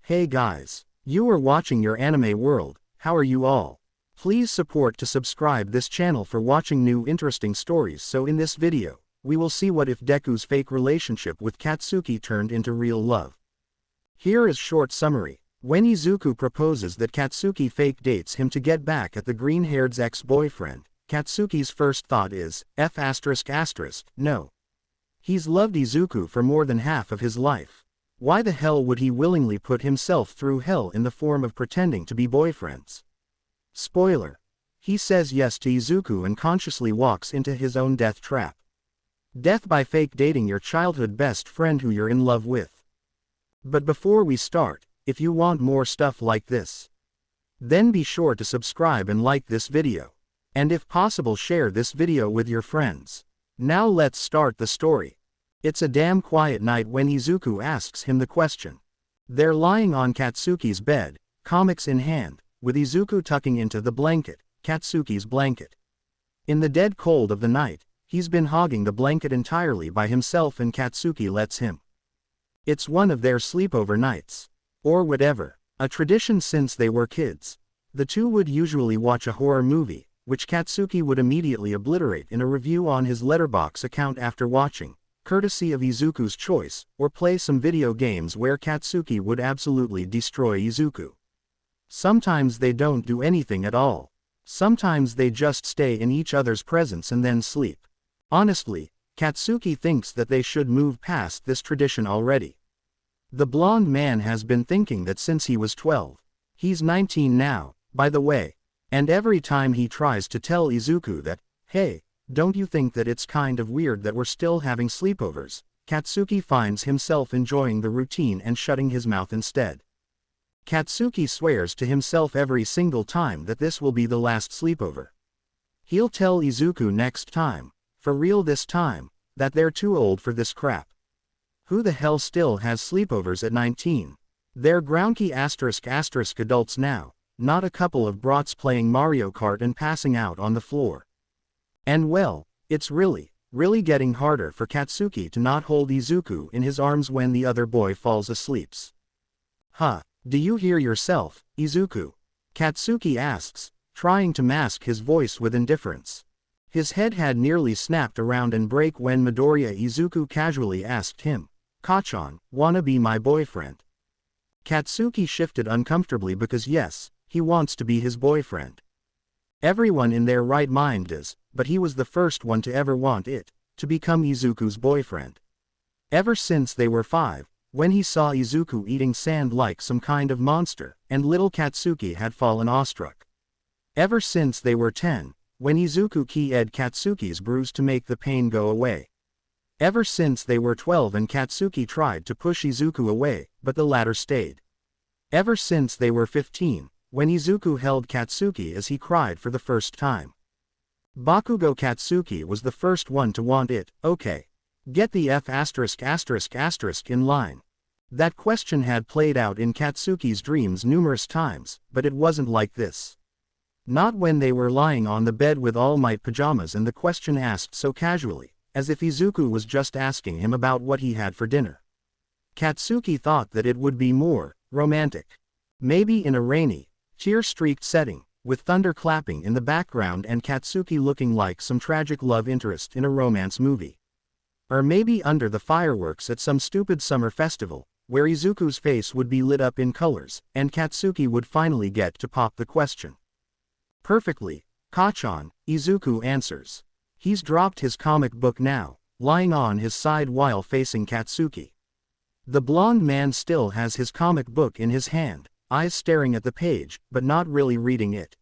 Hey guys, you are watching your anime world. How are you all? Please support to subscribe this channel for watching new interesting stories. So in this video, we will see what if Deku's fake relationship with Katsuki turned into real love. Here is short summary. When Izuku proposes that Katsuki fake dates him to get back at the green-haired's ex-boyfriend, Katsuki's first thought is, no. He's loved Izuku for more than half of his life. Why the hell would he willingly put himself through hell in the form of pretending to be boyfriends? Spoiler. He says yes to Izuku and consciously walks into his own death trap. Death by fake dating your childhood best friend who you're in love with. But before we start, if you want more stuff like this, then be sure to subscribe and like this video. And if possible share this video with your friends. Now let's start the story. It's a damn quiet night when Izuku asks him the question. They're lying on Katsuki's bed, comics in hand, with Izuku tucking into the blanket, Katsuki's blanket. In the dead cold of the night, he's been hogging the blanket entirely by himself and Katsuki lets him. It's one of their sleepover nights. Or whatever, a tradition since they were kids. The two would usually watch a horror movie, which Katsuki would immediately obliterate in a review on his Letterboxd account after watching, courtesy of Izuku's choice, or play some video games where Katsuki would absolutely destroy Izuku. Sometimes they don't do anything at all. Sometimes they just stay in each other's presence and then sleep. Honestly, Katsuki thinks that they should move past this tradition already. The blonde man has been thinking that since he was 12. He's 19 now, by the way. And every time he tries to tell Izuku that, hey, don't you think that it's kind of weird that we're still having sleepovers, Katsuki finds himself enjoying the routine and shutting his mouth instead. Katsuki swears to himself every single time that this will be the last sleepover. He'll tell Izuku next time, for real this time, that they're too old for this crap. Who the hell still has sleepovers at 19? They're grounky *** adults now, not a couple of brats playing Mario Kart and passing out on the floor. And well, it's really getting harder for Katsuki to not hold Izuku in his arms when the other boy falls asleep. Huh, do you hear yourself, Izuku? Katsuki asks, trying to mask his voice with indifference. His head had nearly snapped around and break when Midoriya Izuku casually asked him, "Kachan, wanna be my boyfriend?" Katsuki shifted uncomfortably because yes, he wants to be his boyfriend. Everyone in their right mind does, but he was the first one to ever want it, to become Izuku's boyfriend. Ever since they were 5, when he saw Izuku eating sand like some kind of monster, and little Katsuki had fallen awestruck. Ever since they were 10, when Izuku keyed Katsuki's bruise to make the pain go away. Ever since they were 12 and Katsuki tried to push Izuku away, but the latter stayed. Ever since they were 15, when Izuku held Katsuki as he cried for the first time. Bakugou Katsuki was the first one to want it. Okay. Get the *** in line. That question had played out in Katsuki's dreams numerous times, but it wasn't like this. Not when they were lying on the bed with All Might pajamas and the question asked so casually, as if Izuku was just asking him about what he had for dinner. Katsuki thought that it would be more romantic. Maybe in a rainy, tear-streaked setting, with thunder clapping in the background and Katsuki looking like some tragic love interest in a romance movie. Or maybe under the fireworks at some stupid summer festival, where Izuku's face would be lit up in colors, and Katsuki would finally get to pop the question. Perfectly, Kachan, Izuku answers. He's dropped his comic book now, lying on his side while facing Katsuki. The blonde man still has his comic book in his hand, eyes staring at the page, but not really reading it.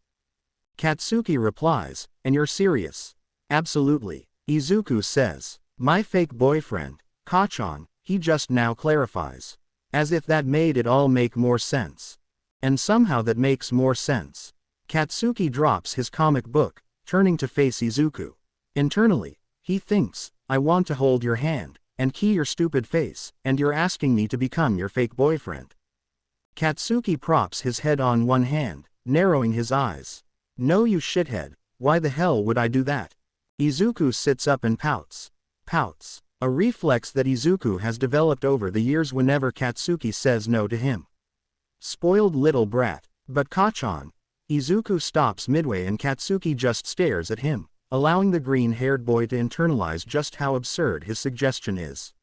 Katsuki replies, "And you're serious?" "Absolutely," Izuku says. "My fake boyfriend, Kachan," he just now clarifies. As if that made it all make more sense. And somehow that makes more sense. Katsuki drops his comic book, turning to face Izuku. Internally, he thinks, "I want to hold your hand, and key your stupid face, and you're asking me to become your fake boyfriend." Katsuki props his head on one hand, narrowing his eyes. "No you shithead, why the hell would I do that?" Izuku sits up and pouts. A reflex that Izuku has developed over the years whenever Katsuki says no to him. Spoiled little brat. But Kachan. Izuku stops midway and Katsuki just stares at him, allowing the green-haired boy to internalize just how absurd his suggestion is.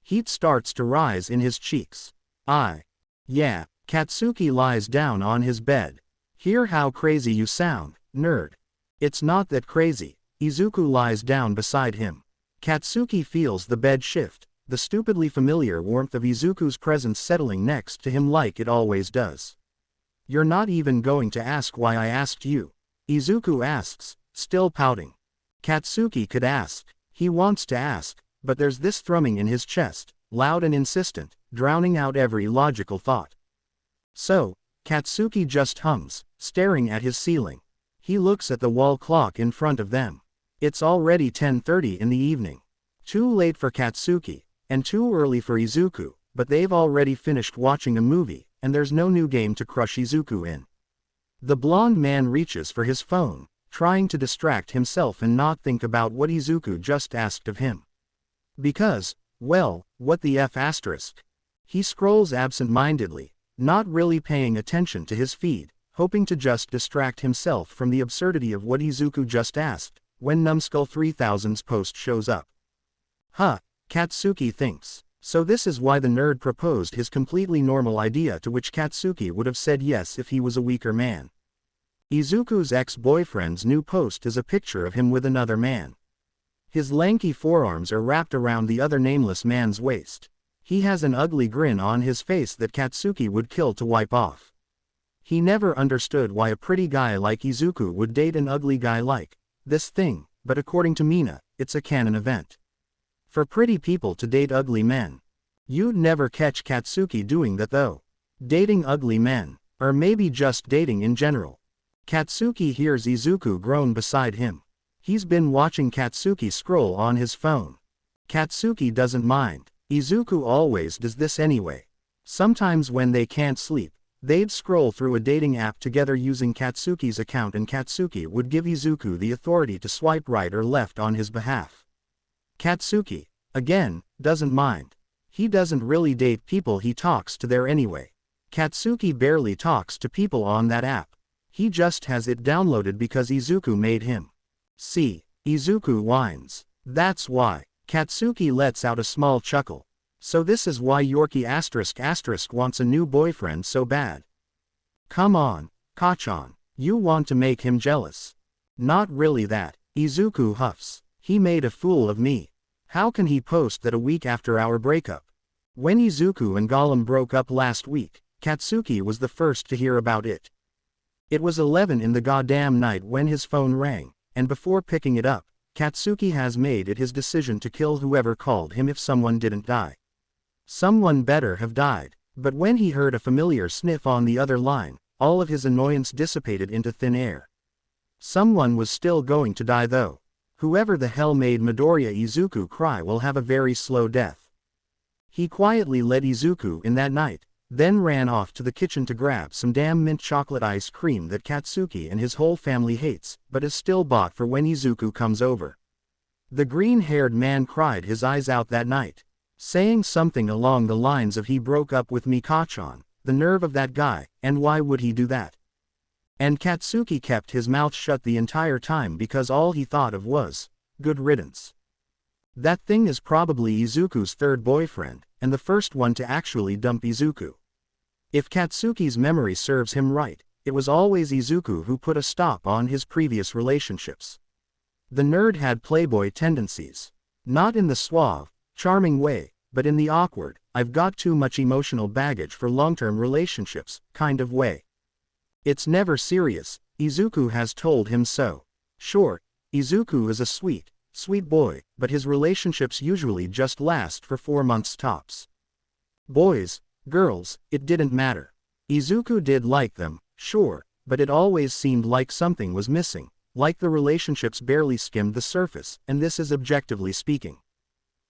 Heat starts to rise in his cheeks. Yeah, Katsuki lies down on his bed. Hear how crazy you sound, nerd. It's not that crazy. Izuku lies down beside him. Katsuki feels the bed shift, the stupidly familiar warmth of Izuku's presence settling next to him like it always does. You're not even going to ask why I asked you? Izuku asks, still pouting. Katsuki could ask. He wants to ask, but there's this thrumming in his chest, loud and insistent, drowning out every logical thought. So, Katsuki just hums, staring at his ceiling. He looks at the wall clock in front of them. It's already 10:30 in the evening. Too late for Katsuki, and too early for Izuku, but they've already finished watching a movie, and there's no new game to crush Izuku in. The blonde man reaches for his phone, trying to distract himself and not think about what Izuku just asked of him. Because, well, what the F***? He scrolls absent-mindedly, not really paying attention to his feed, hoping to just distract himself from the absurdity of what Izuku just asked, when Numskull 3000's post shows up. Katsuki thinks. So this is why the nerd proposed his completely normal idea to which Katsuki would have said yes if he was a weaker man. Izuku's ex-boyfriend's new post is a picture of him with another man. His lanky forearms are wrapped around the other nameless man's waist. He has an ugly grin on his face that Katsuki would kill to wipe off. He never understood why a pretty guy like Izuku would date an ugly guy like this thing, but according to Mina, it's a canon event. For pretty people to date ugly men. You'd never catch Katsuki doing that though. Dating ugly men, or maybe just dating in general. Katsuki hears Izuku groan beside him. He's been watching Katsuki scroll on his phone. Katsuki doesn't mind. Izuku always does this anyway. Sometimes when they can't sleep, they'd scroll through a dating app together using Katsuki's account and Katsuki would give Izuku the authority to swipe right or left on his behalf. Katsuki, again, doesn't mind. He doesn't really date people he talks to there anyway. Katsuki barely talks to people on that app. He just has it downloaded because Izuku made him. See, Izuku whines. That's why. Katsuki lets out a small chuckle. So this is why Yorkie*** wants a new boyfriend so bad. Come on, Kachan. You want to make him jealous. Not really that. Izuku huffs. He made a fool of me. How can he post that a week after our breakup? When Izuku and Gollum broke up last week, Katsuki was the first to hear about it. It was 11 in the goddamn night when his phone rang, and before picking it up, Katsuki has made it his decision to kill whoever called him if someone didn't die. Someone better have died, but when he heard a familiar sniff on the other line, all of his annoyance dissipated into thin air. Someone was still going to die though. Whoever the hell made Midoriya Izuku cry will have a very slow death. He quietly led Izuku in that night, then ran off to the kitchen to grab some damn mint chocolate ice cream that Katsuki and his whole family hates, but is still bought for when Izuku comes over. The green-haired man cried his eyes out that night, saying something along the lines of "He broke up with me, Kachan, the nerve of that guy, and why would he do that?" And Katsuki kept his mouth shut the entire time because all he thought of was, good riddance. That thing is probably Izuku's third boyfriend, and the first one to actually dump Izuku. If Katsuki's memory serves him right, it was always Izuku who put a stop on his previous relationships. The nerd had playboy tendencies. Not in the suave, charming way, but in the awkward, I've got too much emotional baggage for long-term relationships, kind of way. It's never serious, Izuku has told him so. Sure, Izuku is a sweet boy, but his relationships usually just last for 4 months tops. Boys, girls, it didn't matter. Izuku did like them, sure, but it always seemed like something was missing, like the relationships barely skimmed the surface, and this is objectively speaking.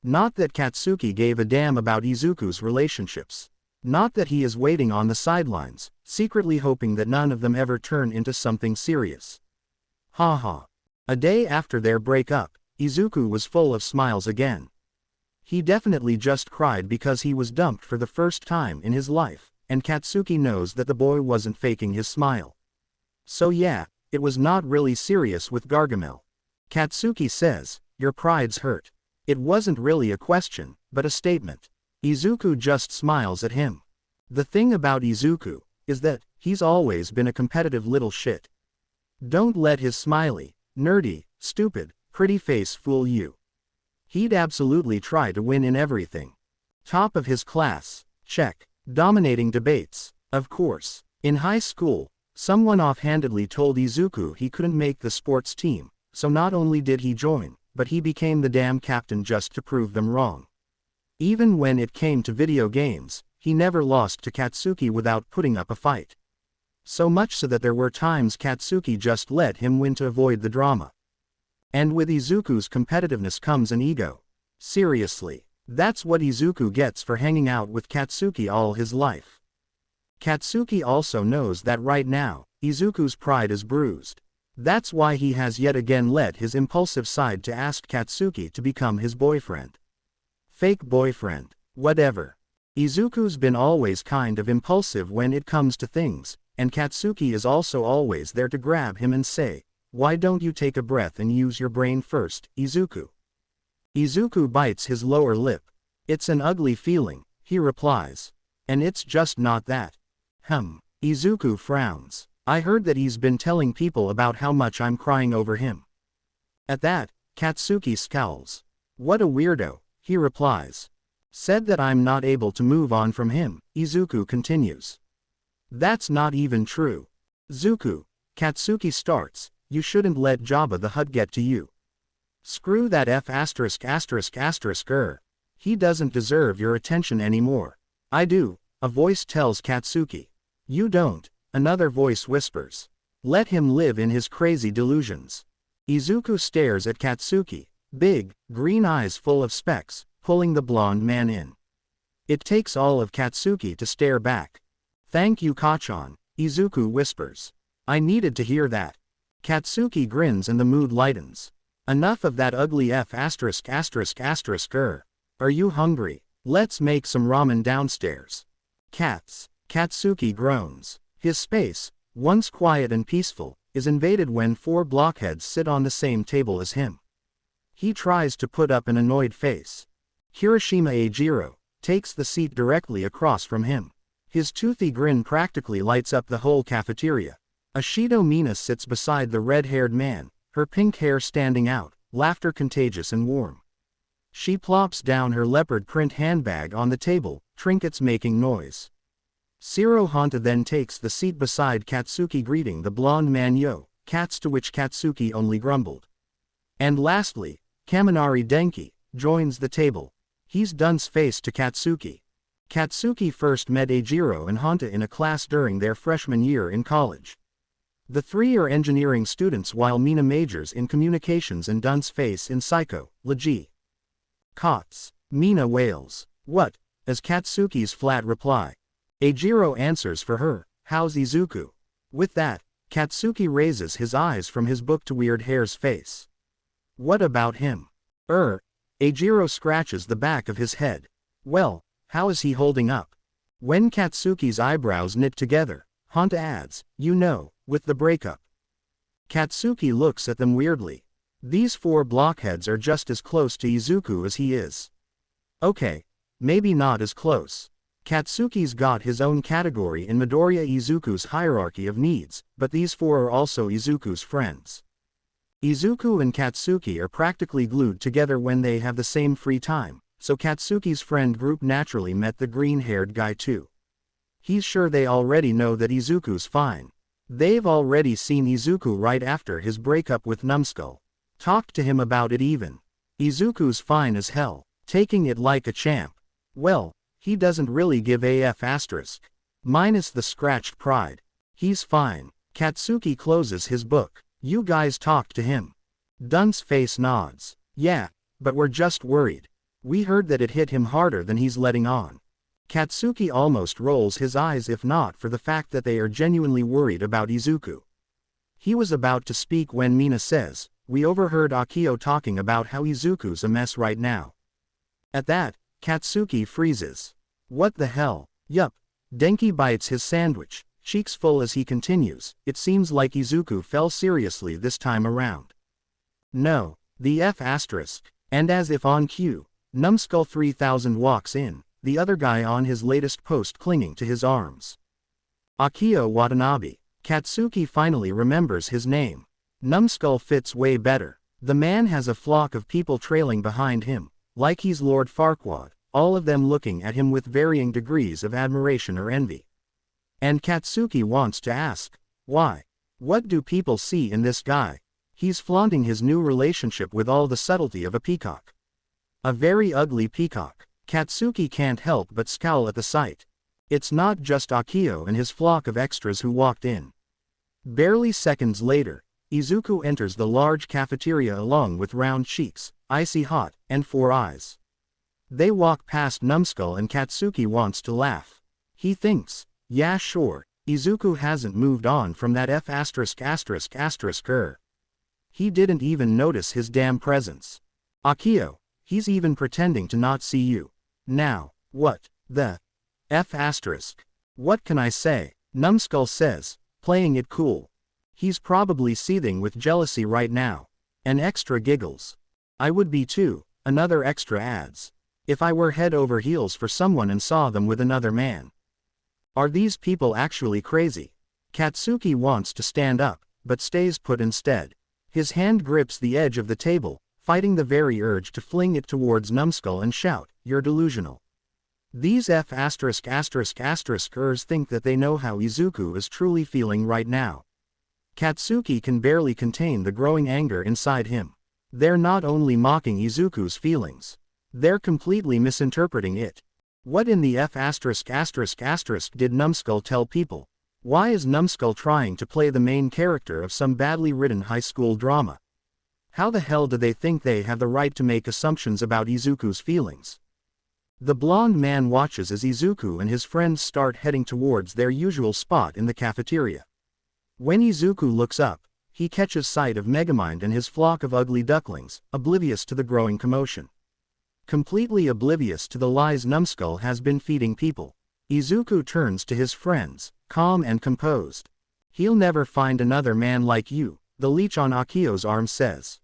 Not that Katsuki gave a damn about Izuku's relationships. Not that he is waiting on the sidelines, secretly hoping that none of them ever turn into something serious. Ha. A day after their breakup, Izuku was full of smiles again. He definitely just cried because he was dumped for the first time in his life, and Katsuki knows that the boy wasn't faking his smile. So yeah, it was not really serious with Gargamel. Katsuki says, "Your pride's hurt." It wasn't really a question, but a statement. Izuku just smiles at him. The thing about Izuku is that he's always been a competitive little shit. Don't let his smiley, nerdy, stupid, pretty face fool you. He'd absolutely try to win in everything. Top of his class, check. Dominating debates, of course. In high school, someone offhandedly told Izuku he couldn't make the sports team, so not only did he join, but he became the damn captain just to prove them wrong. Even when it came to video games, he never lost to Katsuki without putting up a fight. So much so that there were times Katsuki just let him win to avoid the drama. And with Izuku's competitiveness comes an ego. Seriously, that's what Izuku gets for hanging out with Katsuki all his life. Katsuki also knows that right now, Izuku's pride is bruised. That's why he has yet again let his impulsive side to ask Katsuki to become his boyfriend. Fake boyfriend, whatever. Izuku's been always kind of impulsive when it comes to things, and Katsuki is also always there to grab him and say, "Why don't you take a breath and use your brain first, Izuku?" Izuku bites his lower lip. "It's an ugly feeling," he replies. "And it's just not that." Izuku frowns. "I heard that he's been telling people about how much I'm crying over him." At that, Katsuki scowls. "What a weirdo," he replies. "Said that I'm not able to move on from him," Izuku continues. "That's not even true. Zuku," Katsuki starts, "you shouldn't let Jabba the Hutt get to you. Screw that F*******. He doesn't deserve your attention anymore." "I do," a voice tells Katsuki. "You don't," another voice whispers. "Let him live in his crazy delusions." Izuku stares at Katsuki, big, green eyes full of specks, pulling the blonde man in. It takes all of Katsuki to stare back. "Thank you, Kachan," Izuku whispers. "I needed to hear that." Katsuki grins and the mood lightens. "Enough of that ugly F******. Are you hungry? Let's make some ramen downstairs." Katsuki groans. His space, once quiet and peaceful, is invaded when four blockheads sit on the same table as him. He tries to put up an annoyed face. Kirishima Eijiro takes the seat directly across from him. His toothy grin practically lights up the whole cafeteria. Ashido Mina sits beside the red-haired man, her pink hair standing out, laughter contagious and warm. She plops down her leopard print handbag on the table, trinkets making noise. Shiro Honta then takes the seat beside Katsuki, greeting the blonde man "Yo, cats," to which Katsuki only grumbled. And lastly, Kaminari Denki joins the table. He's dunce face to Katsuki. Katsuki first met Eijiro and Honta in a class during their freshman year in college. The three are engineering students while Mina majors in communications and dunce face in psychology. "Cots," Mina wails. "What?" as Katsuki's flat reply. Eijiro answers for her, "How's Izuku?" With that, Katsuki raises his eyes from his book to Weird Hair's face. "What about him?" Eijiro scratches the back of his head. "Well, how is he holding up?" When Katsuki's eyebrows knit together, Honta adds, "You know, with the breakup." Katsuki looks at them weirdly. These four blockheads are just as close to Izuku as he is. Okay, maybe not as close. Katsuki's got his own category in Midoriya Izuku's hierarchy of needs, but these four are also Izuku's friends. Izuku and Katsuki are practically glued together when they have the same free time, so Katsuki's friend group naturally met the green-haired guy too. He's sure they already know that Izuku's fine. They've already seen Izuku right after his breakup with Numbskull. Talked to him about it even. Izuku's fine as hell, taking it like a champ. Well, he doesn't really give a f***, minus the scratched pride. He's fine. Katsuki closes his book. "You guys talked to him?" Dunce face nods. "Yeah, but we're just worried. We heard that it hit him harder than he's letting on." Katsuki almost rolls his eyes if not for the fact that they are genuinely worried about Izuku. He was about to speak when Mina says, "We overheard Akio talking about how Izuku's a mess right now." At that, Katsuki freezes. "What the hell?" "Yup. Denki bites his sandwich, cheeks full as he continues. It seems like Izuku fell seriously this time around. No, the F asterisk. And as if on cue, Numbskull 3000 walks in, the other guy on his latest post clinging to his arms. Akio Watanabe. Katsuki finally remembers his name. Numbskull fits way better. The man has a flock of people trailing behind him, like he's Lord Farquaad, all of them looking at him with varying degrees of admiration or envy. And Katsuki wants to ask, why? What do people see in this guy? He's flaunting his new relationship with all the subtlety of a peacock. A very ugly peacock. Katsuki can't help but scowl at the sight. It's not just Akio and his flock of extras who walked in. Barely seconds later, Izuku enters the large cafeteria along with round cheeks, icy hot, and 4 eyes. They walk past Numbskull and Katsuki wants to laugh. He thinks, yeah sure, Izuku hasn't moved on from that F asterisk asterisk asterisk He didn't even notice his damn presence. Akio, he's even pretending to not see you. Now, what the F asterisk? What can I say? Numbskull says, playing it cool. He's probably seething with jealousy right now. An extra giggles. I would be too, another extra adds. If I were head over heels for someone and saw them with another man. Are these people actually crazy? Katsuki wants to stand up, but stays put instead. His hand grips the edge of the table, fighting the very urge to fling it towards Numbskull and shout, "You're delusional." These F asterisk asterisk asteriskers think that they know how Izuku is truly feeling right now. Katsuki can barely contain the growing anger inside him. They're not only mocking Izuku's feelings. They're completely misinterpreting it. What in the F asterisk asterisk asterisk did Numbskull tell people? Why is Numbskull trying to play the main character of some badly written high school drama? How the hell do they think they have the right to make assumptions about Izuku's feelings? The blonde man watches as Izuku and his friends start heading towards their usual spot in the cafeteria. When Izuku looks up, he catches sight of Megamind and his flock of ugly ducklings, oblivious to the growing commotion. Completely oblivious to the lies Numbskull has been feeding people. Izuku turns to his friends, calm and composed. He'll never find another man like you, the leech on Akio's arm says.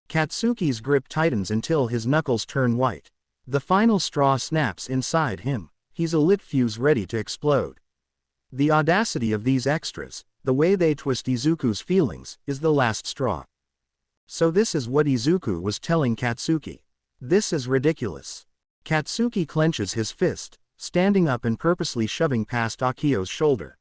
Katsuki's grip tightens until his knuckles turn white. The final straw snaps inside him. He's a lit fuse ready to explode. The audacity of these extras, the way they twist Izuku's feelings, is the last straw. So this is what Izuku was telling Katsuki. This is ridiculous. Katsuki clenches his fist, standing up and purposely shoving past Akio's shoulder.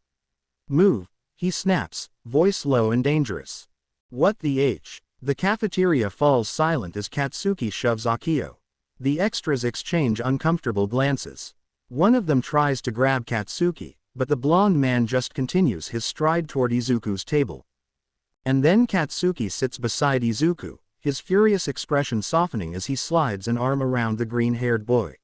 Move, he snaps, voice low and dangerous. What the H? The cafeteria falls silent as Katsuki shoves Akio. The extras exchange uncomfortable glances. One of them tries to grab Katsuki, but the blonde man just continues his stride toward Izuku's table. And then Katsuki sits beside Izuku, his furious expression softening as he slides an arm around the green-haired boy.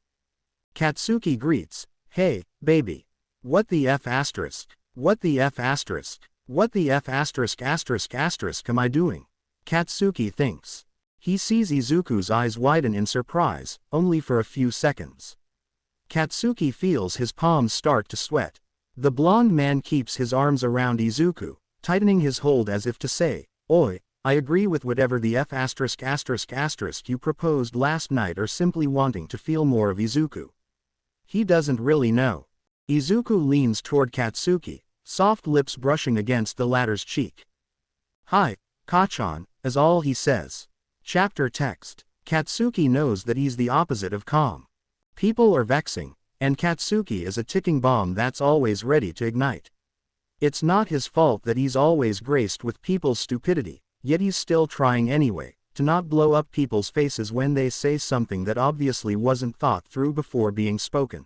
Katsuki greets, "Hey, baby. What the F asterisk? What the F asterisk? What the F asterisk asterisk asterisk am I doing?" Katsuki thinks. He sees Izuku's eyes widen in surprise, only for a few seconds. Katsuki feels his palms start to sweat. The blonde man keeps his arms around Izuku, tightening his hold as if to say, "Oi, I agree with whatever the F asterisk asterisk asterisk you proposed last night," or simply wanting to feel more of Izuku. He doesn't really know. Izuku leans toward Katsuki, soft lips brushing against the latter's cheek. "Hi, Kachan," is all he says. Chapter text. Katsuki knows that he's the opposite of calm. People are vexing, and Katsuki is a ticking bomb that's always ready to ignite. It's not his fault that he's always graced with people's stupidity, yet he's still trying anyway, to not blow up people's faces when they say something that obviously wasn't thought through before being spoken.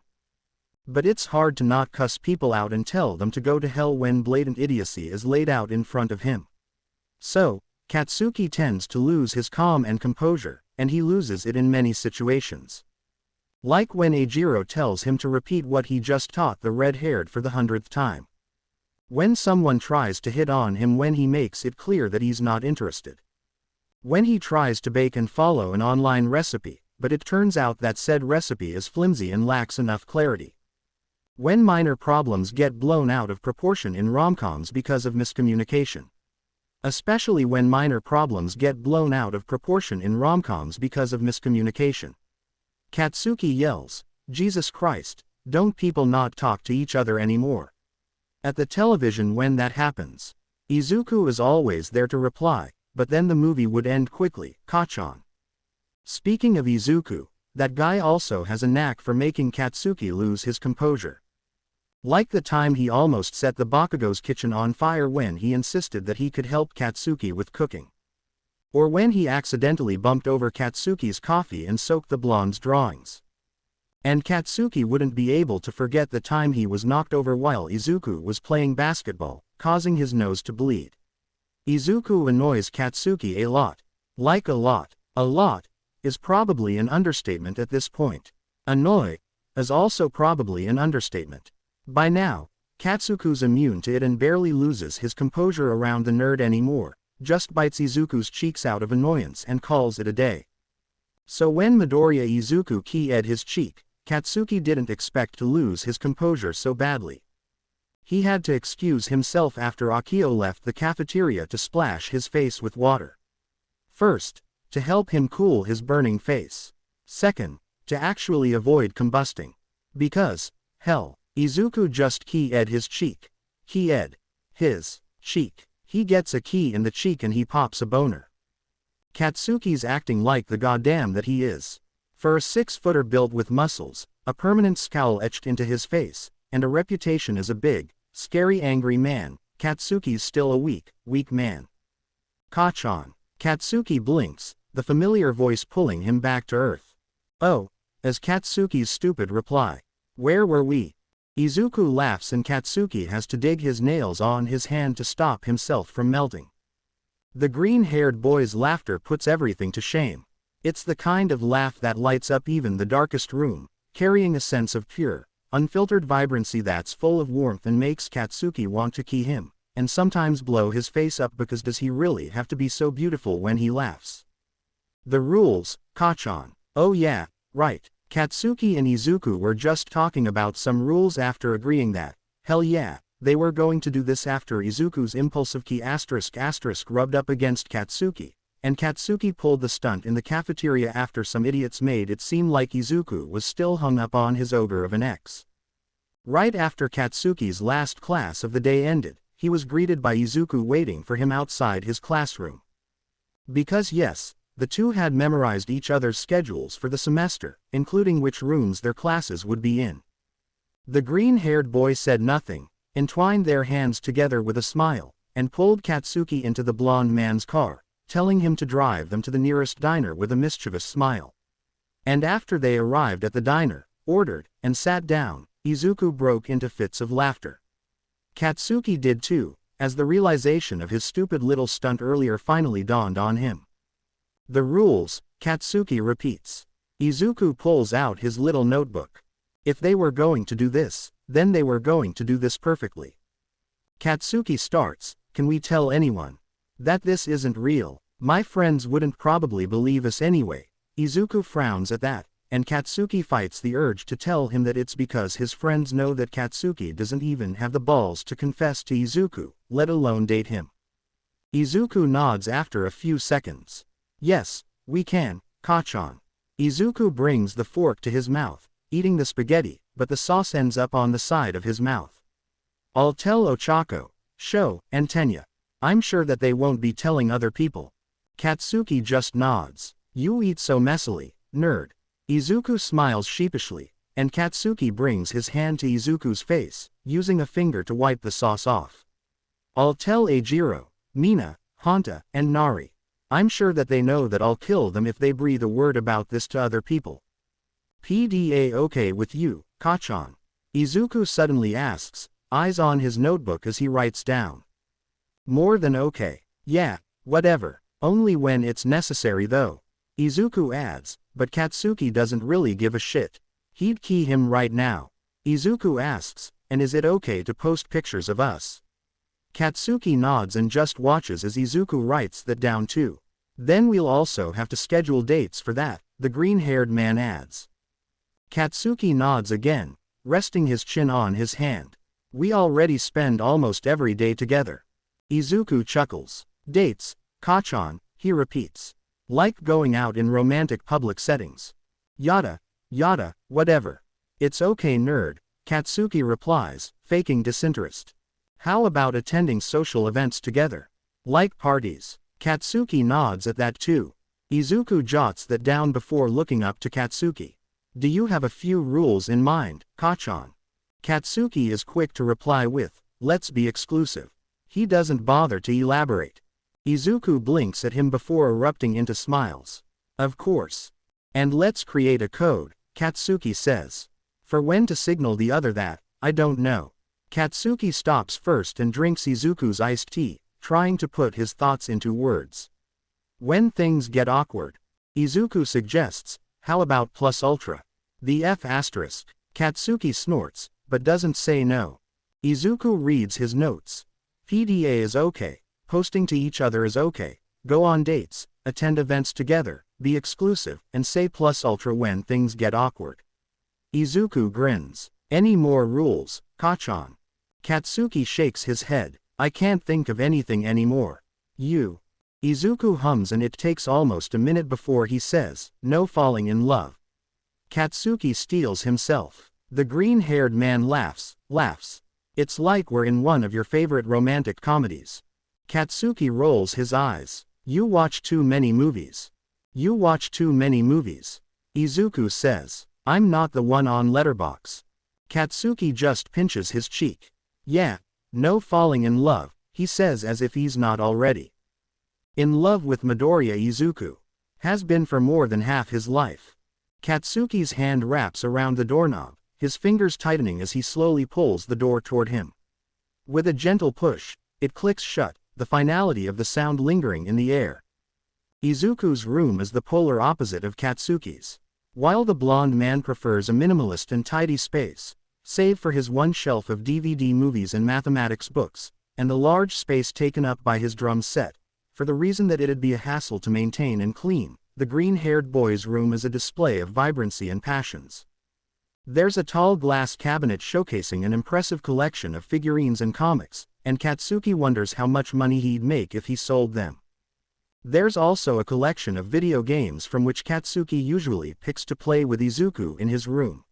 But it's hard to not cuss people out and tell them to go to hell when blatant idiocy is laid out in front of him. So, Katsuki tends to lose his calm and composure, and he loses it in many situations. Like when Eijiro tells him to repeat what he just taught the red-haired for the 100th time. When someone tries to hit on him when he makes it clear that he's not interested. When he tries to bake and follow an online recipe, but it turns out that said recipe is flimsy and lacks enough clarity. When minor problems get blown out of proportion in rom-coms because of miscommunication. Especially when minor problems get blown out of proportion in rom-coms because of miscommunication. Katsuki yells, "Jesus Christ, don't people not talk to each other anymore?" At the television when that happens. Izuku is always there to reply, but then the movie would end quickly, Kachan. Speaking of Izuku, that guy also has a knack for making Katsuki lose his composure. Like the time he almost set the Bakugou's kitchen on fire when he insisted that he could help Katsuki with cooking. Or when he accidentally bumped over Katsuki's coffee and soaked the blonde's drawings. And Katsuki wouldn't be able to forget the time he was knocked over while Izuku was playing basketball, causing his nose to bleed. Izuku annoys Katsuki a lot. Like a lot. A lot is probably an understatement at this point. Annoy is also probably an understatement. By now, Katsuku's immune to it and barely loses his composure around the nerd anymore, just bites Izuku's cheeks out of annoyance and calls it a day. So when Midoriya Izuku keyed his cheek, Katsuki didn't expect to lose his composure so badly. He had to excuse himself after Akio left the cafeteria to splash his face with water. First, to help him cool his burning face. Second, to actually avoid combusting. Because, hell, Izuku just keyed his cheek. Keyed his cheek. He gets a key in the cheek and he pops a boner. Katsuki's acting like the goddamn that he is. For a 6-footer built with muscles, a permanent scowl etched into his face, and a reputation as a big, scary angry man, Katsuki's still a weak man. Kachan. Katsuki blinks, the familiar voice pulling him back to earth. Oh, as Katsuki's stupid reply. Where were we? Izuku laughs and Katsuki has to dig his nails on his hand to stop himself from melting. The green-haired boy's laughter puts everything to shame. It's the kind of laugh that lights up even the darkest room, carrying a sense of pure, unfiltered vibrancy that's full of warmth and makes Katsuki want to key him, and sometimes blow his face up because does he really have to be so beautiful when he laughs? The rules, Kachan. Oh yeah, right. Katsuki and Izuku were just talking about some rules after agreeing that, hell yeah, they were going to do this after Izuku's impulsive key *** rubbed up against Katsuki, and Katsuki pulled the stunt in the cafeteria after some idiots made it seem like Izuku was still hung up on his ogre of an ex. Right after Katsuki's last class of the day ended, he was greeted by Izuku waiting for him outside his classroom. Because yes, the two had memorized each other's schedules for the semester, including which rooms their classes would be in. The green-haired boy said nothing, entwined their hands together with a smile, and pulled Katsuki into the blonde man's car, telling him to drive them to the nearest diner with a mischievous smile. And after they arrived at the diner, ordered, and sat down, Izuku broke into fits of laughter. Katsuki did too, as the realization of his stupid little stunt earlier finally dawned on him. The rules, Katsuki repeats. Izuku pulls out his little notebook. If they were going to do this, then they were going to do this perfectly. Katsuki starts, "Can we tell anyone that this isn't real? My friends wouldn't probably believe us anyway." Izuku frowns at that, and Katsuki fights the urge to tell him that it's because his friends know that Katsuki doesn't even have the balls to confess to Izuku, let alone date him. Izuku nods after a few seconds. Yes, we can, Kachan. Izuku brings the fork to his mouth, eating the spaghetti, but the sauce ends up on the side of his mouth. I'll tell Ochako, Sho, and Tenya. I'm sure that they won't be telling other people. Katsuki just nods. You eat so messily, nerd. Izuku smiles sheepishly, and Katsuki brings his hand to Izuku's face, using a finger to wipe the sauce off. I'll tell Eijiro, Mina, Hanta, and Nari. I'm sure that they know that I'll kill them if they breathe a word about this to other people. PDA okay with you, Kachan? Izuku suddenly asks, eyes on his notebook as he writes down. More than okay. Yeah, whatever. Only when it's necessary though. Izuku adds, but Katsuki doesn't really give a shit. He'd key him right now. Izuku asks, and is it okay to post pictures of us? Katsuki nods and just watches as Izuku writes that down too. Then we'll also have to schedule dates for that, the green-haired man adds. Katsuki nods again, resting his chin on his hand. We already spend almost every day together. Izuku chuckles. Dates, Kachan, he repeats. Like going out in romantic public settings. Yada, yada, whatever. It's okay nerd, Katsuki replies, faking disinterest. How about attending social events together? Like parties? Katsuki nods at that too. Izuku jots that down before looking up to Katsuki. Do you have a few rules in mind, Kachan? Katsuki is quick to reply with, let's be exclusive. He doesn't bother to elaborate. Izuku blinks at him before erupting into smiles. Of course. And let's create a code, Katsuki says. For when to signal the other that, I don't know. Katsuki stops first and drinks Izuku's iced tea, trying to put his thoughts into words. When things get awkward, Izuku suggests, how about plus ultra? The F***. Katsuki snorts, but doesn't say no. Izuku reads his notes. PDA is okay. Posting to each other is okay. Go on dates, attend events together, be exclusive, and say plus ultra when things get awkward. Izuku grins. Any more rules, Kachan? Katsuki shakes his head. I can't think of anything anymore. You. Izuku hums and it takes almost a minute before he says, no falling in love. Katsuki steels himself. The green-haired man laughs. It's like we're in one of your favorite romantic comedies. Katsuki rolls his eyes. You watch too many movies. You watch too many movies. Izuku says. I'm not the one on Letterboxd. Katsuki just pinches his cheek. Yeah, no falling in love, he says as if he's not already. In love with Midoriya Izuku. Has been for more than half his life. Katsuki's hand wraps around the doorknob, his fingers tightening as he slowly pulls the door toward him. With a gentle push, it clicks shut, the finality of the sound lingering in the air. Izuku's room is the polar opposite of Katsuki's. While the blonde man prefers a minimalist and tidy space, save for his one shelf of DVD movies and mathematics books, and the large space taken up by his drum set, for the reason that it'd be a hassle to maintain and clean, the green-haired boy's room is a display of vibrancy and passions. There's a tall glass cabinet showcasing an impressive collection of figurines and comics, and Katsuki wonders how much money he'd make if he sold them. There's also a collection of video games from which Katsuki usually picks to play with Izuku in his room.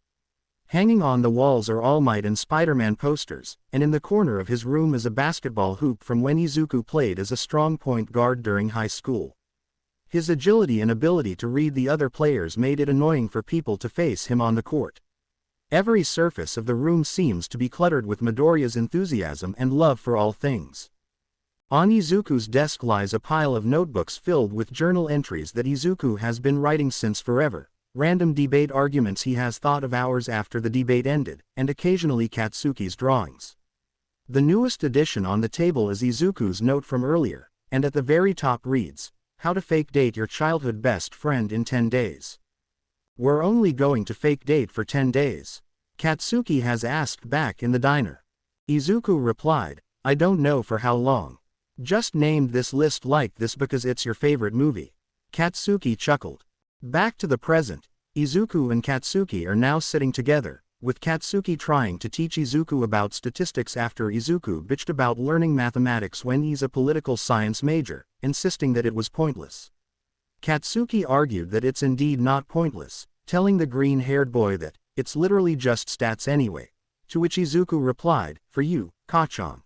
Hanging on the walls are All Might and Spider-Man posters, and in the corner of his room is a basketball hoop from when Izuku played as a strong point guard during high school. His agility and ability to read the other players made it annoying for people to face him on the court. Every surface of the room seems to be cluttered with Midoriya's enthusiasm and love for all things. On Izuku's desk lies a pile of notebooks filled with journal entries that Izuku has been writing since forever, random debate arguments he has thought of hours after the debate ended, and occasionally Katsuki's drawings. The newest addition on the table is Izuku's note from earlier, and at the very top reads, How to fake date your childhood best friend in 10 days. We're only going to fake date for 10 days. Katsuki has asked back in the diner. Izuku replied, I don't know for how long. Just named this list like this because it's your favorite movie. Katsuki chuckled. Back to the present, Izuku and Katsuki are now sitting together, with Katsuki trying to teach Izuku about statistics after Izuku bitched about learning mathematics when he's a political science major, insisting that it was pointless. Katsuki argued that it's indeed not pointless, telling the green-haired boy that, it's literally just stats anyway, to which Izuku replied, for you, Kachan.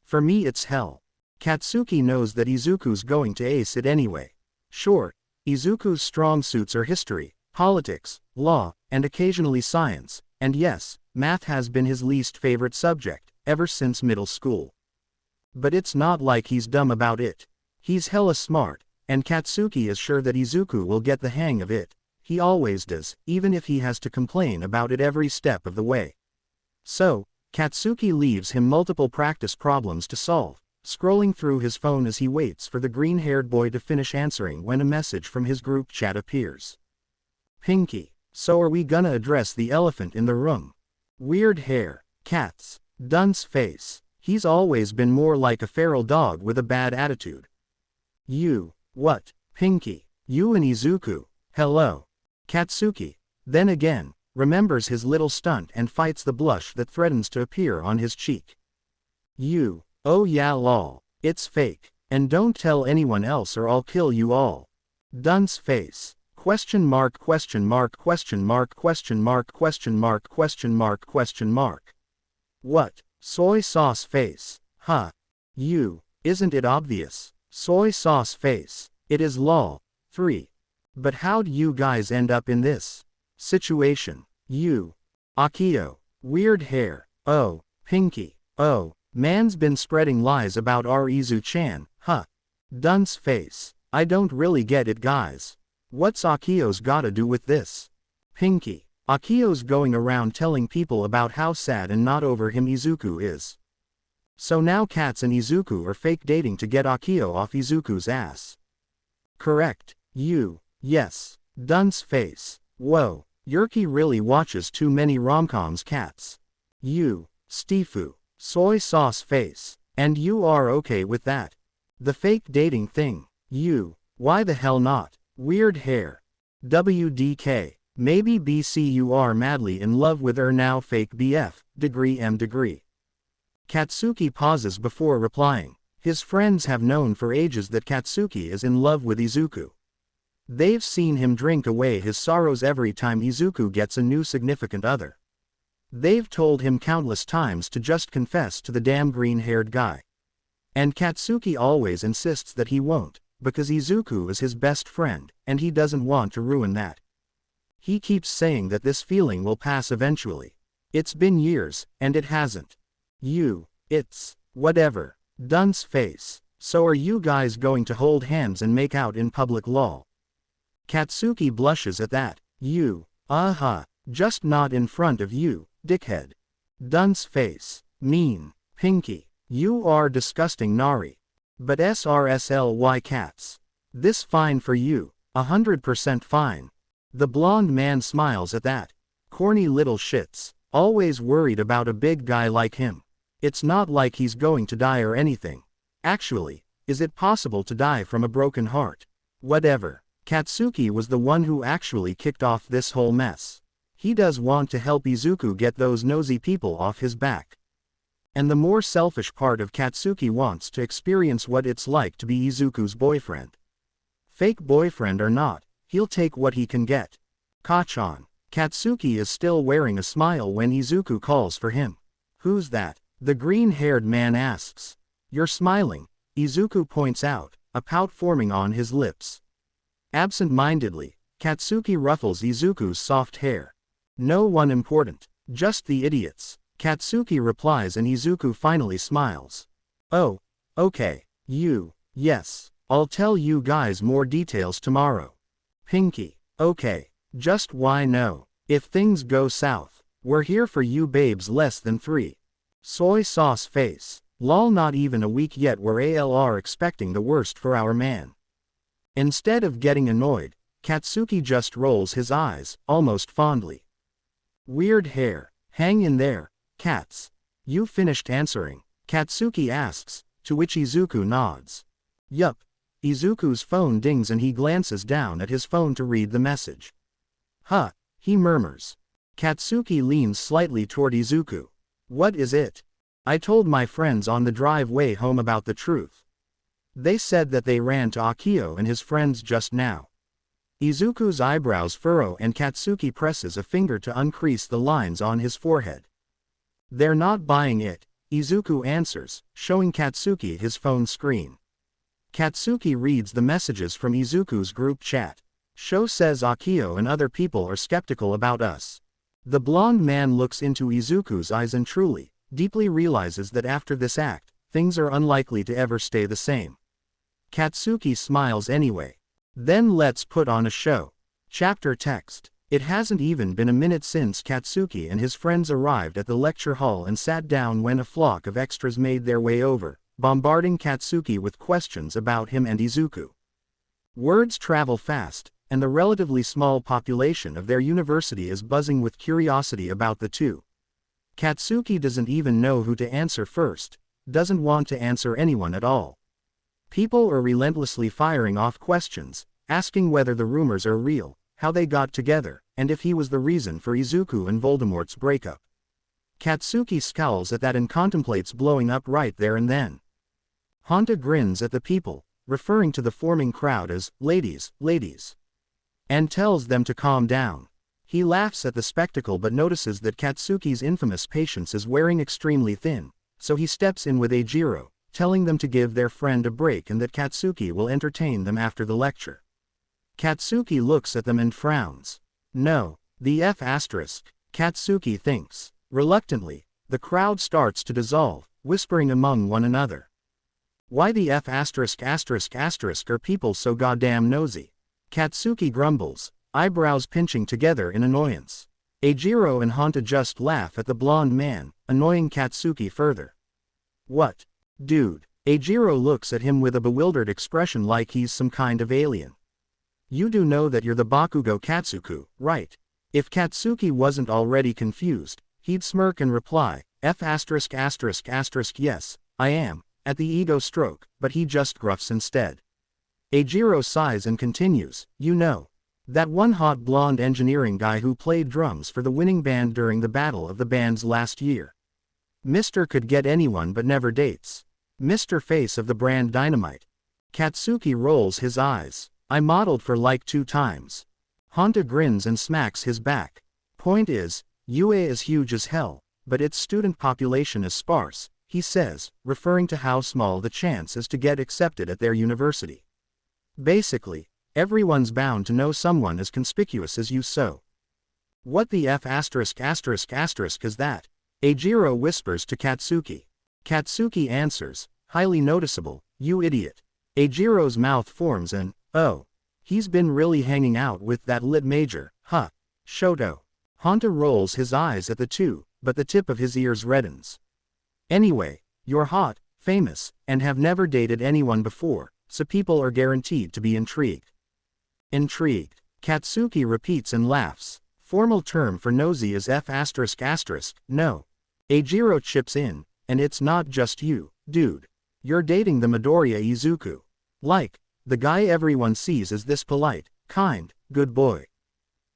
For me it's hell. Katsuki knows that Izuku's going to ace it anyway. Sure, Izuku's strong suits are history, politics, law, and occasionally science, and yes, math has been his least favorite subject, ever since middle school. But it's not like he's dumb about it. He's hella smart, and Katsuki is sure that Izuku will get the hang of it. He always does, even if he has to complain about it every step of the way. So, Katsuki leaves him multiple practice problems to solve, scrolling through his phone as he waits for the green-haired boy to finish answering when a message from his group chat appears. Pinky, so are we gonna address the elephant in the room? Weird hair, cats, dunce face. He's always been more like a feral dog with a bad attitude. You, what, Pinky, you and Izuku, hello. Katsuki, then again, remembers his little stunt and fights the blush that threatens to appear on his cheek. Oh yeah lol, it's fake, and don't tell anyone else or I'll kill you all. Dunce face. Question mark question mark question mark question mark question mark question mark question mark. What? Soy sauce face. Huh. Isn't it obvious? Soy sauce face. It is lol. 3. But how'd you guys end up in this situation? Akio. Weird hair. Oh, Pinky. Oh, man's been spreading lies about our Izu-chan, huh? Dunce face. I don't really get it guys. What's Akio's gotta do with this? Pinky. Akio's going around telling people about how sad and not over him Izuku is. So now Katz and Izuku are fake dating to get Akio off Izuku's ass. Correct. Yes. Dunce face. Whoa. Yurki really watches too many romcoms Katz. Stifu. Soy sauce face. And you are okay with that? The fake dating thing. Why the hell not? Weird hair. WDK. Maybe BC you are madly in love with her now fake BF, degree. Katsuki pauses before replying. His friends have known for ages that Katsuki is in love with Izuku. They've seen him drink away his sorrows every time Izuku gets a new significant other. They've told him countless times to just confess to the damn green-haired guy. And Katsuki always insists that he won't, because Izuku is his best friend, and he doesn't want to ruin that. He keeps saying that this feeling will pass eventually. It's been years, and it hasn't. It's whatever. Dunce face. So are you guys going to hold hands and make out in public lol? Katsuki blushes at that. Just not in front of you, dickhead. Dunce face. Mean. Pinky. You are disgusting Nari. But SRSLY Katz. This fine for you. 100% fine. The blonde man smiles at that. Corny little shits. Always worried about a big guy like him. It's not like he's going to die or anything. Actually, is it possible to die from a broken heart? Whatever. Katsuki was the one who actually kicked off this whole mess. He does want to help Izuku get those nosy people off his back. And the more selfish part of Katsuki wants to experience what it's like to be Izuku's boyfriend. Fake boyfriend or not, he'll take what he can get. Kachan. Katsuki is still wearing a smile when Izuku calls for him. Who's that? The green-haired man asks. You're smiling, Izuku points out, a pout forming on his lips. Absent-mindedly, Katsuki ruffles Izuku's soft hair. No one important, just the idiots. Katsuki replies and Izuku finally smiles. Oh, okay. Yes. I'll tell you guys more details tomorrow. Pinky. Okay. Just why no? If things go south, we're here for you babes less than 3. Soy sauce face. Lol not even a week yet we're ALR expecting the worst for our man. Instead of getting annoyed, Katsuki just rolls his eyes, almost fondly. Weird hair. Hang in there, Katz. You finished answering? Katsuki asks, to which Izuku nods. Yup. Izuku's phone dings and he glances down at his phone to read the message. Huh, he murmurs. Katsuki leans slightly toward Izuku. What is it? I told my friends on the drive way home about the truth. They said that they ran to Akio and his friends just now. Izuku's eyebrows furrow and Katsuki presses a finger to uncrease the lines on his forehead. They're not buying it, Izuku answers, showing Katsuki his phone screen. Katsuki reads the messages from Izuku's group chat. Sho says Akio and other people are skeptical about us. The blonde man looks into Izuku's eyes and truly, deeply realizes that after this act, things are unlikely to ever stay the same. Katsuki smiles anyway. Then let's put on a show. Chapter text. It hasn't even been a minute since Katsuki and his friends arrived at the lecture hall and sat down when a flock of extras made their way over, bombarding Katsuki with questions about him and Izuku. Words travel fast, and the relatively small population of their university is buzzing with curiosity about the two. Katsuki doesn't even know who to answer first, doesn't want to answer anyone at all. People are relentlessly firing off questions, asking whether the rumors are real, how they got together, and if he was the reason for Izuku and Voldemort's breakup. Katsuki scowls at that and contemplates blowing up right there and then. Honta grins at the people, referring to the forming crowd as, ladies, ladies, and tells them to calm down. He laughs at the spectacle but notices that Katsuki's infamous patience is wearing extremely thin, so he steps in with Eijiro, telling them to give their friend a break and that Katsuki will entertain them after the lecture. Katsuki looks at them and frowns. No, the F***, Katsuki thinks. Reluctantly, the crowd starts to dissolve, whispering among one another. Why the F*** are people so goddamn nosy? Katsuki grumbles, eyebrows pinching together in annoyance. Eijiro and Honta just laugh at the blonde man, annoying Katsuki further. What? Dude. Eijiro looks at him with a bewildered expression like he's some kind of alien. You do know that you're the Bakugou Katsuki, right? If Katsuki wasn't already confused, he'd smirk and reply, F***, yes, I am, at the ego stroke, but he just gruffs instead. Eijiro sighs and continues, you know. That one hot blonde engineering guy who played drums for the winning band during the Battle of the Bands last year. Mr. could get anyone but never dates. Mr. Face of the brand Dynamite. Katsuki rolls his eyes. I modeled for like 2 times. Honta grins and smacks his back. Point is, UA is huge as hell, but its student population is sparse, he says, referring to how small the chance is to get accepted at their university. Basically, everyone's bound to know someone as conspicuous as you so. What the F*** is that? Eijiro whispers to Katsuki. Katsuki answers, highly noticeable, you idiot. Eijiro's mouth forms an, oh. He's been really hanging out with that lit major, huh? Shoto. Honta rolls his eyes at the two, but the tip of his ears reddens. Anyway, you're hot, famous, and have never dated anyone before, so people are guaranteed to be intrigued. Intrigued. Katsuki repeats and laughs. Formal term for nosy is F***, no. Eijiro chips in, and it's not just you, dude. You're dating the Midoriya Izuku. Like, the guy everyone sees as this polite, kind, good boy.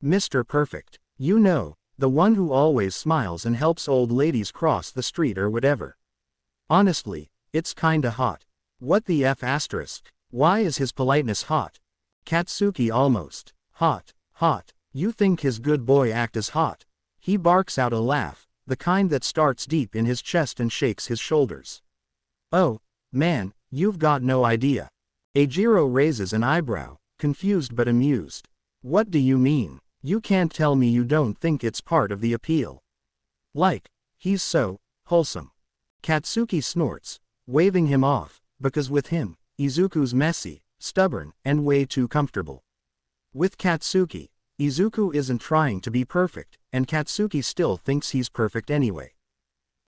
Mr. Perfect. You know, the one who always smiles and helps old ladies cross the street or whatever. Honestly, it's kinda hot. What the F***? Why is his politeness hot? Katsuki almost. Hot. You think his good boy act is hot? He barks out a laugh, the kind that starts deep in his chest and shakes his shoulders. Oh, man, you've got no idea. Eijiro raises an eyebrow, confused but amused. What do you mean? You can't tell me you don't think it's part of the appeal. Like, he's so wholesome. Katsuki snorts, waving him off, because with him, Izuku's messy, stubborn, and way too comfortable. With Katsuki, Izuku isn't trying to be perfect, and Katsuki still thinks he's perfect anyway.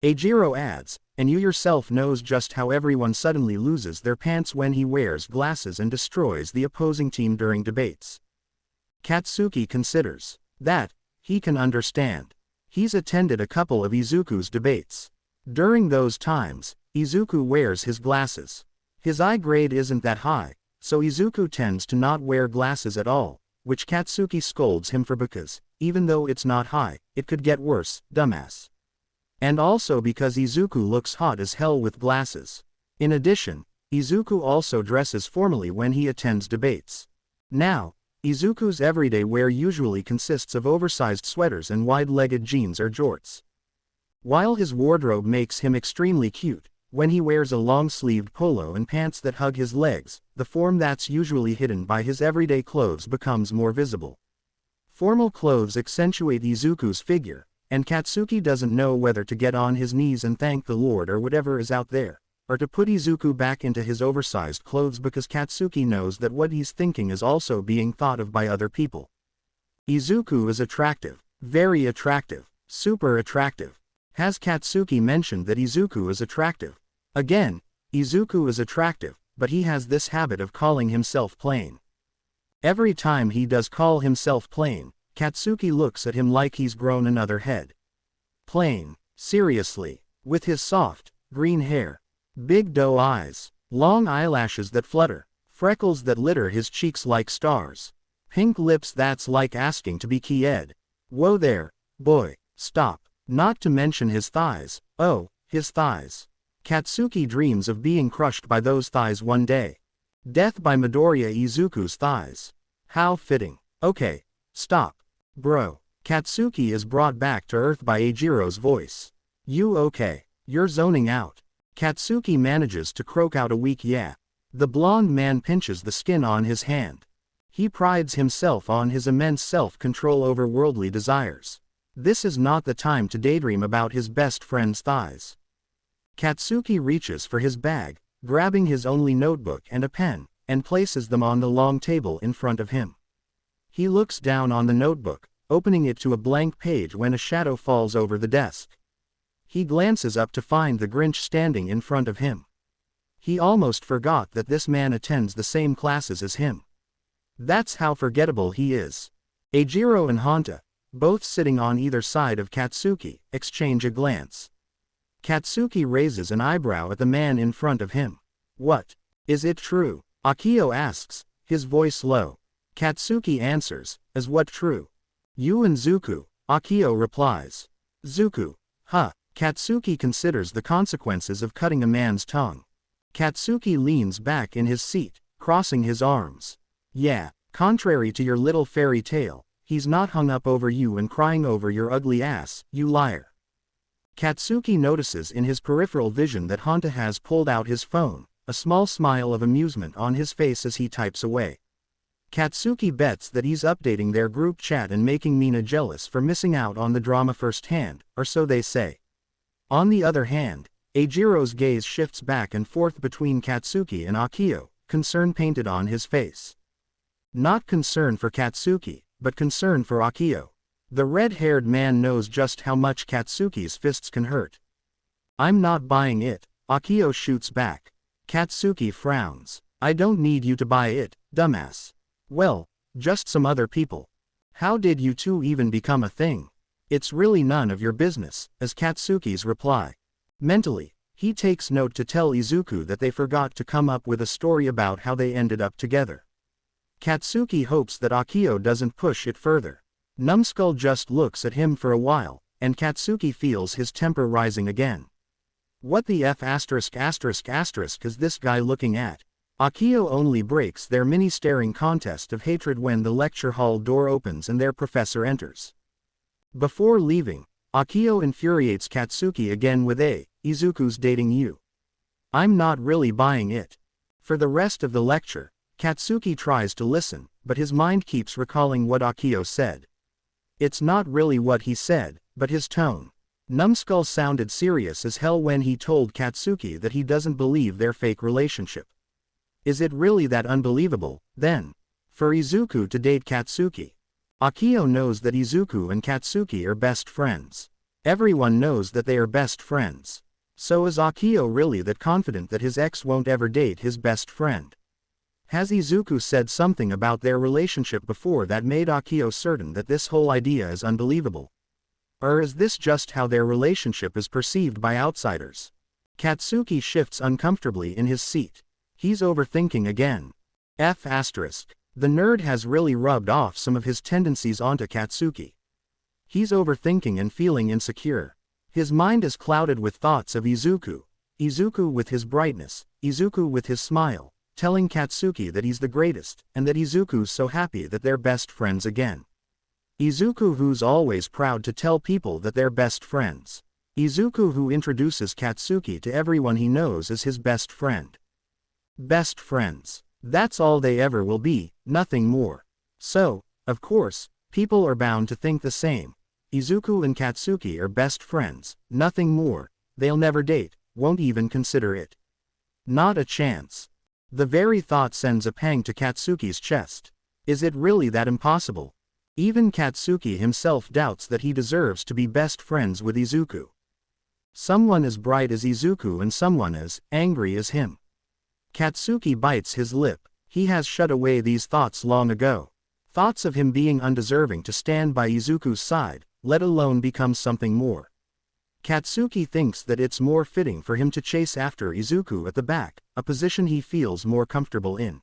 Eijiro adds, and you yourself knows just how everyone suddenly loses their pants when he wears glasses and destroys the opposing team during debates. Katsuki considers. That, he can understand. He's attended a couple of Izuku's debates. During those times, Izuku wears his glasses. His eye grade isn't that high, so Izuku tends to not wear glasses at all, which Katsuki scolds him for because, even though it's not high, it could get worse, dumbass. And also because Izuku looks hot as hell with glasses. In addition, Izuku also dresses formally when he attends debates. Now, Izuku's everyday wear usually consists of oversized sweaters and wide-legged jeans or jorts. While his wardrobe makes him extremely cute, when he wears a long-sleeved polo and pants that hug his legs, the form that's usually hidden by his everyday clothes becomes more visible. Formal clothes accentuate Izuku's figure, and Katsuki doesn't know whether to get on his knees and thank the Lord or whatever is out there, or to put Izuku back into his oversized clothes because Katsuki knows that what he's thinking is also being thought of by other people. Izuku is attractive, very attractive, super attractive. Has Katsuki mentioned that Izuku is attractive? Again, Izuku is attractive, but he has this habit of calling himself plain. Every time he does call himself plain, Katsuki looks at him like he's grown another head. Plain, seriously, with his soft, green hair, big doe eyes, long eyelashes that flutter, freckles that litter his cheeks like stars, Pink lips, that's like asking to be keyed. Whoa there, boy, stop. Not to mention his thighs, oh, his thighs. Katsuki dreams of being crushed by those thighs one day. Death by Midoriya Izuku's thighs. How fitting. Okay, stop. Bro. Katsuki is brought back to earth by Eijiro's voice. You okay? You're zoning out. Katsuki manages to croak out a weak yeah. The blonde man pinches the skin on his hand. He prides himself on his immense self-control over worldly desires. This is not the time to daydream about his best friend's thighs. Katsuki reaches for his bag, grabbing his only notebook and a pen, and places them on the long table in front of him. He looks down on the notebook, opening it to a blank page when a shadow falls over the desk. He glances up to find the Grinch standing in front of him. He almost forgot that this man attends the same classes as him. That's how forgettable he is. Eijiro and Honta, both sitting on either side of Katsuki, exchange a glance. Katsuki raises an eyebrow at the man in front of him. What? Is it true? Akio asks, his voice low. Katsuki answers, is what true? You and Zuku, Akio replies. Zuku. Huh. Katsuki considers the consequences of cutting a man's tongue. Katsuki leans back in his seat, crossing his arms. Yeah, contrary to your little fairy tale, he's not hung up over you and crying over your ugly ass, you liar. Katsuki notices in his peripheral vision that Honta has pulled out his phone, a small smile of amusement on his face as he types away. Katsuki bets that he's updating their group chat and making Mina jealous for missing out on the drama firsthand, or so they say. On the other hand, Eijiro's gaze shifts back and forth between Katsuki and Akio, concern painted on his face. Not concern for Katsuki, but concern for Akio. The red-haired man knows just how much Katsuki's fists can hurt. I'm not buying it, Akio shoots back. Katsuki frowns. I don't need you to buy it, dumbass. Well, just some other people. How did you two even become a thing? It's really none of your business, is Katsuki's reply. Mentally, he takes note to tell Izuku that they forgot to come up with a story about how they ended up together. Katsuki hopes that Akio doesn't push it further. Numbskull just looks at him for a while, and Katsuki feels his temper rising again. What the F*** is this guy looking at? Akio only breaks their mini-staring contest of hatred when the lecture hall door opens and their professor enters. Before leaving, Akio infuriates Katsuki again with Izuku's dating you. I'm not really buying it. For the rest of the lecture, Katsuki tries to listen, but his mind keeps recalling what Akio said. It's not really what he said, but his tone. Numbskull sounded serious as hell when he told Katsuki that he doesn't believe their fake relationship. Is it really that unbelievable, then, for Izuku to date Katsuki? Akio knows that Izuku and Katsuki are best friends. Everyone knows that they are best friends. So is Akio really that confident that his ex won't ever date his best friend? Has Izuku said something about their relationship before that made Akio certain that this whole idea is unbelievable? Or is this just how their relationship is perceived by outsiders? Katsuki shifts uncomfortably in his seat. He's overthinking again. The nerd has really rubbed off some of his tendencies onto Katsuki. He's overthinking and feeling insecure. His mind is clouded with thoughts of Izuku. Izuku with his brightness, Izuku with his smile, telling Katsuki that he's the greatest, and that Izuku's so happy that they're best friends again. Izuku who's always proud to tell people that they're best friends. Izuku who introduces Katsuki to everyone he knows as his best friend. Best friends. That's all they ever will be, nothing more. So, of course, people are bound to think the same. Izuku and Katsuki are best friends, nothing more. They'll never date, won't even consider it. Not a chance. The very thought sends a pang to Katsuki's chest. Is it really that impossible? Even Katsuki himself doubts that he deserves to be best friends with Izuku. Someone as bright as Izuku and someone as angry as him. Katsuki bites his lip. He has shut away these thoughts long ago. Thoughts of him being undeserving to stand by Izuku's side, let alone become something more. Katsuki thinks that it's more fitting for him to chase after Izuku at the back, a position he feels more comfortable in.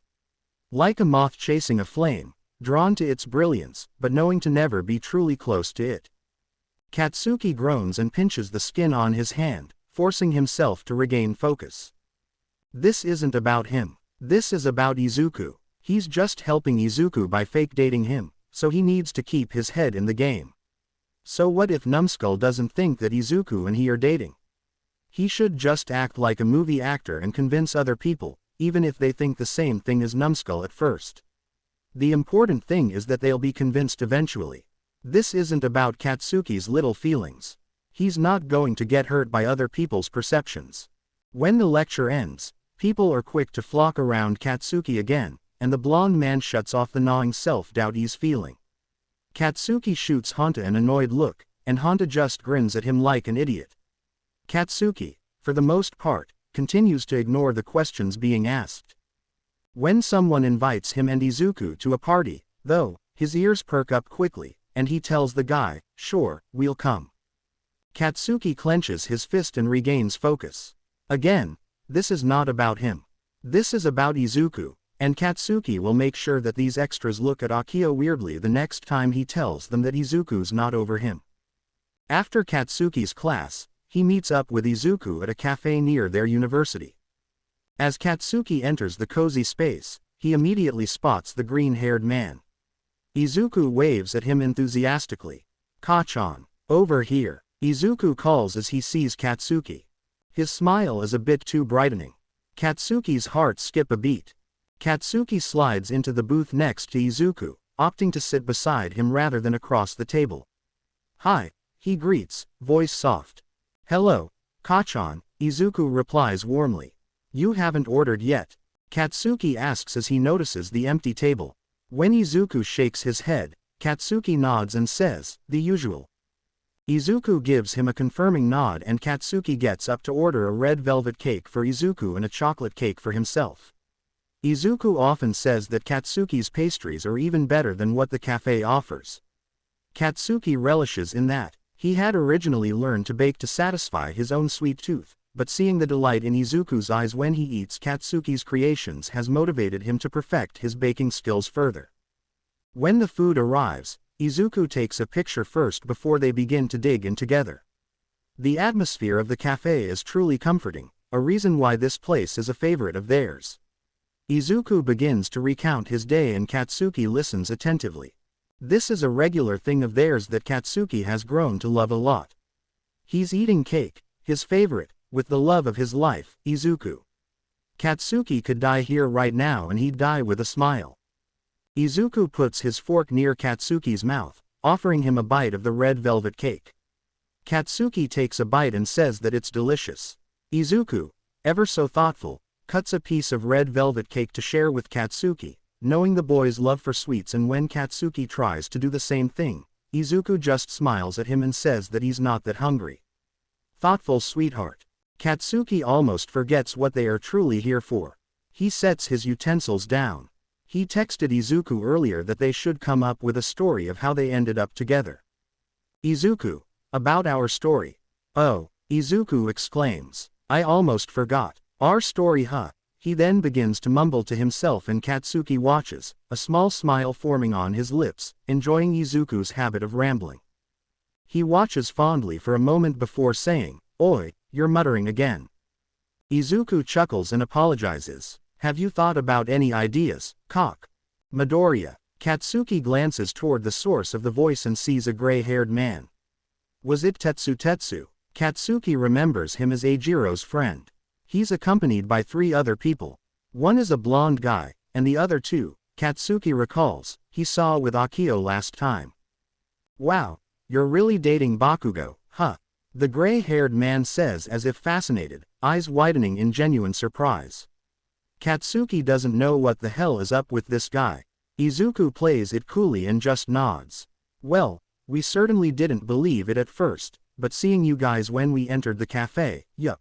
Like a moth chasing a flame, drawn to its brilliance, but knowing to never be truly close to it. Katsuki groans and pinches the skin on his hand, forcing himself to regain focus. This isn't about him. This is about Izuku. He's just helping Izuku by fake dating him, so he needs to keep his head in the game. So what if Numbskull doesn't think that Izuku and he are dating? He should just act like a movie actor and convince other people, even if they think the same thing as Numbskull at first. The important thing is that they'll be convinced eventually. This isn't about Katsuki's little feelings. He's not going to get hurt by other people's perceptions. When the lecture ends, people are quick to flock around Katsuki again, and the blonde man shuts off the gnawing self-doubt he's feeling. Katsuki shoots Honta an annoyed look, and Honta just grins at him like an idiot. Katsuki, for the most part, continues to ignore the questions being asked. When someone invites him and Izuku to a party, though, his ears perk up quickly, and he tells the guy, "Sure, we'll come." Katsuki clenches his fist and regains focus. Again, this is not about him. This is about Izuku, and Katsuki will make sure that these extras look at Akio weirdly the next time he tells them that Izuku's not over him. After Katsuki's class, he meets up with Izuku at a cafe near their university. As Katsuki enters the cozy space, he immediately spots the green-haired man. Izuku waves at him enthusiastically. "Kachan, over here," Izuku calls as he sees Katsuki. His smile is a bit too brightening. Katsuki's heart skips a beat. Katsuki slides into the booth next to Izuku, opting to sit beside him rather than across the table. "Hi," he greets, voice soft. "Hello, Kachan," Izuku replies warmly. "You haven't ordered yet?" Katsuki asks as he notices the empty table. When Izuku shakes his head, Katsuki nods and says, "The usual." Izuku gives him a confirming nod and Katsuki gets up to order a red velvet cake for Izuku and a chocolate cake for himself. Izuku often says that Katsuki's pastries are even better than what the cafe offers. Katsuki relishes in that. He had originally learned to bake to satisfy his own sweet tooth, but seeing the delight in Izuku's eyes when he eats Katsuki's creations has motivated him to perfect his baking skills further. When the food arrives, Izuku takes a picture first before they begin to dig in together. The atmosphere of the cafe is truly comforting, a reason why this place is a favorite of theirs. Izuku begins to recount his day and Katsuki listens attentively. This is a regular thing of theirs that Katsuki has grown to love a lot. He's eating cake, his favorite, with the love of his life, Izuku. Katsuki could die here right now and he'd die with a smile. Izuku puts his fork near Katsuki's mouth, offering him a bite of the red velvet cake. Katsuki takes a bite and says that it's delicious. Izuku, ever so thoughtful, cuts a piece of red velvet cake to share with Katsuki, knowing the boy's love for sweets, and when Katsuki tries to do the same thing, Izuku just smiles at him and says that he's not that hungry. Thoughtful sweetheart. Katsuki almost forgets what they are truly here for. He sets his utensils down. He texted Izuku earlier that they should come up with a story of how they ended up together. Izuku, about our story. Oh, Izuku exclaims. I almost forgot. Our story, huh? He then begins to mumble to himself and Katsuki watches, a small smile forming on his lips, enjoying Izuku's habit of rambling. He watches fondly for a moment before saying, Oi, you're muttering again. Izuku chuckles and apologizes. Have you thought about any ideas, cock? Midoriya. Katsuki glances toward the source of the voice and sees a gray-haired man. Was it Tetsu? Katsuki remembers him as Eijiro's friend. He's accompanied by 3 other people. One is a blonde guy, and the other 2, Katsuki recalls, he saw with Akio last time. Wow, you're really dating Bakugou, huh? The gray-haired man says as if fascinated, eyes widening in genuine surprise. Katsuki doesn't know what the hell is up with this guy. Izuku plays it coolly and just nods. Well, we certainly didn't believe it at first, but seeing you guys when we entered the cafe, yup.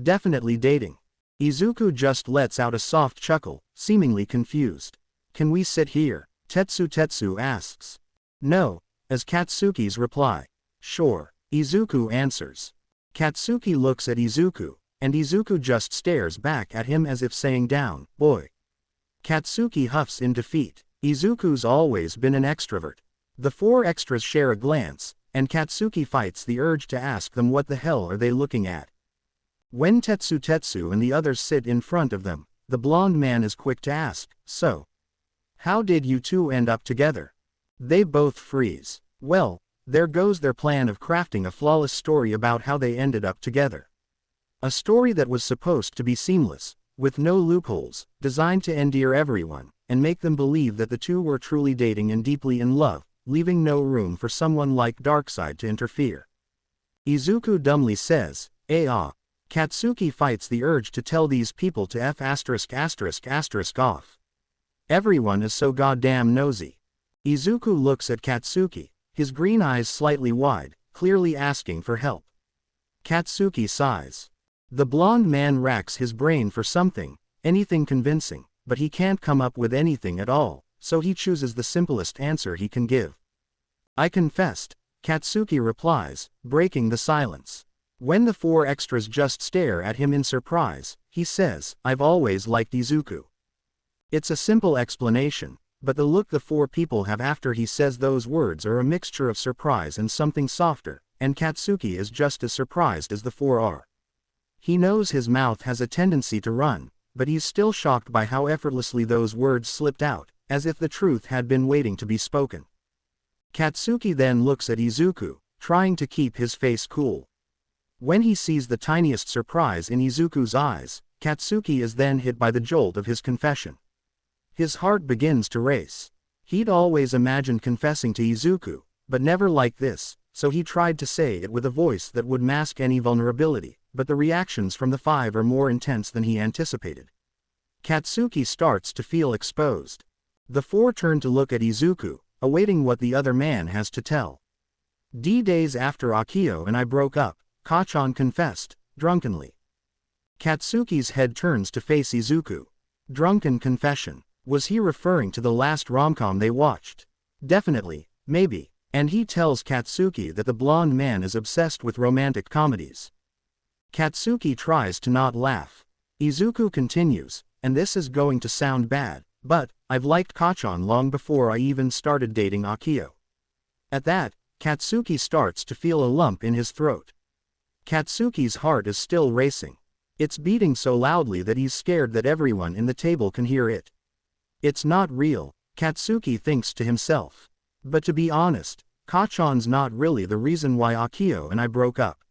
Definitely dating. Izuku just lets out a soft chuckle, seemingly confused. Can we sit here? Tetsu asks. No, as Katsuki's reply. Sure, Izuku answers. Katsuki looks at Izuku, and Izuku just stares back at him as if saying down, boy. Katsuki huffs in defeat. Izuku's always been an extrovert. The four extras share a glance, and Katsuki fights the urge to ask them what the hell are they looking at. When Tetsu and the others sit in front of them, the blonde man is quick to ask, "So, how did you two end up together?" They both freeze. Well, there goes their plan of crafting a flawless story about how they ended up together. A story that was supposed to be seamless, with no loopholes, designed to endear everyone, and make them believe that the two were truly dating and deeply in love, leaving no room for someone like Darkseid to interfere. Izuku dumbly says, ah. Katsuki fights the urge to tell these people to off. Everyone is so goddamn nosy. Izuku looks at Katsuki, his green eyes slightly wide, clearly asking for help. Katsuki sighs. The blonde man racks his brain for something, anything convincing, but he can't come up with anything at all, so he chooses the simplest answer he can give. "I confessed," Katsuki replies, breaking the silence. When the four extras just stare at him in surprise, he says, "I've always liked Izuku." It's a simple explanation, but the look the four people have after he says those words are a mixture of surprise and something softer, and Katsuki is just as surprised as the four are. He knows his mouth has a tendency to run, but he's still shocked by how effortlessly those words slipped out, as if the truth had been waiting to be spoken. Katsuki then looks at Izuku, trying to keep his face cool. When he sees the tiniest surprise in Izuku's eyes, Katsuki is then hit by the jolt of his confession. His heart begins to race. He'd always imagined confessing to Izuku, but never like this, so he tried to say it with a voice that would mask any vulnerability, but the reactions from the five are more intense than he anticipated. Katsuki starts to feel exposed. The four turn to look at Izuku, awaiting what the other man has to tell. Days after Akio and I broke up, Kachan confessed, drunkenly. Katsuki's head turns to face Izuku. Drunken confession. Was he referring to the last rom-com they watched? Definitely, maybe, and he tells Katsuki that the blonde man is obsessed with romantic comedies. Katsuki tries to not laugh. Izuku continues, "And this is going to sound bad, but I've liked Kachan long before I even started dating Akio." At that, Katsuki starts to feel a lump in his throat. Katsuki's heart is still racing. It's beating so loudly that he's scared that everyone in the table can hear it. It's not real, Katsuki thinks to himself. But to be honest, Kachan's not really the reason why Akio and I broke up.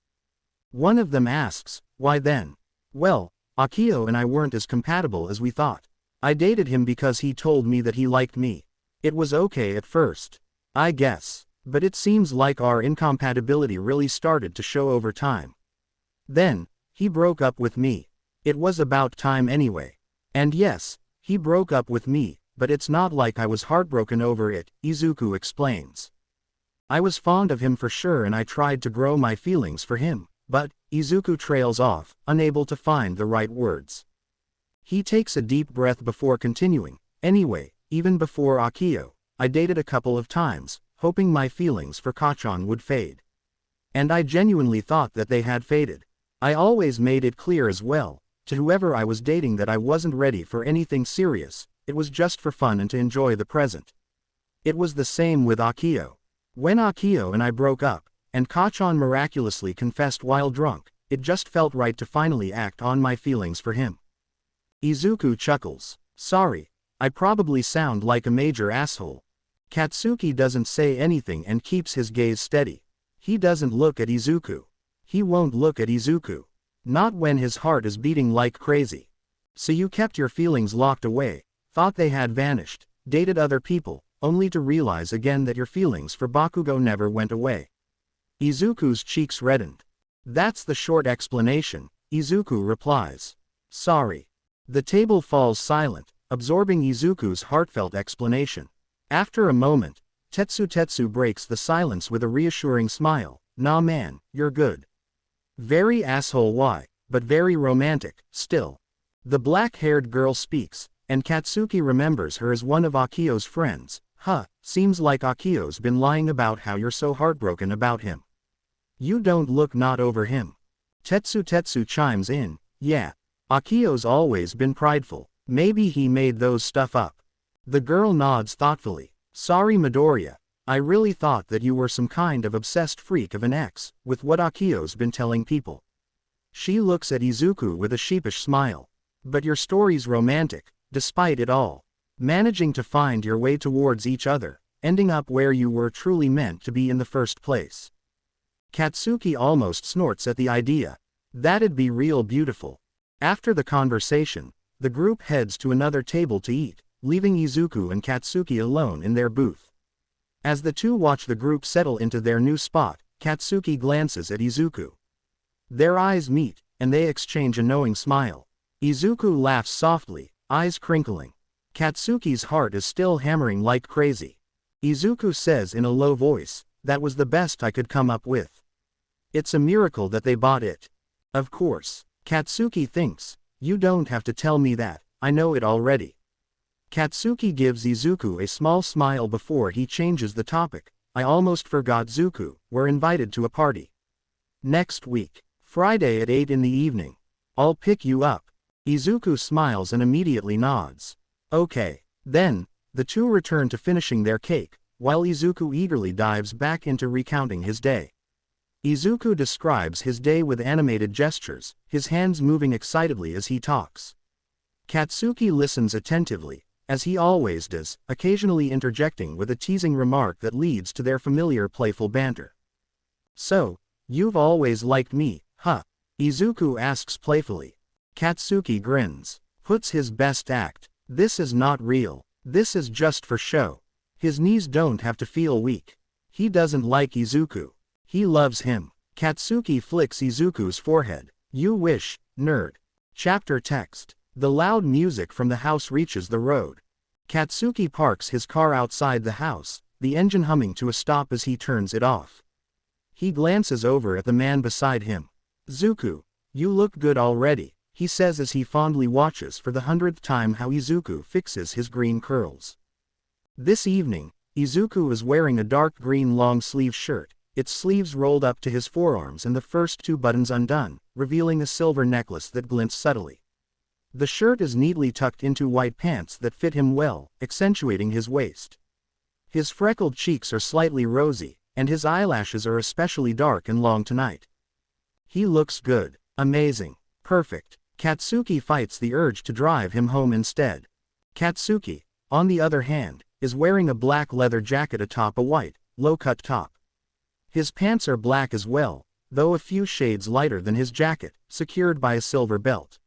One of them asks, "Why then?" "Well, Akio and I weren't as compatible as we thought. I dated him because he told me that he liked me. It was okay at first, I guess, but it seems like our incompatibility really started to show over time. Then, he broke up with me. It was about time anyway. And yes, he broke up with me, but it's not like I was heartbroken over it," Izuku explains. "I was fond of him for sure and I tried to grow my feelings for him, but," Izuku trails off, unable to find the right words. He takes a deep breath before continuing, "Anyway, even before Akio, I dated a couple of times, hoping my feelings for Kachan would fade. And I genuinely thought that they had faded. I always made it clear as well, to whoever I was dating that I wasn't ready for anything serious, it was just for fun and to enjoy the present. It was the same with Akio. When Akio and I broke up, and Kachan miraculously confessed while drunk, it just felt right to finally act on my feelings for him." Izuku chuckles. "Sorry, I probably sound like a major asshole." Katsuki doesn't say anything and keeps his gaze steady. He doesn't look at Izuku. He won't look at Izuku. Not when his heart is beating like crazy. "So you kept your feelings locked away, thought they had vanished, dated other people, only to realize again that your feelings for Bakugou never went away." Izuku's cheeks reddened. "That's the short explanation," Izuku replies. "Sorry." The table falls silent, absorbing Izuku's heartfelt explanation. After a moment, Tetsu breaks the silence with a reassuring smile. "Nah man, you're good. Very asshole why, but very romantic, still." The black-haired girl speaks, and Katsuki remembers her as one of Akio's friends. Seems like Akio's been lying about how you're so heartbroken about him. You don't look not over him." Tetsu chimes in, "Yeah. Akio's always been prideful, maybe he made those stuff up." The girl nods thoughtfully. Sorry Midoriya. I really thought that you were some kind of obsessed freak of an ex, with what Akio's been telling people. She looks at Izuku with a sheepish smile. But your story's romantic, despite it all. Managing to find your way towards each other, ending up where you were truly meant to be in the first place. Katsuki almost snorts at the idea. That'd be real beautiful. After the conversation, the group heads to another table to eat, leaving Izuku and Katsuki alone in their booth. As the two watch the group settle into their new spot, Katsuki glances at Izuku. Their eyes meet, and they exchange a knowing smile. Izuku laughs softly, eyes crinkling. Katsuki's heart is still hammering like crazy. Izuku says in a low voice, "That was the best I could come up with. It's a miracle that they bought it." Of course. Katsuki thinks, "You don't have to tell me that, I know it already." Katsuki gives Izuku a small smile before he changes the topic. "I almost forgot Zuku, we're invited to a party. Next week, Friday at 8 in the evening. I'll pick you up." Izuku smiles and immediately nods. Okay. Then, the two return to finishing their cake, while Izuku eagerly dives back into recounting his day. Izuku describes his day with animated gestures, his hands moving excitedly as he talks. Katsuki listens attentively, as he always does, occasionally interjecting with a teasing remark that leads to their familiar playful banter. "So, you've always liked me, huh?" Izuku asks playfully. Katsuki grins, puts his best act. "This is not real. This is just for show." His knees don't have to feel weak. He doesn't like Izuku. He loves him. Katsuki flicks Izuku's forehead. "You wish, nerd." Chapter text. The loud music from the house reaches the road. Katsuki parks his car outside the house, the engine humming to a stop as he turns it off. He glances over at the man beside him. "Zuku, you look good already," he says as he fondly watches for the 100th time how Izuku fixes his green curls. This evening, Izuku is wearing a dark green long-sleeve shirt, its sleeves rolled up to his forearms and the first two buttons undone, revealing a silver necklace that glints subtly. The shirt is neatly tucked into white pants that fit him well, accentuating his waist. His freckled cheeks are slightly rosy, and his eyelashes are especially dark and long tonight. He looks good. Amazing. Perfect. Katsuki fights the urge to drive him home instead. Katsuki, on the other hand, is wearing a black leather jacket atop a white, low-cut top. His pants are black as well, though a few shades lighter than his jacket, secured by a silver belt.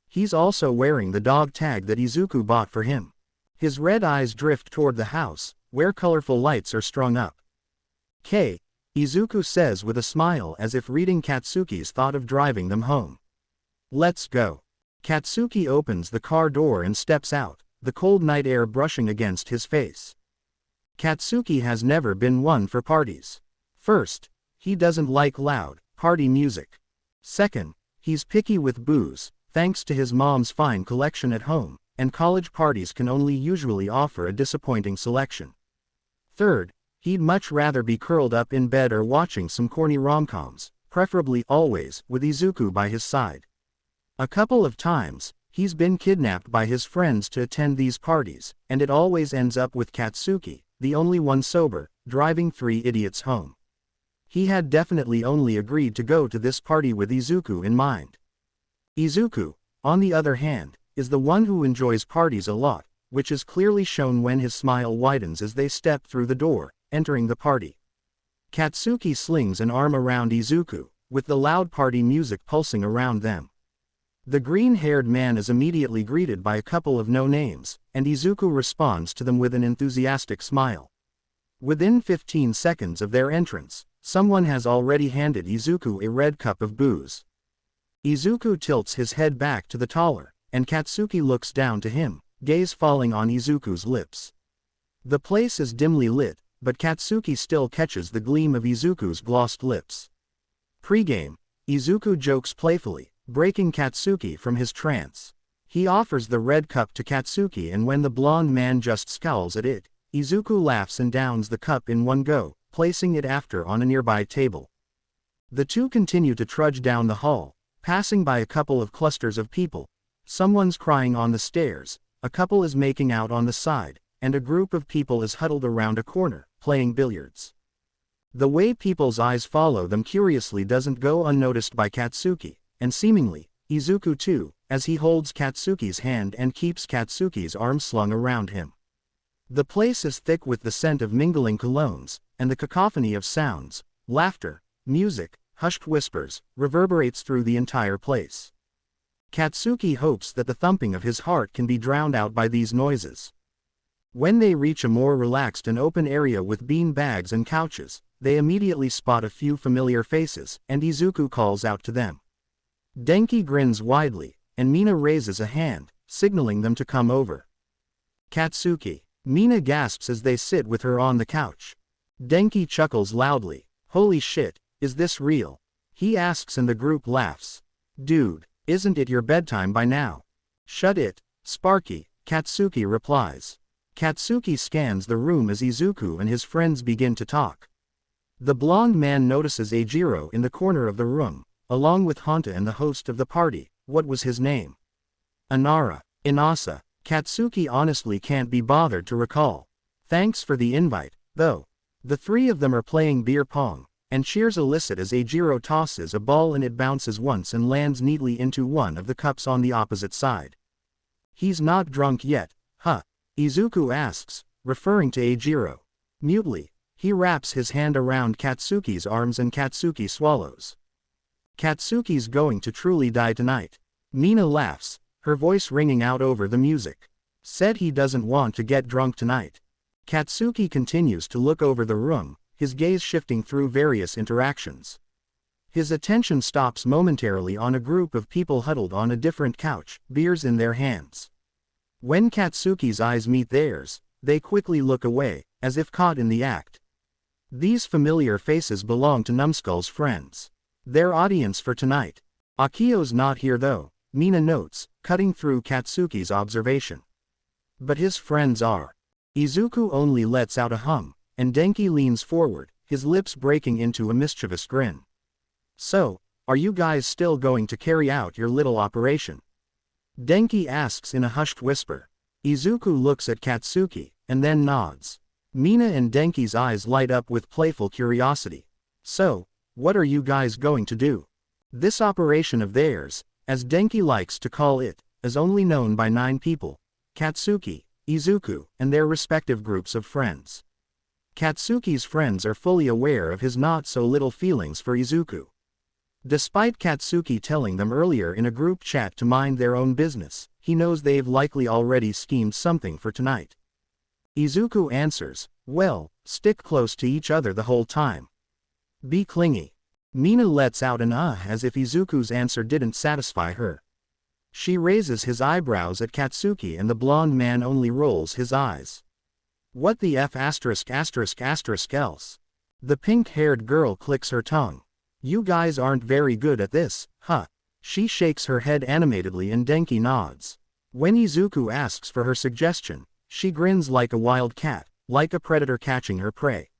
He's also wearing the dog tag that Izuku bought for him. His red eyes drift toward the house, where colorful lights are strung up. Izuku says with a smile as if reading Katsuki's thought of driving them home. "Let's go." Katsuki opens the car door and steps out, the cold night air brushing against his face. Katsuki has never been one for parties. First, he doesn't like loud, party music. Second, he's picky with booze, thanks to his mom's fine collection at home, and college parties can only usually offer a disappointing selection. Third, he'd much rather be curled up in bed or watching some corny rom-coms, preferably always with Izuku by his side. A couple of times, he's been kidnapped by his friends to attend these parties, and it always ends up with Katsuki, the only one sober, driving three idiots home. He had definitely only agreed to go to this party with Izuku in mind. Izuku, on the other hand, is the one who enjoys parties a lot, which is clearly shown when his smile widens as they step through the door, entering the party. Katsuki slings an arm around Izuku, with the loud party music pulsing around them. The green-haired man is immediately greeted by a couple of no-names, and Izuku responds to them with an enthusiastic smile. Within 15 seconds of their entrance, someone has already handed Izuku a red cup of booze. Izuku tilts his head back to the taller, and Katsuki looks down to him, gaze falling on Izuku's lips. The place is dimly lit, but Katsuki still catches the gleam of Izuku's glossed lips. Pre-game, Izuku jokes playfully, breaking Katsuki from his trance. He offers the red cup to Katsuki, and when the blonde man just scowls at it, Izuku laughs and downs the cup in one go, placing it after on a nearby table. The two continue to trudge down the hall, passing by a couple of clusters of people. Someone's crying on the stairs, a couple is making out on the side, and a group of people is huddled around a corner, playing billiards. The way people's eyes follow them curiously doesn't go unnoticed by Katsuki, and seemingly, Izuku too, as he holds Katsuki's hand and keeps Katsuki's arm slung around him. The place is thick with the scent of mingling colognes, and the cacophony of sounds, laughter, music, hushed whispers, reverberates through the entire place. Katsuki hopes that the thumping of his heart can be drowned out by these noises. When they reach a more relaxed and open area with bean bags and couches, they immediately spot a few familiar faces, and Izuku calls out to them. Denki grins widely, and Mina raises a hand, signaling them to come over. Katsuki. Mina gasps as they sit with her on the couch. Denki chuckles loudly. Holy shit, is this real? He asks and the group laughs. Dude, isn't it your bedtime by now? Shut it, Sparky, Katsuki replies. Katsuki scans the room as Izuku and his friends begin to talk. The blonde man notices Eijiro in the corner of the room, along with Honta and the host of the party. What was his name? Inasa. Katsuki honestly can't be bothered to recall. Thanks for the invite, though. The three of them are playing beer pong, and cheers elicit as Eijiro tosses a ball and it bounces once and lands neatly into one of the cups on the opposite side. He's not drunk yet, huh? Izuku asks, referring to Eijiro. Mutely, he wraps his hand around Katsuki's arms and Katsuki swallows. Katsuki's going to truly die tonight. Mina laughs, her voice ringing out over the music. Said he doesn't want to get drunk tonight. Katsuki continues to look over the room, his gaze shifting through various interactions. His attention stops momentarily on a group of people huddled on a different couch, beers in their hands. When Katsuki's eyes meet theirs, they quickly look away, as if caught in the act. These familiar faces belong to Numskull's friends. Their audience for tonight. Akio's not here though, Mina notes, cutting through Katsuki's observation. But his friends are. Izuku only lets out a hum, and Denki leans forward, his lips breaking into a mischievous grin. So, are you guys still going to carry out your little operation? Denki asks in a hushed whisper. Izuku looks at Katsuki, and then nods. Mina and Denki's eyes light up with playful curiosity. So, what are you guys going to do? This operation of theirs, as Denki likes to call it, is only known by 9 people: Katsuki, Izuku, and their respective groups of friends. Katsuki's friends are fully aware of his not-so-little feelings for Izuku. Despite Katsuki telling them earlier in a group chat to mind their own business, he knows they've likely already schemed something for tonight. Izuku answers, well, stick close to each other the whole time. Be clingy. Mina lets out an as if Izuku's answer didn't satisfy her. She raises his eyebrows at Katsuki and the blonde man only rolls his eyes. What the F*** else? The pink-haired girl clicks her tongue. You guys aren't very good at this, huh? She shakes her head animatedly and Denki nods. When Izuku asks for her suggestion, she grins like a wild cat, like a predator catching her prey.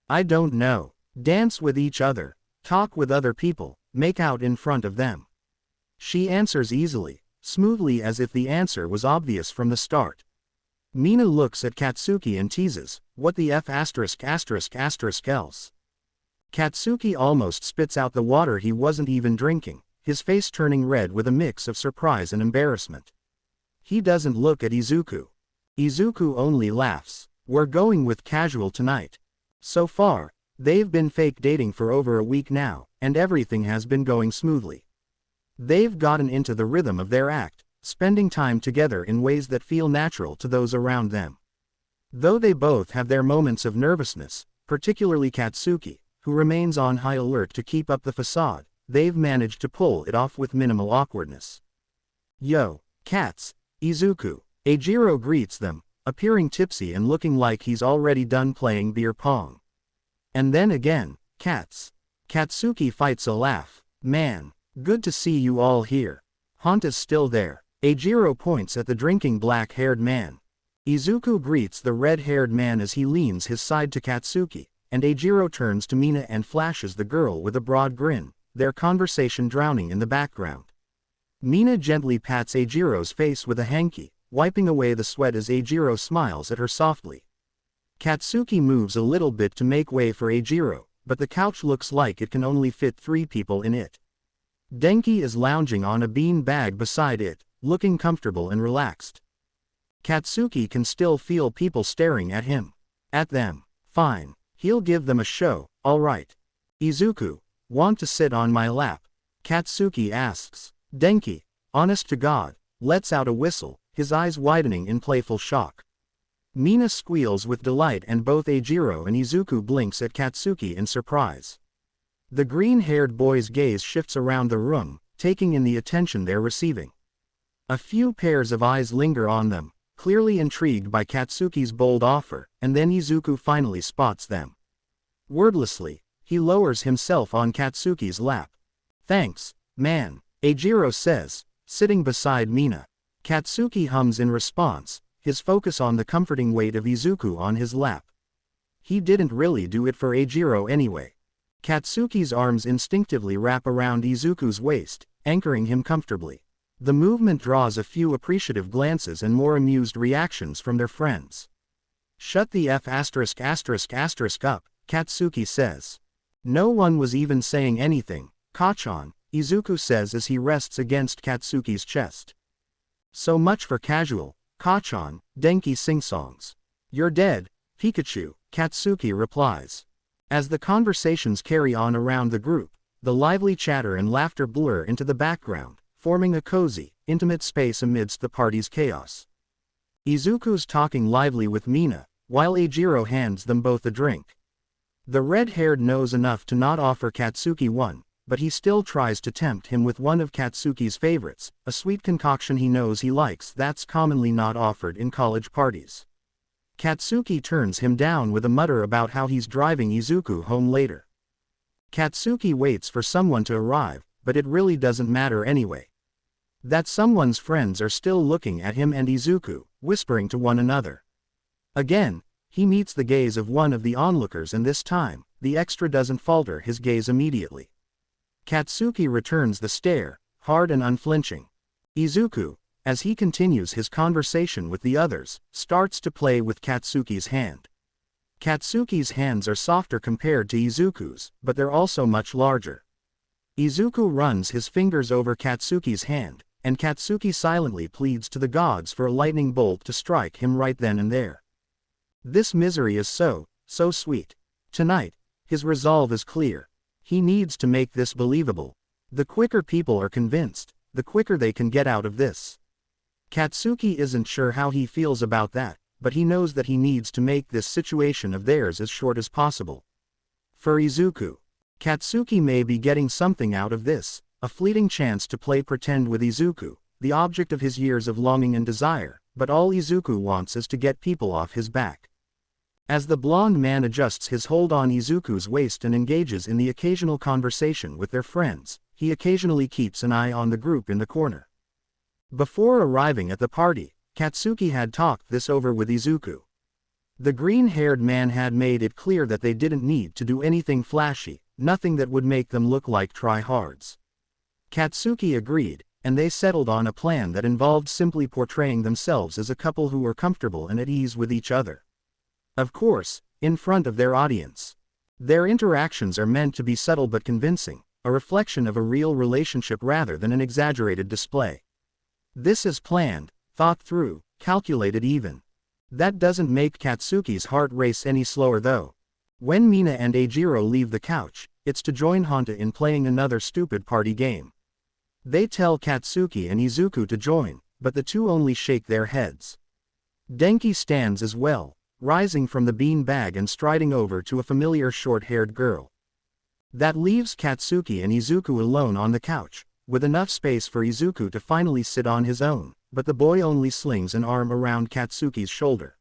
I don't know. Dance with each other. Talk with other people, make out in front of them. She answers easily, smoothly as if the answer was obvious from the start. Mina looks at Katsuki and teases, what the F*** else? Katsuki almost spits out the water he wasn't even drinking, his face turning red with a mix of surprise and embarrassment. He doesn't look at Izuku. Izuku only laughs. We're going with casual tonight. So far, they've been fake dating for over a week now, and everything has been going smoothly. They've gotten into the rhythm of their act, spending time together in ways that feel natural to those around them. Though they both have their moments of nervousness, particularly Katsuki, who remains on high alert to keep up the facade, they've managed to pull it off with minimal awkwardness. Yo, cats, Izuku. Eijiro greets them, appearing tipsy and looking like he's already done playing beer pong. And then again, cats. Katsuki fights a laugh. Man, good to see you all here. Honta's still there. Eijiro points at the drinking black-haired man. Izuku greets the red-haired man as he leans his side to Katsuki, and Eijiro turns to Mina and flashes the girl with a broad grin, their conversation drowning in the background. Mina gently pats Eijiro's face with a hanky, wiping away the sweat as Eijiro smiles at her softly. Katsuki moves a little bit to make way for Eijiro, but the couch looks like it can only fit 3 people in it. Denki is lounging on a bean bag beside it, looking comfortable and relaxed. Katsuki can still feel people staring at him. At them. Fine. He'll give them a show, alright. Izuku, want to sit on my lap? Katsuki asks. Denki, honest to God, lets out a whistle, his eyes widening in playful shock. Mina squeals with delight and both Eijiro and Izuku blinks at Katsuki in surprise. The green-haired boy's gaze shifts around the room, taking in the attention they're receiving. A few pairs of eyes linger on them, clearly intrigued by Katsuki's bold offer, and then Izuku finally spots them. Wordlessly, he lowers himself on Katsuki's lap. Thanks, man, Eijiro says, sitting beside Mina. Katsuki hums in response, his focus on the comforting weight of Izuku on his lap. He didn't really do it for Eijiro anyway. Katsuki's arms instinctively wrap around Izuku's waist, anchoring him comfortably. The movement draws a few appreciative glances and more amused reactions from their friends. Shut the F*** up, Katsuki says. No one was even saying anything, Kachan, Izuku says as he rests against Katsuki's chest. So much for casual, Kachan, Denki sing-songs. You're dead, Pikachu, Katsuki replies. As the conversations carry on around the group, the lively chatter and laughter blur into the background, forming a cozy, intimate space amidst the party's chaos. Izuku's talking lively with Mina, while Eijiro hands them both a drink. The red-haired knows enough to not offer Katsuki one, but he still tries to tempt him with one of Katsuki's favorites, a sweet concoction he knows he likes that's commonly not offered in college parties. Katsuki turns him down with a mutter about how he's driving Izuku home later. Katsuki waits for someone to arrive, but it really doesn't matter anyway. That someone's friends are still looking at him and Izuku, whispering to one another. Again, he meets the gaze of one of the onlookers and this time, the extra doesn't falter his gaze immediately. Katsuki returns the stare, hard and unflinching. Izuku, as he continues his conversation with the others, starts to play with Katsuki's hand. Katsuki's hands are softer compared to Izuku's, but they're also much larger. Izuku runs his fingers over Katsuki's hand, and Katsuki silently pleads to the gods for a lightning bolt to strike him right then and there. This misery is so sweet. Tonight, his resolve is clear. He needs to make this believable. The quicker people are convinced, the quicker they can get out of this. Katsuki isn't sure how he feels about that, but he knows that he needs to make this situation of theirs as short as possible. For Izuku, Katsuki may be getting something out of this, a fleeting chance to play pretend with Izuku, the object of his years of longing and desire, but all Izuku wants is to get people off his back. As the blonde man adjusts his hold on Izuku's waist and engages in the occasional conversation with their friends, he occasionally keeps an eye on the group in the corner. Before arriving at the party, Katsuki had talked this over with Izuku. The green-haired man had made it clear that they didn't need to do anything flashy, nothing that would make them look like try-hards. Katsuki agreed, and they settled on a plan that involved simply portraying themselves as a couple who were comfortable and at ease with each other. Of course, in front of their audience. Their interactions are meant to be subtle but convincing, a reflection of a real relationship rather than an exaggerated display. This is planned, thought through, calculated even. That doesn't make Katsuki's heart race any slower though. When Mina and Eijiro leave the couch, it's to join Honta in playing another stupid party game. They tell Katsuki and Izuku to join, but the two only shake their heads. Denki stands as well, rising from the bean bag and striding over to a familiar short-haired girl. That leaves Katsuki and Izuku alone on the couch, with enough space for Izuku to finally sit on his own, but the boy only slings an arm around Katsuki's shoulder.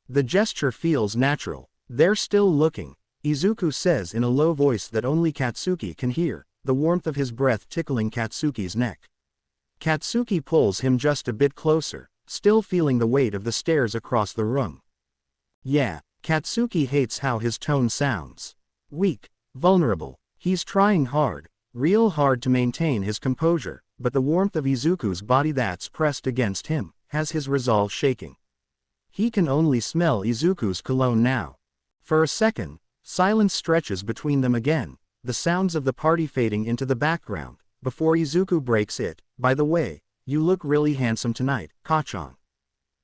The gesture feels natural. They're still looking, Izuku says in a low voice that only Katsuki can hear, the warmth of his breath tickling Katsuki's neck. Katsuki pulls him just a bit closer, still feeling the weight of the stares across the room. Yeah, Katsuki hates how his tone sounds. Weak, vulnerable. He's trying hard, real hard to maintain his composure, but the warmth of Izuku's body that's pressed against him, has his resolve shaking. He can only smell Izuku's cologne now. For a second, silence stretches between them again, the sounds of the party fading into the background, before Izuku breaks it. By the way, you look really handsome tonight, Kachan.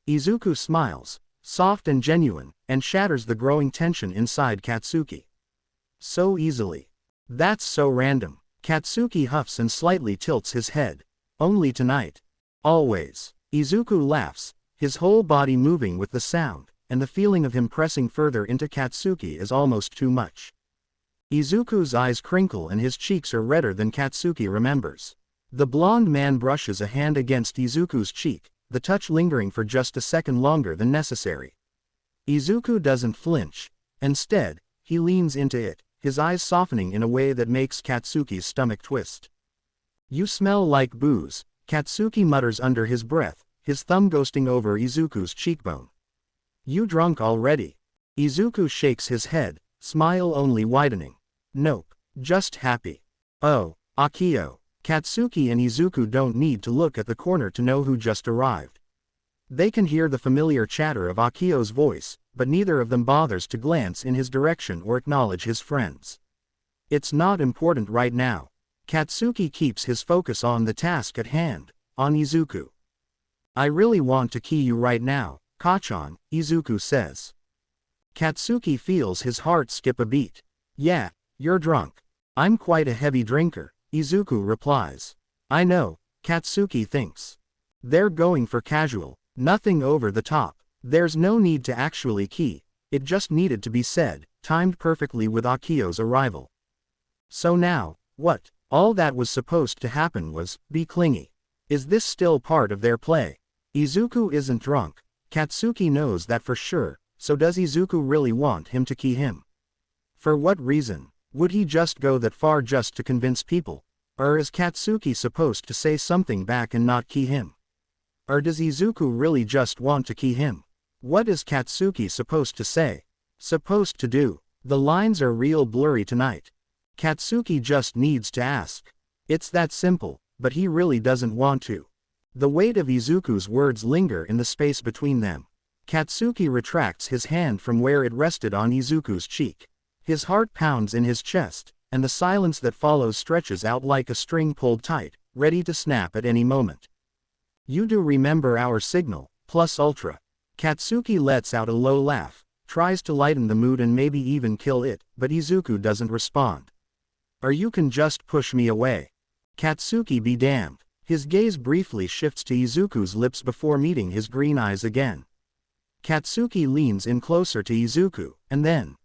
Izuku smiles, soft and genuine, and shatters the growing tension inside Katsuki. So easily. That's so random. Katsuki huffs and slightly tilts his head. Only tonight. Always. Izuku laughs, his whole body moving with the sound, and the feeling of him pressing further into Katsuki is almost too much. Izuku's eyes crinkle and his cheeks are redder than Katsuki remembers. The blonde man brushes a hand against Izuku's cheek, the touch lingering for just a second longer than necessary. Izuku doesn't flinch. Instead, he leans into it, his eyes softening in a way that makes Katsuki's stomach twist. You smell like booze, Katsuki mutters under his breath, his thumb ghosting over Izuku's cheekbone. You drunk already? Izuku shakes his head, smile only widening. Nope, just happy. Oh, Akio. Katsuki and Izuku don't need to look at the corner to know who just arrived. They can hear the familiar chatter of Akio's voice, but neither of them bothers to glance in his direction or acknowledge his friends. It's not important right now. Katsuki keeps his focus on the task at hand, on Izuku. I really want to key you right now, Kachan, Izuku says. Katsuki feels his heart skip a beat. Yeah, you're drunk. I'm quite a heavy drinker, Izuku replies. I know, Katsuki thinks. They're going for casual, nothing over the top. There's no need to actually key, it just needed to be said, timed perfectly with Akio's arrival. So now, what? All that was supposed to happen was, be clingy. Is this still part of their play? Izuku isn't drunk. Katsuki knows that for sure, so does Izuku really want him to key him? For what reason? Would he just go that far just to convince people? Or is Katsuki supposed to say something back and not key him? Or does Izuku really just want to key him? What is Katsuki supposed to say? Supposed to do? The lines are real blurry tonight. Katsuki just needs to ask. It's that simple, but he really doesn't want to. The weight of Izuku's words linger in the space between them. Katsuki retracts his hand from where it rested on Izuku's cheek. His heart pounds in his chest, and the silence that follows stretches out like a string pulled tight, ready to snap at any moment. You do remember our signal, plus ultra. Katsuki lets out a low laugh, tries to lighten the mood and maybe even kill it, but Izuku doesn't respond. Or you can just push me away. Katsuki be damned. His gaze briefly shifts to Izuku's lips before meeting his green eyes again. Katsuki leans in closer to Izuku, and then,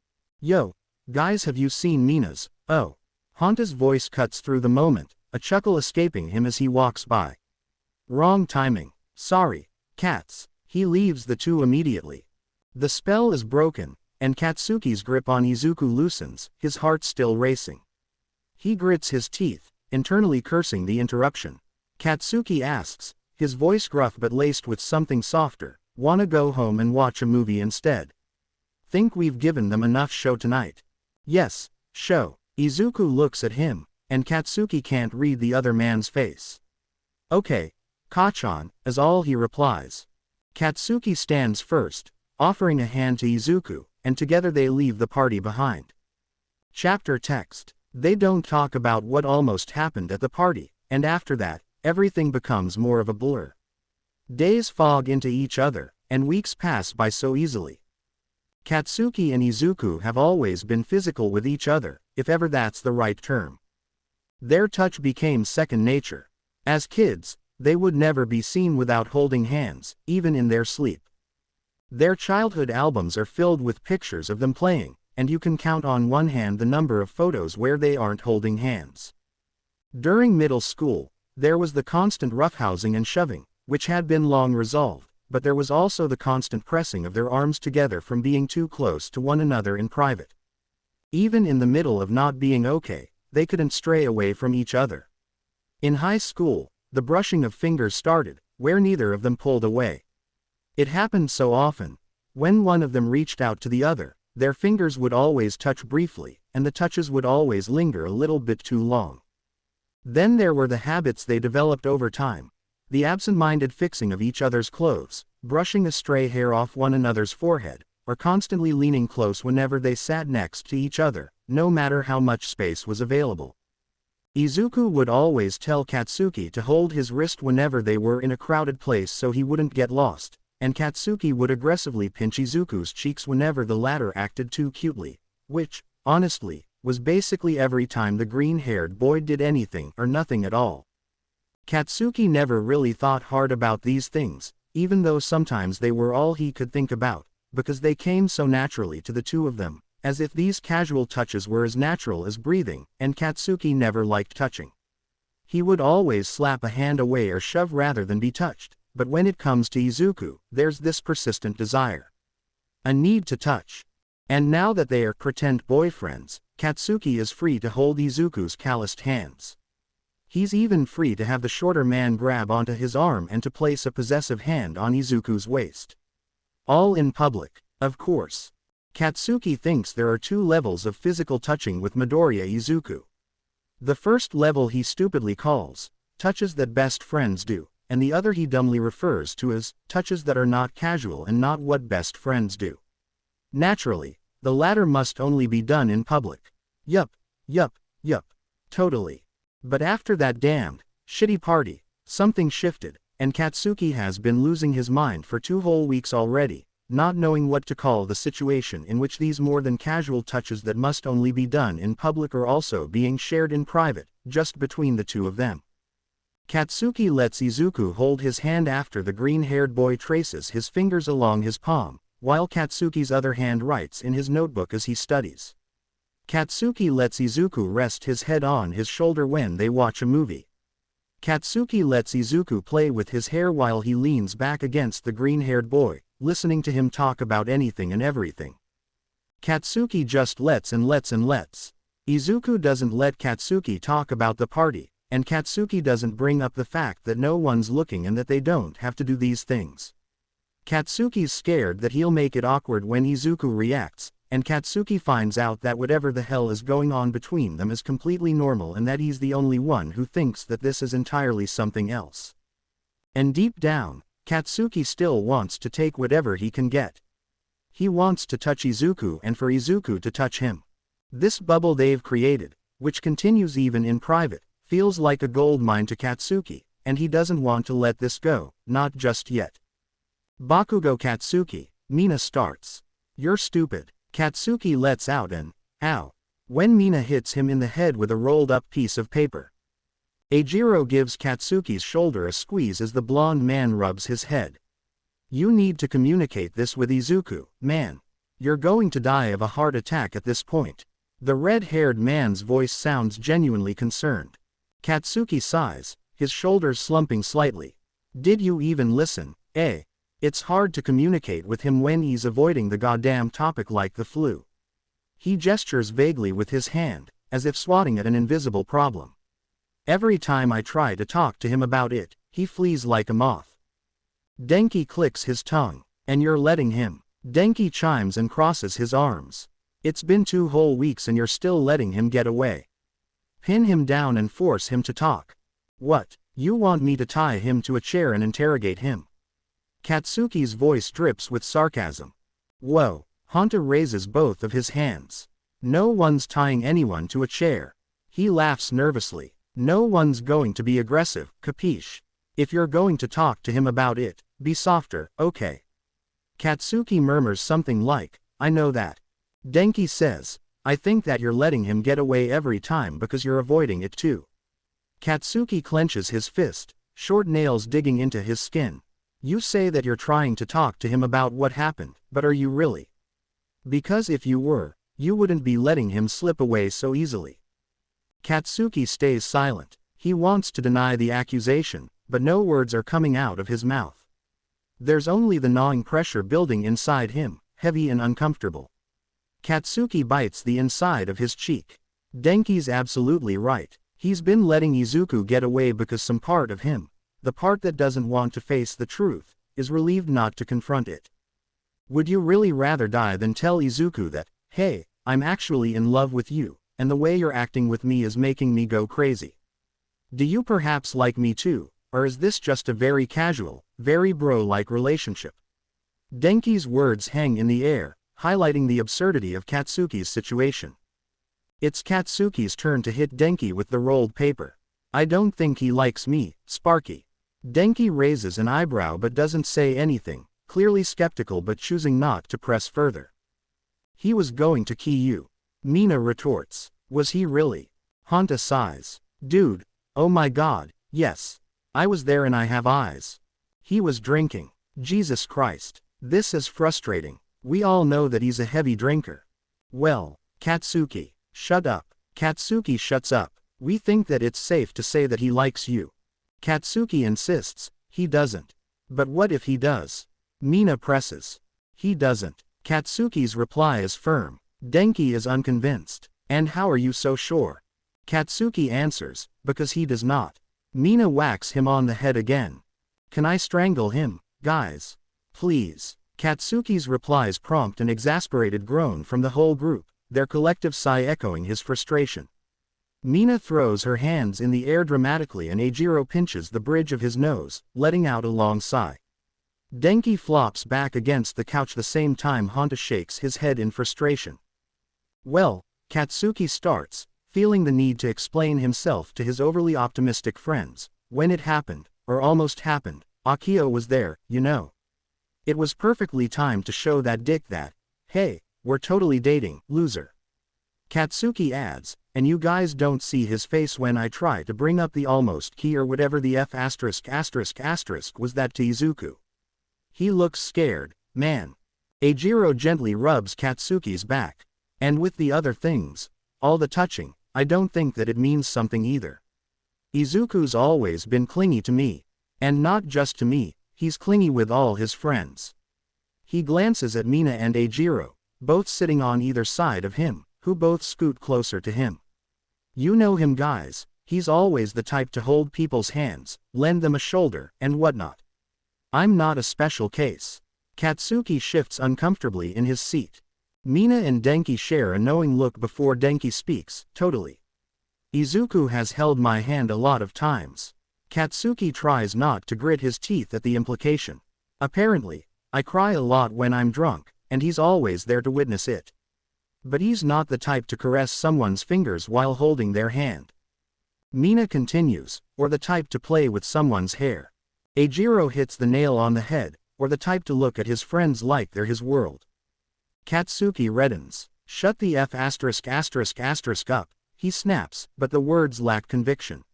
yo, guys, have you seen Mina's? Oh. Honta's voice cuts through the moment, a chuckle escaping him as he walks by. Wrong timing. Sorry, cats. He leaves the two immediately. The spell is broken, and Katsuki's grip on Izuku loosens, his heart still racing. He grits his teeth, internally cursing the interruption. Katsuki asks, his voice gruff but laced with something softer, wanna go home and watch a movie instead? Think we've given them enough show tonight? Yes, show. Izuku looks at him, and Katsuki can't read the other man's face. Okay, Kachan, is all he replies. Katsuki stands first, offering a hand to Izuku, and together they leave the party behind. Chapter text. They don't talk about what almost happened at the party, and after that, everything becomes more of a blur. Days fog into each other, and weeks pass by so easily. Katsuki and Izuku have always been physical with each other, if ever that's the right term. Their touch became second nature. As kids, they would never be seen without holding hands, even in their sleep. Their childhood albums are filled with pictures of them playing, and you can count on one hand the number of photos where they aren't holding hands. During middle school, there was the constant roughhousing and shoving, which had been long resolved, but there was also the constant pressing of their arms together from being too close to one another in private. Even in the middle of not being okay, they couldn't stray away from each other. In high school, the brushing of fingers started, where neither of them pulled away. It happened so often. When one of them reached out to the other, their fingers would always touch briefly, and the touches would always linger a little bit too long. Then there were the habits they developed over time. the absent-minded fixing of each other's clothes, brushing a stray hair off one another's forehead, or constantly leaning close whenever they sat next to each other, no matter how much space was available. Izuku would always tell Katsuki to hold his wrist whenever they were in a crowded place so he wouldn't get lost, and Katsuki would aggressively pinch Izuku's cheeks whenever the latter acted too cutely, which, honestly, was basically every time the green-haired boy did anything or nothing at all. Katsuki never really thought hard about these things, even though sometimes they were all he could think about, because they came so naturally to the two of them, as if these casual touches were as natural as breathing, and Katsuki never liked touching. He would always slap a hand away or shove rather than be touched, but when it comes to Izuku, there's this persistent desire. A need to touch. And now that they are pretend boyfriends, Katsuki is free to hold Izuku's calloused hands. He's even free to have the shorter man grab onto his arm and to place a possessive hand on Izuku's waist. All in public, of course. Katsuki thinks there are two levels of physical touching with Midoriya Izuku. The first level he stupidly calls touches that best friends do, and the other he dumbly refers to as touches that are not casual and not what best friends do. Naturally, the latter must only be done in public. Yup, totally. But after that damned, shitty party, something shifted, and Katsuki has been losing his mind for 2 whole weeks already, not knowing what to call the situation in which these more than casual touches that must only be done in public are also being shared in private, just between the two of them. Katsuki lets Izuku hold his hand after the green-haired boy traces his fingers along his palm, while Katsuki's other hand writes in his notebook as he studies. Katsuki lets Izuku rest his head on his shoulder when they watch a movie. Katsuki lets Izuku play with his hair while he leans back against the green-haired boy, listening to him talk about anything and everything. Katsuki just lets and lets and lets. Izuku doesn't let Katsuki talk about the party, and Katsuki doesn't bring up the fact that no one's looking and that they don't have to do these things. Katsuki's scared that he'll make it awkward when Izuku reacts, and Katsuki finds out that whatever the hell is going on between them is completely normal and that he's the only one who thinks that this is entirely something else. And deep down, Katsuki still wants to take whatever he can get. He wants to touch Izuku and for Izuku to touch him. This bubble they've created, which continues even in private, feels like a goldmine to Katsuki, and he doesn't want to let this go, not just yet. Bakugou Katsuki, Mina starts. You're stupid. Katsuki lets out an ow when Mina hits him in the head with a rolled-up piece of paper. Eijiro gives Katsuki's shoulder a squeeze as the blonde man rubs his head. You need to communicate this with Izuku, man. You're going to die of a heart attack at this point. The red-haired man's voice sounds genuinely concerned. Katsuki sighs, his shoulders slumping slightly. Did you even listen, eh? It's hard to communicate with him when he's avoiding the goddamn topic like the flu. He gestures vaguely with his hand, as if swatting at an invisible problem. Every time I try to talk to him about it, he flees like a moth. Denki clicks his tongue. And you're letting him. Denki chimes and crosses his arms. It's been 2 whole weeks and you're still letting him get away. Pin him down and force him to talk. What, you want me to tie him to a chair and interrogate him? Katsuki's voice drips with sarcasm. Whoa, Honta raises both of his hands. No one's tying anyone to a chair. He laughs nervously. No one's going to be aggressive, capiche? If you're going to talk to him about it, be softer, okay? Katsuki murmurs something like, I know that. Denki says, I think that you're letting him get away every time because you're avoiding it too. Katsuki clenches his fist, short nails digging into his skin. You say that you're trying to talk to him about what happened, but are you really? Because if you were, you wouldn't be letting him slip away so easily. Katsuki stays silent. He wants to deny the accusation, but no words are coming out of his mouth. There's only the gnawing pressure building inside him, heavy and uncomfortable. Katsuki bites the inside of his cheek. Denki's absolutely right. He's been letting Izuku get away because some part of him, the part that doesn't want to face the truth, is relieved not to confront it. Would you really rather die than tell Izuku that, hey, I'm actually in love with you, and the way you're acting with me is making me go crazy? Do you perhaps like me too, or is this just a very casual, very bro-like relationship? Denki's words hang in the air, highlighting the absurdity of Katsuki's situation. It's Katsuki's turn to hit Denki with the rolled paper. I don't think he likes me, Sparky. Denki raises an eyebrow but doesn't say anything, clearly skeptical but choosing not to press further. He was going to key you. Mina retorts. Was he really? Honta sighs. Dude, oh my god, yes. I was there and I have eyes. He was drinking. Jesus Christ. This is frustrating. We all know that he's a heavy drinker. Well, Katsuki, shut up. Katsuki shuts up. We think that it's safe to say that he likes you. Katsuki insists. He doesn't. But what if he does? Mina presses. He doesn't. Katsuki's reply is firm. Denki is unconvinced. And how are you so sure? Katsuki answers, because he does not. Mina whacks him on the head again. Can I strangle him, guys? Please. Katsuki's replies prompt an exasperated groan from the whole group, their collective sigh echoing his frustration. Mina throws her hands in the air dramatically and Eijiro pinches the bridge of his nose, letting out a long sigh. Denki flops back against the couch the same time Honta shakes his head in frustration. Well, Katsuki starts, feeling the need to explain himself to his overly optimistic friends. When it happened, or almost happened, Akio was there, you know. It was perfectly timed to show that dick that, hey, we're totally dating, loser. Katsuki adds, and you guys don't see his face when I try to bring up the almost key or whatever the F*** was that to Izuku. He looks scared, man. Eijiro gently rubs Katsuki's back. And with the other things, all the touching, I don't think that it means something either. Izuku's always been clingy to me. And not just to me, he's clingy with all his friends. He glances at Mina and Eijiro, both sitting on either side of him, who both scoot closer to him. You know him guys, he's always the type to hold people's hands, lend them a shoulder, and whatnot. I'm not a special case. Katsuki shifts uncomfortably in his seat. Mina and Denki share a knowing look before Denki speaks, totally. Izuku has held my hand a lot of times. Katsuki tries not to grit his teeth at the implication. Apparently, I cry a lot when I'm drunk, and he's always there to witness it. But he's not the type to caress someone's fingers while holding their hand. Mina continues, or the type to play with someone's hair. Eijiro hits the nail on the head, or the type to look at his friends like they're his world. Katsuki reddens. Shut the F*** up, he snaps, but the words lack conviction.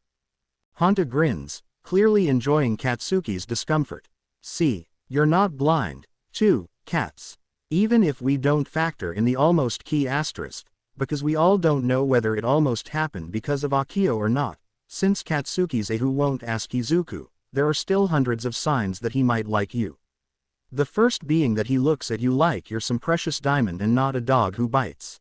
Honta grins, clearly enjoying Katsuki's discomfort. See, you're not blind, too, Kats. Even if we don't factor in the almost key asterisk, because we all don't know whether it almost happened because of Akio or not, since Katsuki's a who won't ask Izuku, there are still hundreds of signs that he might like you. The first being that he looks at you like you're some precious diamond and not a dog who bites.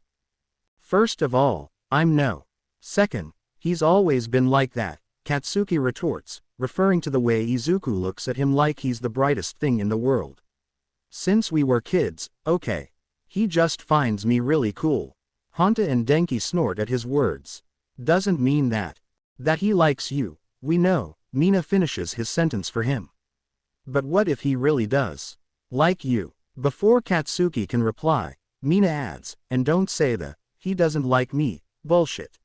First of all, I'm no. Second, he's always been like that, Katsuki retorts, referring to the way Izuku looks at him like he's the brightest thing in the world. Since we were kids, okay. He just finds me really cool. Honta and Denki snort at his words. Doesn't mean that. That he likes you, we know, Mina finishes his sentence for him. But what if he really does? Like you. Before Katsuki can reply, Mina adds, and don't say the, he doesn't like me, bullshit.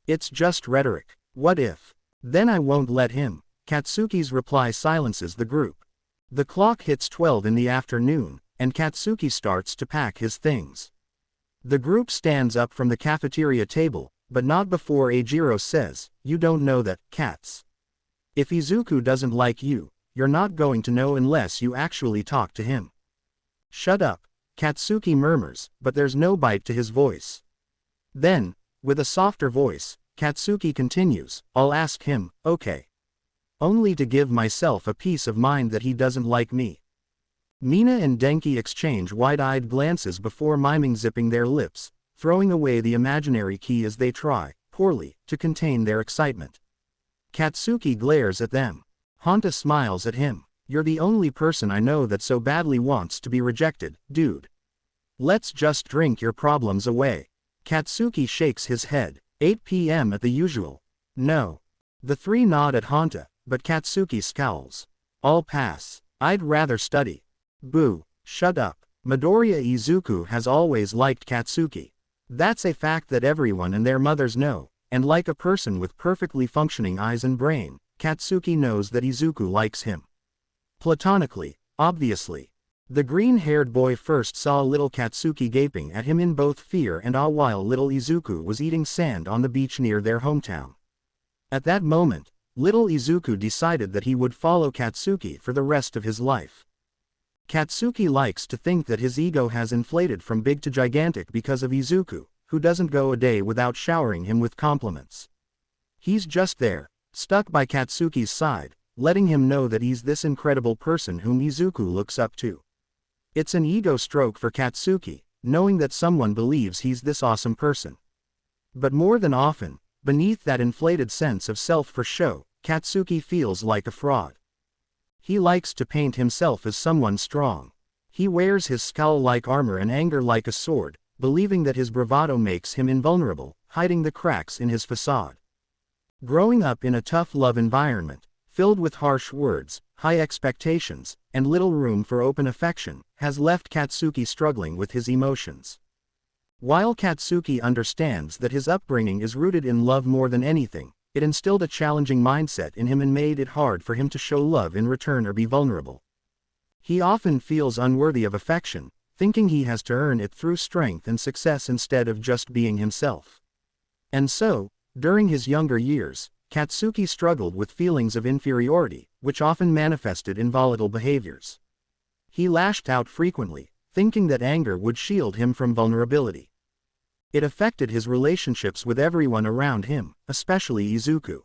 It's just rhetoric. What if? Then I won't let him. Katsuki's reply silences the group. The clock hits 12 in the afternoon, and Katsuki starts to pack his things. The group stands up from the cafeteria table, but not before Eijiro says, you don't know that, Kats. If Izuku doesn't like you, you're not going to know unless you actually talk to him. Shut up, Katsuki murmurs, but there's no bite to his voice. Then, with a softer voice, Katsuki continues, I'll ask him, okay. Only to give myself a peace of mind that he doesn't like me. Mina and Denki exchange wide-eyed glances before miming zipping their lips, throwing away the imaginary key as they try, poorly, to contain their excitement. Katsuki glares at them. Honta smiles at him. You're the only person I know that so badly wants to be rejected, dude. Let's just drink your problems away. Katsuki shakes his head. 8 p.m. at the usual. No. The three nod at Honta, but Katsuki scowls. I'll pass. I'd rather study. Boo, shut up. Midoriya Izuku has always liked Katsuki. That's a fact that everyone and their mothers know, and like a person with perfectly functioning eyes and brain, Katsuki knows that Izuku likes him. Platonically, obviously. The green-haired boy first saw little Katsuki gaping at him in both fear and awe while little Izuku was eating sand on the beach near their hometown. At that moment, little Izuku decided that he would follow Katsuki for the rest of his life. Katsuki likes to think that his ego has inflated from big to gigantic because of Izuku, who doesn't go a day without showering him with compliments. He's just there, stuck by Katsuki's side, letting him know that he's this incredible person whom Izuku looks up to. It's an ego stroke for Katsuki, knowing that someone believes he's this awesome person. But more than often, beneath that inflated sense of self for show, Katsuki feels like a fraud. He likes to paint himself as someone strong. He wears his scowl-like armor and anger like a sword, believing that his bravado makes him invulnerable, hiding the cracks in his facade. Growing up in a tough love environment, filled with harsh words, high expectations, and little room for open affection, has left Katsuki struggling with his emotions. While Katsuki understands that his upbringing is rooted in love more than anything, it instilled a challenging mindset in him and made it hard for him to show love in return or be vulnerable. He often feels unworthy of affection, thinking he has to earn it through strength and success instead of just being himself. And so, during his younger years, Katsuki struggled with feelings of inferiority, which often manifested in volatile behaviors. He lashed out frequently, thinking that anger would shield him from vulnerability. It affected his relationships with everyone around him, especially Izuku.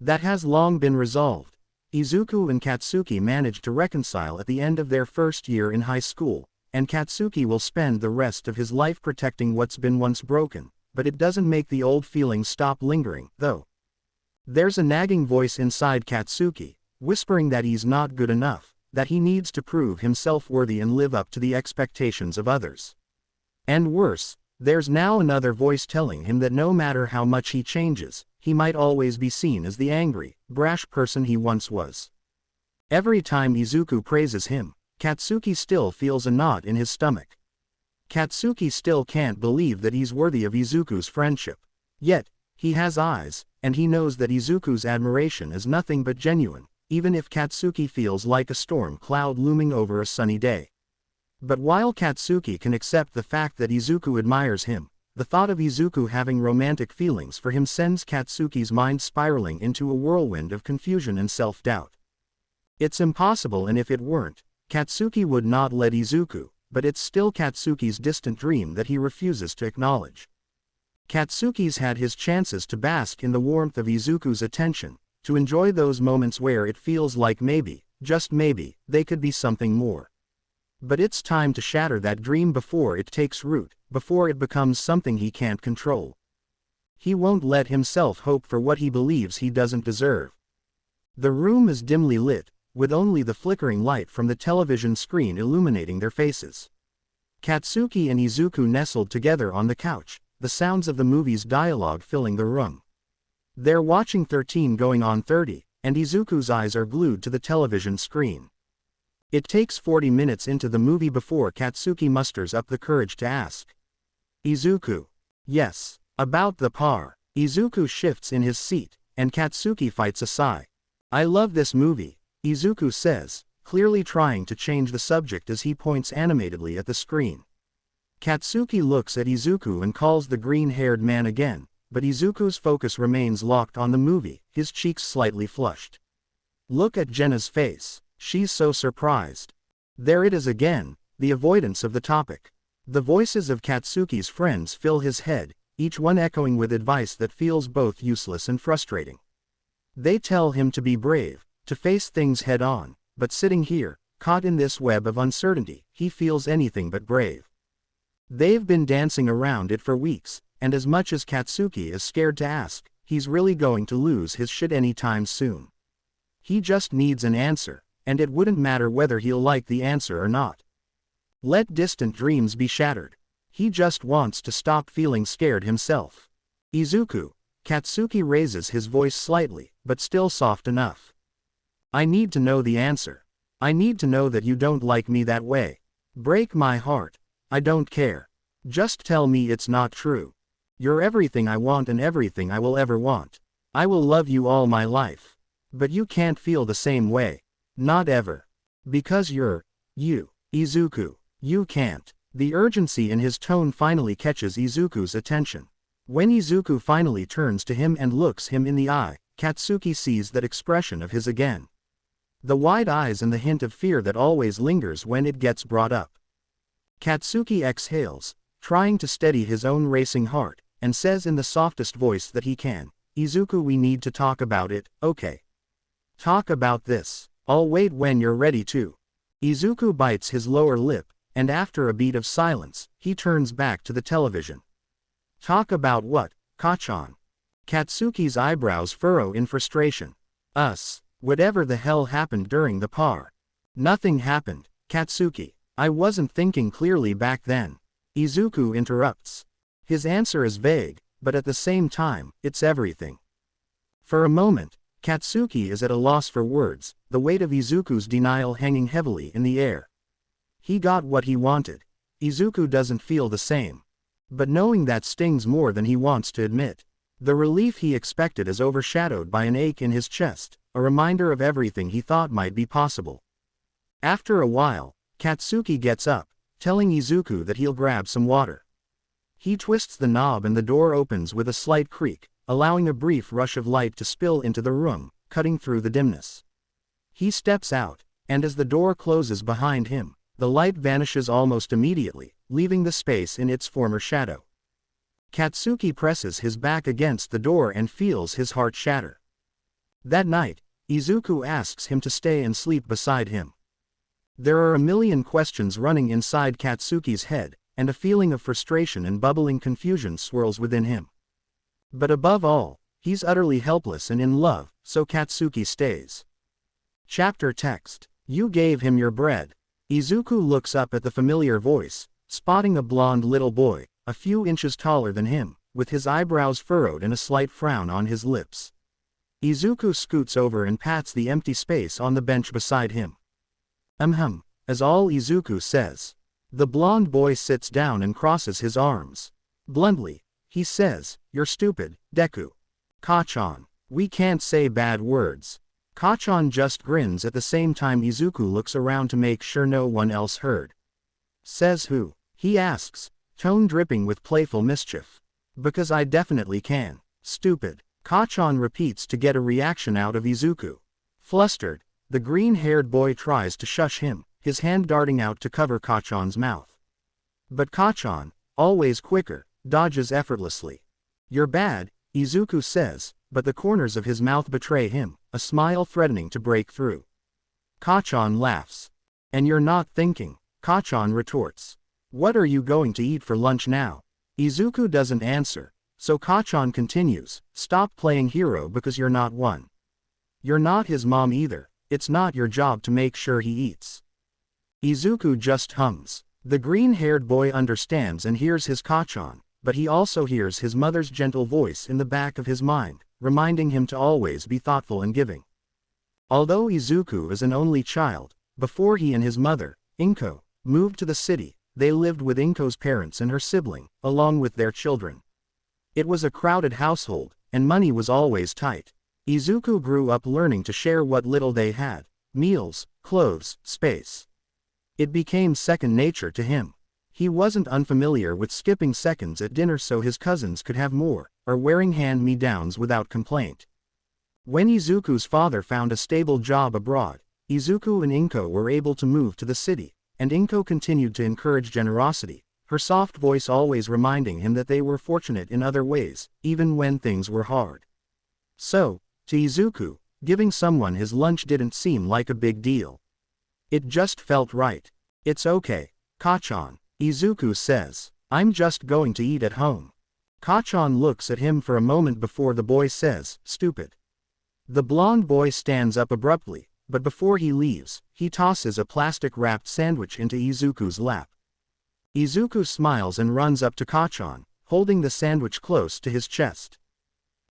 That has long been resolved. Izuku and Katsuki managed to reconcile at the end of their first year in high school, and Katsuki will spend the rest of his life protecting what's been once broken, but it doesn't make the old feelings stop lingering, though. There's a nagging voice inside Katsuki, whispering that he's not good enough, that he needs to prove himself worthy and live up to the expectations of others. And worse, there's now another voice telling him that no matter how much he changes, he might always be seen as the angry, brash person he once was. Every time Izuku praises him, Katsuki still feels a knot in his stomach. Katsuki still can't believe that he's worthy of Izuku's friendship. Yet, he has eyes, and he knows that Izuku's admiration is nothing but genuine, even if Katsuki feels like a storm cloud looming over a sunny day. But while Katsuki can accept the fact that Izuku admires him, the thought of Izuku having romantic feelings for him sends Katsuki's mind spiraling into a whirlwind of confusion and self-doubt. It's impossible, and if it weren't, Katsuki would not let Izuku, but it's still Katsuki's distant dream that he refuses to acknowledge. Katsuki's had his chances to bask in the warmth of Izuku's attention, to enjoy those moments where it feels like maybe, just maybe, they could be something more. But it's time to shatter that dream before it takes root, before it becomes something he can't control. He won't let himself hope for what he believes he doesn't deserve. The room is dimly lit, with only the flickering light from the television screen illuminating their faces. Katsuki and Izuku nestled together on the couch, the sounds of the movie's dialogue filling the room. They're watching 13 going on 30, and Izuku's eyes are glued to the television screen. It takes 40 minutes into the movie before Katsuki musters up the courage to ask. Izuku. Yes. About the par. Izuku shifts in his seat, and Katsuki fights a sigh. I love this movie, Izuku says, clearly trying to change the subject as he points animatedly at the screen. Katsuki looks at Izuku and calls the green-haired man again, but Izuku's focus remains locked on the movie, his cheeks slightly flushed. Look at Jenna's face, she's so surprised. There it is again, the avoidance of the topic. The voices of Katsuki's friends fill his head, each one echoing with advice that feels both useless and frustrating. They tell him to be brave, to face things head-on, but sitting here, caught in this web of uncertainty, he feels anything but brave. They've been dancing around it for weeks, and as much as Katsuki is scared to ask, he's really going to lose his shit anytime soon. He just needs an answer, and it wouldn't matter whether he'll like the answer or not. Let distant dreams be shattered. He just wants to stop feeling scared himself. Izuku. Katsuki raises his voice slightly, but still soft enough. I need to know the answer. I need to know that you don't like me that way. Break my heart. I don't care. Just tell me it's not true. You're everything I want and everything I will ever want. I will love you all my life. But you can't feel the same way. Not ever. Because you, Izuku, you can't. The urgency in his tone finally catches Izuku's attention. When Izuku finally turns to him and looks him in the eye, Katsuki sees that expression of his again. The wide eyes and the hint of fear that always lingers when it gets brought up. Katsuki exhales, trying to steady his own racing heart, and says in the softest voice that he can, Izuku, we need to talk about it, okay? Talk about this. I'll wait when you're ready to. Izuku bites his lower lip, and after a beat of silence, he turns back to the television. Talk about what, Kachan? Katsuki's eyebrows furrow in frustration. Us. Whatever the hell happened during the par? Nothing happened, Katsuki. I wasn't thinking clearly back then. Izuku interrupts. His answer is vague, but at the same time, it's everything. For a moment, Katsuki is at a loss for words, the weight of Izuku's denial hanging heavily in the air. He got what he wanted. Izuku doesn't feel the same. But knowing that stings more than he wants to admit. The relief he expected is overshadowed by an ache in his chest, a reminder of everything he thought might be possible. After a while, Katsuki gets up, telling Izuku that he'll grab some water. He twists the knob and the door opens with a slight creak, allowing a brief rush of light to spill into the room, cutting through the dimness. He steps out, and as the door closes behind him, the light vanishes almost immediately, leaving the space in its former shadow. Katsuki presses his back against the door and feels his heart shatter. That night, Izuku asks him to stay and sleep beside him. There are a million questions running inside Katsuki's head, and a feeling of frustration and bubbling confusion swirls within him. But above all, he's utterly helpless and in love, so Katsuki stays. Chapter text. You gave him your bread. Izuku looks up at the familiar voice, spotting a blond little boy, a few inches taller than him, with his eyebrows furrowed and a slight frown on his lips. Izuku scoots over and pats the empty space on the bench beside him. As all Izuku says. The blond boy sits down and crosses his arms. Bluntly, he says, "You're stupid, Deku. Kachan. We can't say bad words." Kachan just grins at the same time Izuku looks around to make sure no one else heard. Says who? He asks, tone dripping with playful mischief. Because I definitely can. Stupid. Kachan repeats to get a reaction out of Izuku. Flustered, the green-haired boy tries to shush him, his hand darting out to cover Kachan's mouth. But Kachan, always quicker, dodges effortlessly. You're bad, Izuku says, but the corners of his mouth betray him, a smile threatening to break through. Kachan laughs. And you're not thinking, Kachan retorts. What are you going to eat for lunch now? Izuku doesn't answer, so Kachan continues, stop playing hero because you're not one. You're not his mom either, it's not your job to make sure he eats. Izuku just hums. The green-haired boy understands and hears his Kachan, but he also hears his mother's gentle voice in the back of his mind, reminding him to always be thoughtful and giving. Although Izuku is an only child, before he and his mother, Inko, moved to the city, they lived with Inko's parents and her sibling, along with their children. It was a crowded household, and money was always tight. Izuku grew up learning to share what little they had: meals, clothes, space. It became second nature to him. He wasn't unfamiliar with skipping seconds at dinner so his cousins could have more, or wearing hand-me-downs without complaint. When Izuku's father found a stable job abroad, Izuku and Inko were able to move to the city, and Inko continued to encourage generosity, her soft voice always reminding him that they were fortunate in other ways, even when things were hard. So, to Izuku, giving someone his lunch didn't seem like a big deal. It just felt right. It's okay, Kachan, Izuku says. I'm just going to eat at home. Kachan looks at him for a moment before the boy says, stupid. The blond boy stands up abruptly, but before he leaves, he tosses a plastic-wrapped sandwich into Izuku's lap. Izuku smiles and runs up to Kachan, holding the sandwich close to his chest.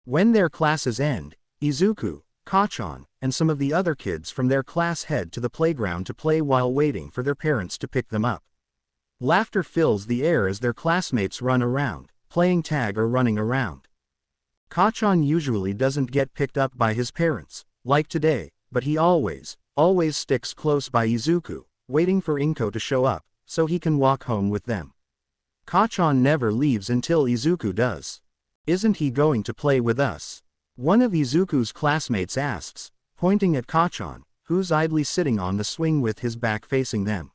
When their classes end, Izuku, Kachan, and some of the other kids from their class head to the playground to play while waiting for their parents to pick them up. Laughter fills the air as their classmates run around, playing tag or running around. Kachan usually doesn't get picked up by his parents, like today, but he always sticks close by Izuku, waiting for Inko to show up, so he can walk home with them. Kachan never leaves until Izuku does. "Isn't he going to play with us?" one of Izuku's classmates asks, pointing at Kachan, who's idly sitting on the swing with his back facing them.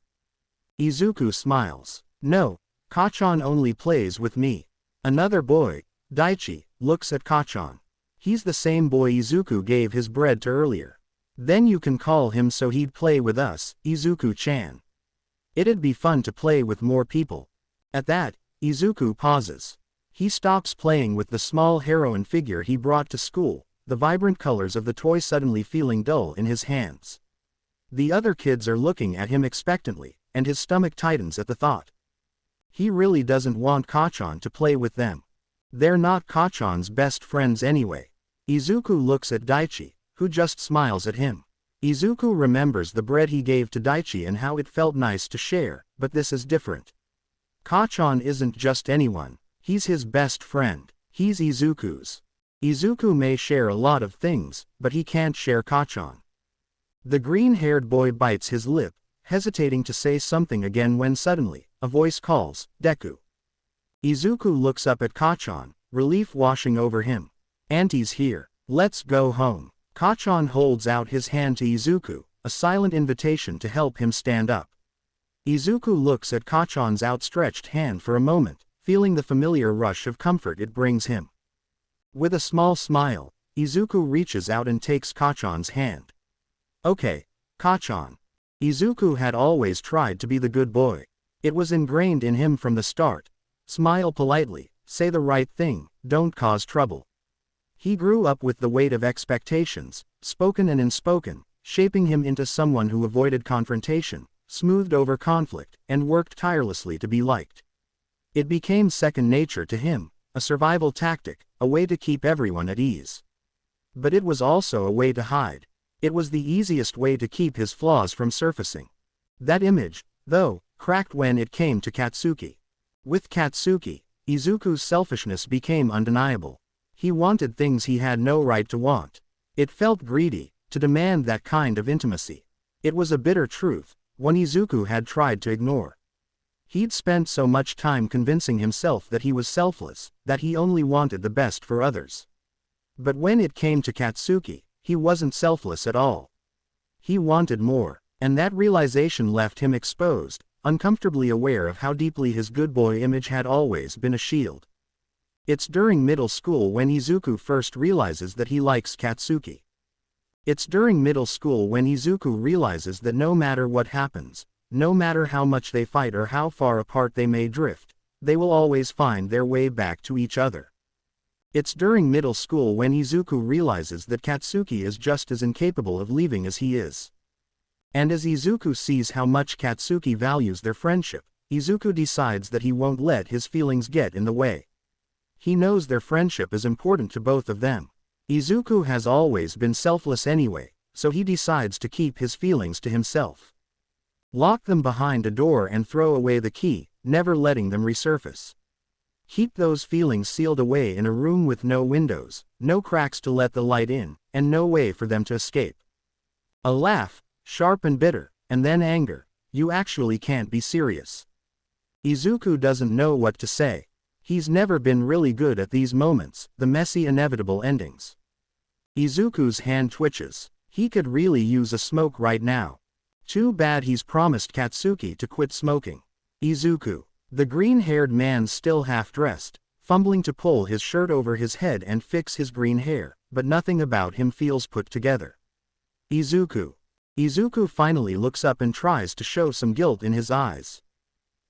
Izuku smiles. "No, Kachan only plays with me." Another boy, Daichi, looks at Kachan. He's the same boy Izuku gave his bread to earlier. "Then you can call him so he'd play with us, Izuku-chan. It'd be fun to play with more people." At that, Izuku pauses. He stops playing with the small heroine figure he brought to school, the vibrant colors of the toy suddenly feeling dull in his hands. The other kids are looking at him expectantly, and his stomach tightens at the thought. He really doesn't want Kachan to play with them. They're not Kachan's best friends anyway. Izuku looks at Daichi, who just smiles at him. Izuku remembers the bread he gave to Daichi and how it felt nice to share, but this is different. Kachan isn't just anyone. He's his best friend. He's Izuku's. Izuku may share a lot of things, but he can't share Kachan. The green-haired boy bites his lip, hesitating to say something again when suddenly, a voice calls, "Deku." Izuku looks up at Kachan, relief washing over him. "Auntie's here. Let's go home." Kachan holds out his hand to Izuku, a silent invitation to help him stand up. Izuku looks at Kachan's outstretched hand for a moment, feeling the familiar rush of comfort it brings him. With a small smile, Izuku reaches out and takes Kachan's hand. "Okay, Kachan." Izuku had always tried to be the good boy. It was ingrained in him from the start. Smile politely, say the right thing, don't cause trouble. He grew up with the weight of expectations, spoken and unspoken, shaping him into someone who avoided confrontation, smoothed over conflict, and worked tirelessly to be liked. It became second nature to him, a survival tactic, a way to keep everyone at ease. But it was also a way to hide. It was the easiest way to keep his flaws from surfacing. That image, though, cracked when it came to Katsuki. With Katsuki, Izuku's selfishness became undeniable. He wanted things he had no right to want. It felt greedy, to demand that kind of intimacy. It was a bitter truth, one Izuku had tried to ignore. He'd spent so much time convincing himself that he was selfless, that he only wanted the best for others. But when it came to Katsuki, he wasn't selfless at all. He wanted more, and that realization left him exposed, uncomfortably aware of how deeply his good boy image had always been a shield. It's during middle school when Izuku first realizes that he likes Katsuki. It's during middle school when Izuku realizes that no matter what happens, no matter how much they fight or how far apart they may drift, they will always find their way back to each other. It's during middle school when Izuku realizes that Katsuki is just as incapable of leaving as he is. And as Izuku sees how much Katsuki values their friendship, Izuku decides that he won't let his feelings get in the way. He knows their friendship is important to both of them. Izuku has always been selfless anyway, so he decides to keep his feelings to himself. Lock them behind a door and throw away the key, never letting them resurface. Keep those feelings sealed away in a room with no windows, no cracks to let the light in, and no way for them to escape. A laugh, sharp and bitter, and then anger. You actually can't be serious. Izuku doesn't know what to say. He's never been really good at these moments, the messy inevitable endings. Izuku's hand twitches. He could really use a smoke right now. Too bad he's promised Katsuki to quit smoking. Izuku. The green-haired man still half-dressed, fumbling to pull his shirt over his head and fix his green hair, but nothing about him feels put together. Izuku. Izuku finally looks up and tries to show some guilt in his eyes.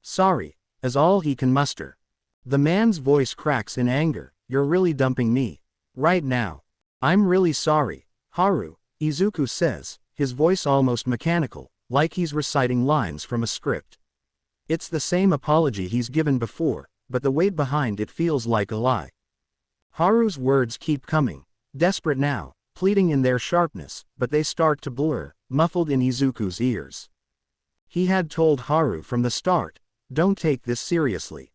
Sorry, is all he can muster. The man's voice cracks in anger. You're really dumping me. Right now. I'm really sorry, Haru, Izuku says, his voice almost mechanical, like he's reciting lines from a script. It's the same apology he's given before, but the weight behind it feels like a lie. Haru's words keep coming. Desperate now, pleading in their sharpness, but they start to blur, muffled in Izuku's ears. He had told Haru from the start, don't take this seriously.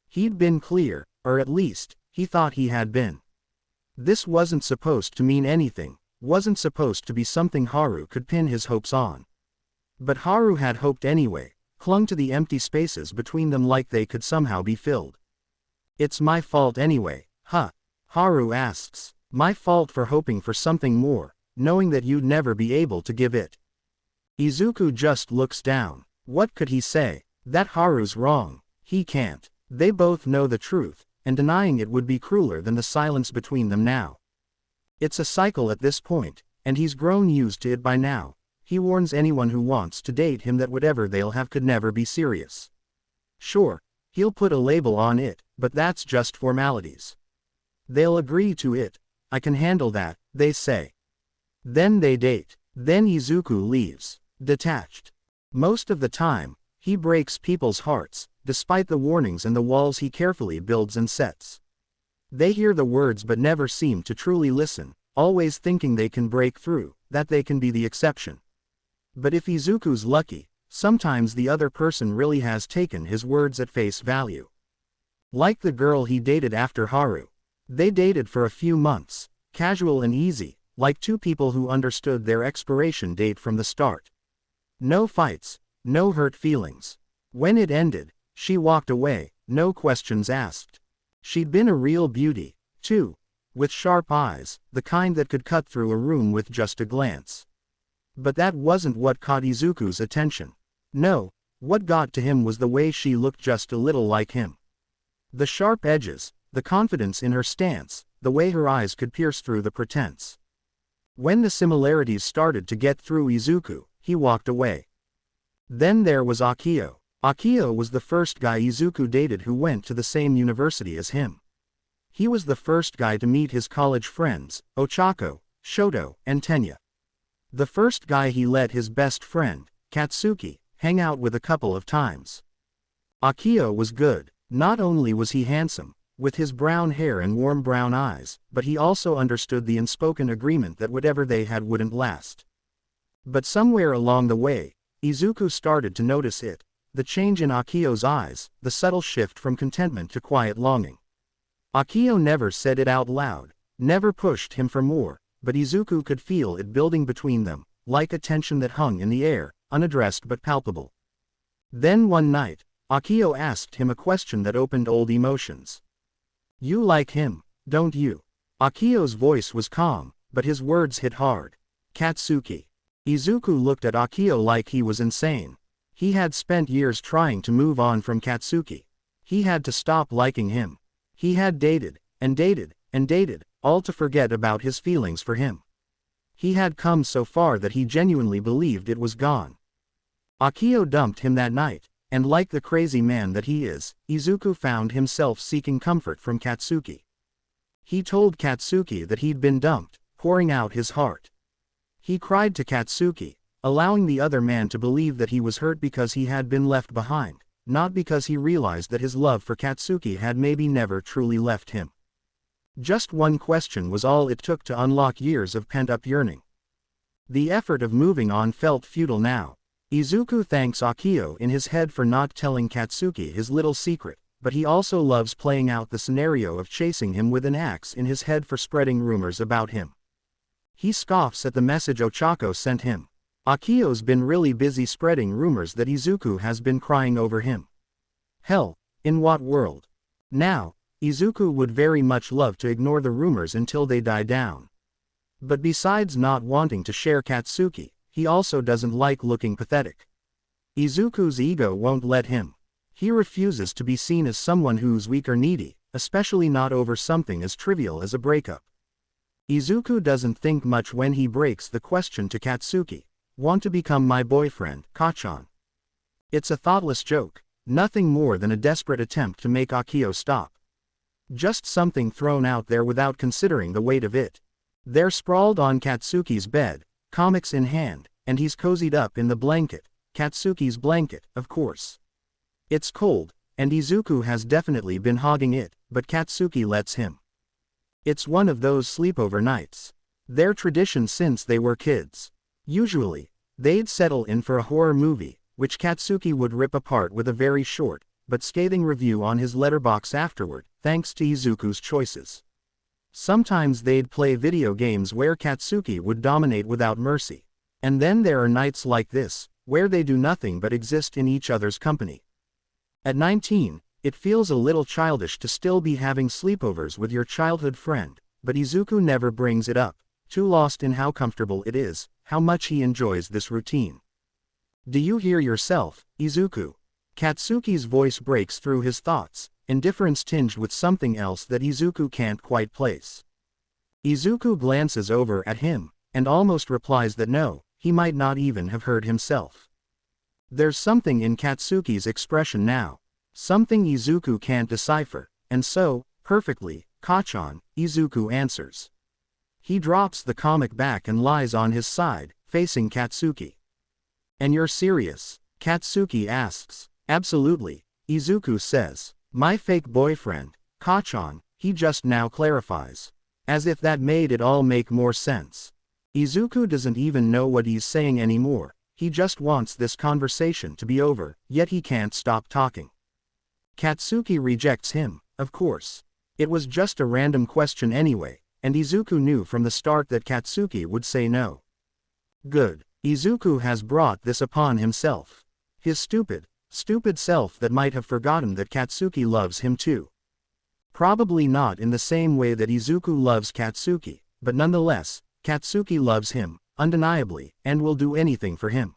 He'd been clear, or at least, he thought he had been. This wasn't supposed to mean anything, wasn't supposed to be something Haru could pin his hopes on. But Haru had hoped anyway, clung to the empty spaces between them like they could somehow be filled. It's my fault anyway, huh? Haru asks. My fault for hoping for something more, knowing that you'd never be able to give it. Izuku just looks down. What could he say? That Haru's wrong. He can't. They both know the truth, and denying it would be crueler than the silence between them now. It's a cycle at this point, and he's grown used to it by now. He warns anyone who wants to date him that whatever they'll have could never be serious. Sure, he'll put a label on it, but that's just formalities. They'll agree to it. I can handle that, they say. Then they date. Then Izuku leaves, detached. Most of the time, he breaks people's hearts, despite the warnings and the walls he carefully builds and sets. They hear the words but never seem to truly listen, always thinking they can break through, that they can be the exception. But if Izuku's lucky, sometimes the other person really has taken his words at face value. Like the girl he dated after Haru. They dated for a few months, casual and easy, like two people who understood their expiration date from the start. No fights, no hurt feelings. When it ended, she walked away, no questions asked. She'd been a real beauty, too, with sharp eyes, the kind that could cut through a room with just a glance. But that wasn't what caught Izuku's attention. No, what got to him was the way she looked just a little like him. The sharp edges, the confidence in her stance, the way her eyes could pierce through the pretense. When the similarities started to get through Izuku, he walked away. Then there was Akio. Akio was the first guy Izuku dated who went to the same university as him. He was the first guy to meet his college friends, Ochako, Shoto, and Tenya. The first guy he let his best friend, Katsuki, hang out with a couple of times. Akio was good. Not only was he handsome, with his brown hair and warm brown eyes, but he also understood the unspoken agreement that whatever they had wouldn't last. But somewhere along the way, Izuku started to notice it, the change in Akio's eyes, the subtle shift from contentment to quiet longing. Akio never said it out loud, never pushed him for more, but Izuku could feel it building between them, like a tension that hung in the air, unaddressed but palpable. Then one night, Akio asked him a question that opened old emotions. You like him, don't you? Akio's voice was calm, but his words hit hard. Katsuki. Izuku looked at Akio like he was insane. He had spent years trying to move on from Katsuki. He had to stop liking him. He had dated, and dated, and dated, all to forget about his feelings for him. He had come so far that he genuinely believed it was gone. Akio dumped him that night. And like the crazy man that he is, Izuku found himself seeking comfort from Katsuki. He told Katsuki that he'd been dumped, pouring out his heart. He cried to Katsuki, allowing the other man to believe that he was hurt because he had been left behind, not because he realized that his love for Katsuki had maybe never truly left him. Just one question was all it took to unlock years of pent-up yearning. The effort of moving on felt futile now. Izuku thanks Akio in his head for not telling Katsuki his little secret, but he also loves playing out the scenario of chasing him with an axe in his head for spreading rumors about him. He scoffs at the message Ochako sent him. Akio's been really busy spreading rumors that Izuku has been crying over him. Hell, in what world? Now, Izuku would very much love to ignore the rumors until they die down. But besides not wanting to share Katsuki, he also doesn't like looking pathetic. Izuku's ego won't let him. He refuses to be seen as someone who's weak or needy, especially not over something as trivial as a breakup. Izuku doesn't think much when he breaks the question to Katsuki. Want to become my boyfriend, Kachan? It's a thoughtless joke, nothing more than a desperate attempt to make Akio stop. Just something thrown out there without considering the weight of it. They're sprawled on Katsuki's bed, comics in hand, and he's cozied up in the blanket, Katsuki's blanket, of course. It's cold, and Izuku has definitely been hogging it, but Katsuki lets him. It's one of those sleepover nights. Their tradition since they were kids. Usually, they'd settle in for a horror movie, which Katsuki would rip apart with a very short, but scathing review on his letterbox afterward, thanks to Izuku's choices. Sometimes they'd play video games where Katsuki would dominate without mercy. And then there are nights like this, where they do nothing but exist in each other's company. At 19, it feels a little childish to still be having sleepovers with your childhood friend, but Izuku never brings it up, too lost in how comfortable it is, how much he enjoys this routine. Do you hear yourself, Izuku? Katsuki's voice breaks through his thoughts, indifference tinged with something else that Izuku can't quite place. Izuku glances over at him, and almost replies that no, he might not even have heard himself. There's something in Katsuki's expression now, something Izuku can't decipher, and so, perfectly, Kachan, Izuku answers. He drops the comic back and lies on his side, facing Katsuki. And you're serious? Katsuki asks. Absolutely, Izuku says. My fake boyfriend, Kachan, he just now clarifies. As if that made it all make more sense. Izuku doesn't even know what he's saying anymore, he just wants this conversation to be over, yet he can't stop talking. Katsuki rejects him, of course. It was just a random question anyway, and Izuku knew from the start that Katsuki would say no. Good. Izuku has brought this upon himself. His stupid self that might have forgotten that Katsuki loves him too. Probably not in the same way that Izuku loves Katsuki, but nonetheless, Katsuki loves him, undeniably, and will do anything for him.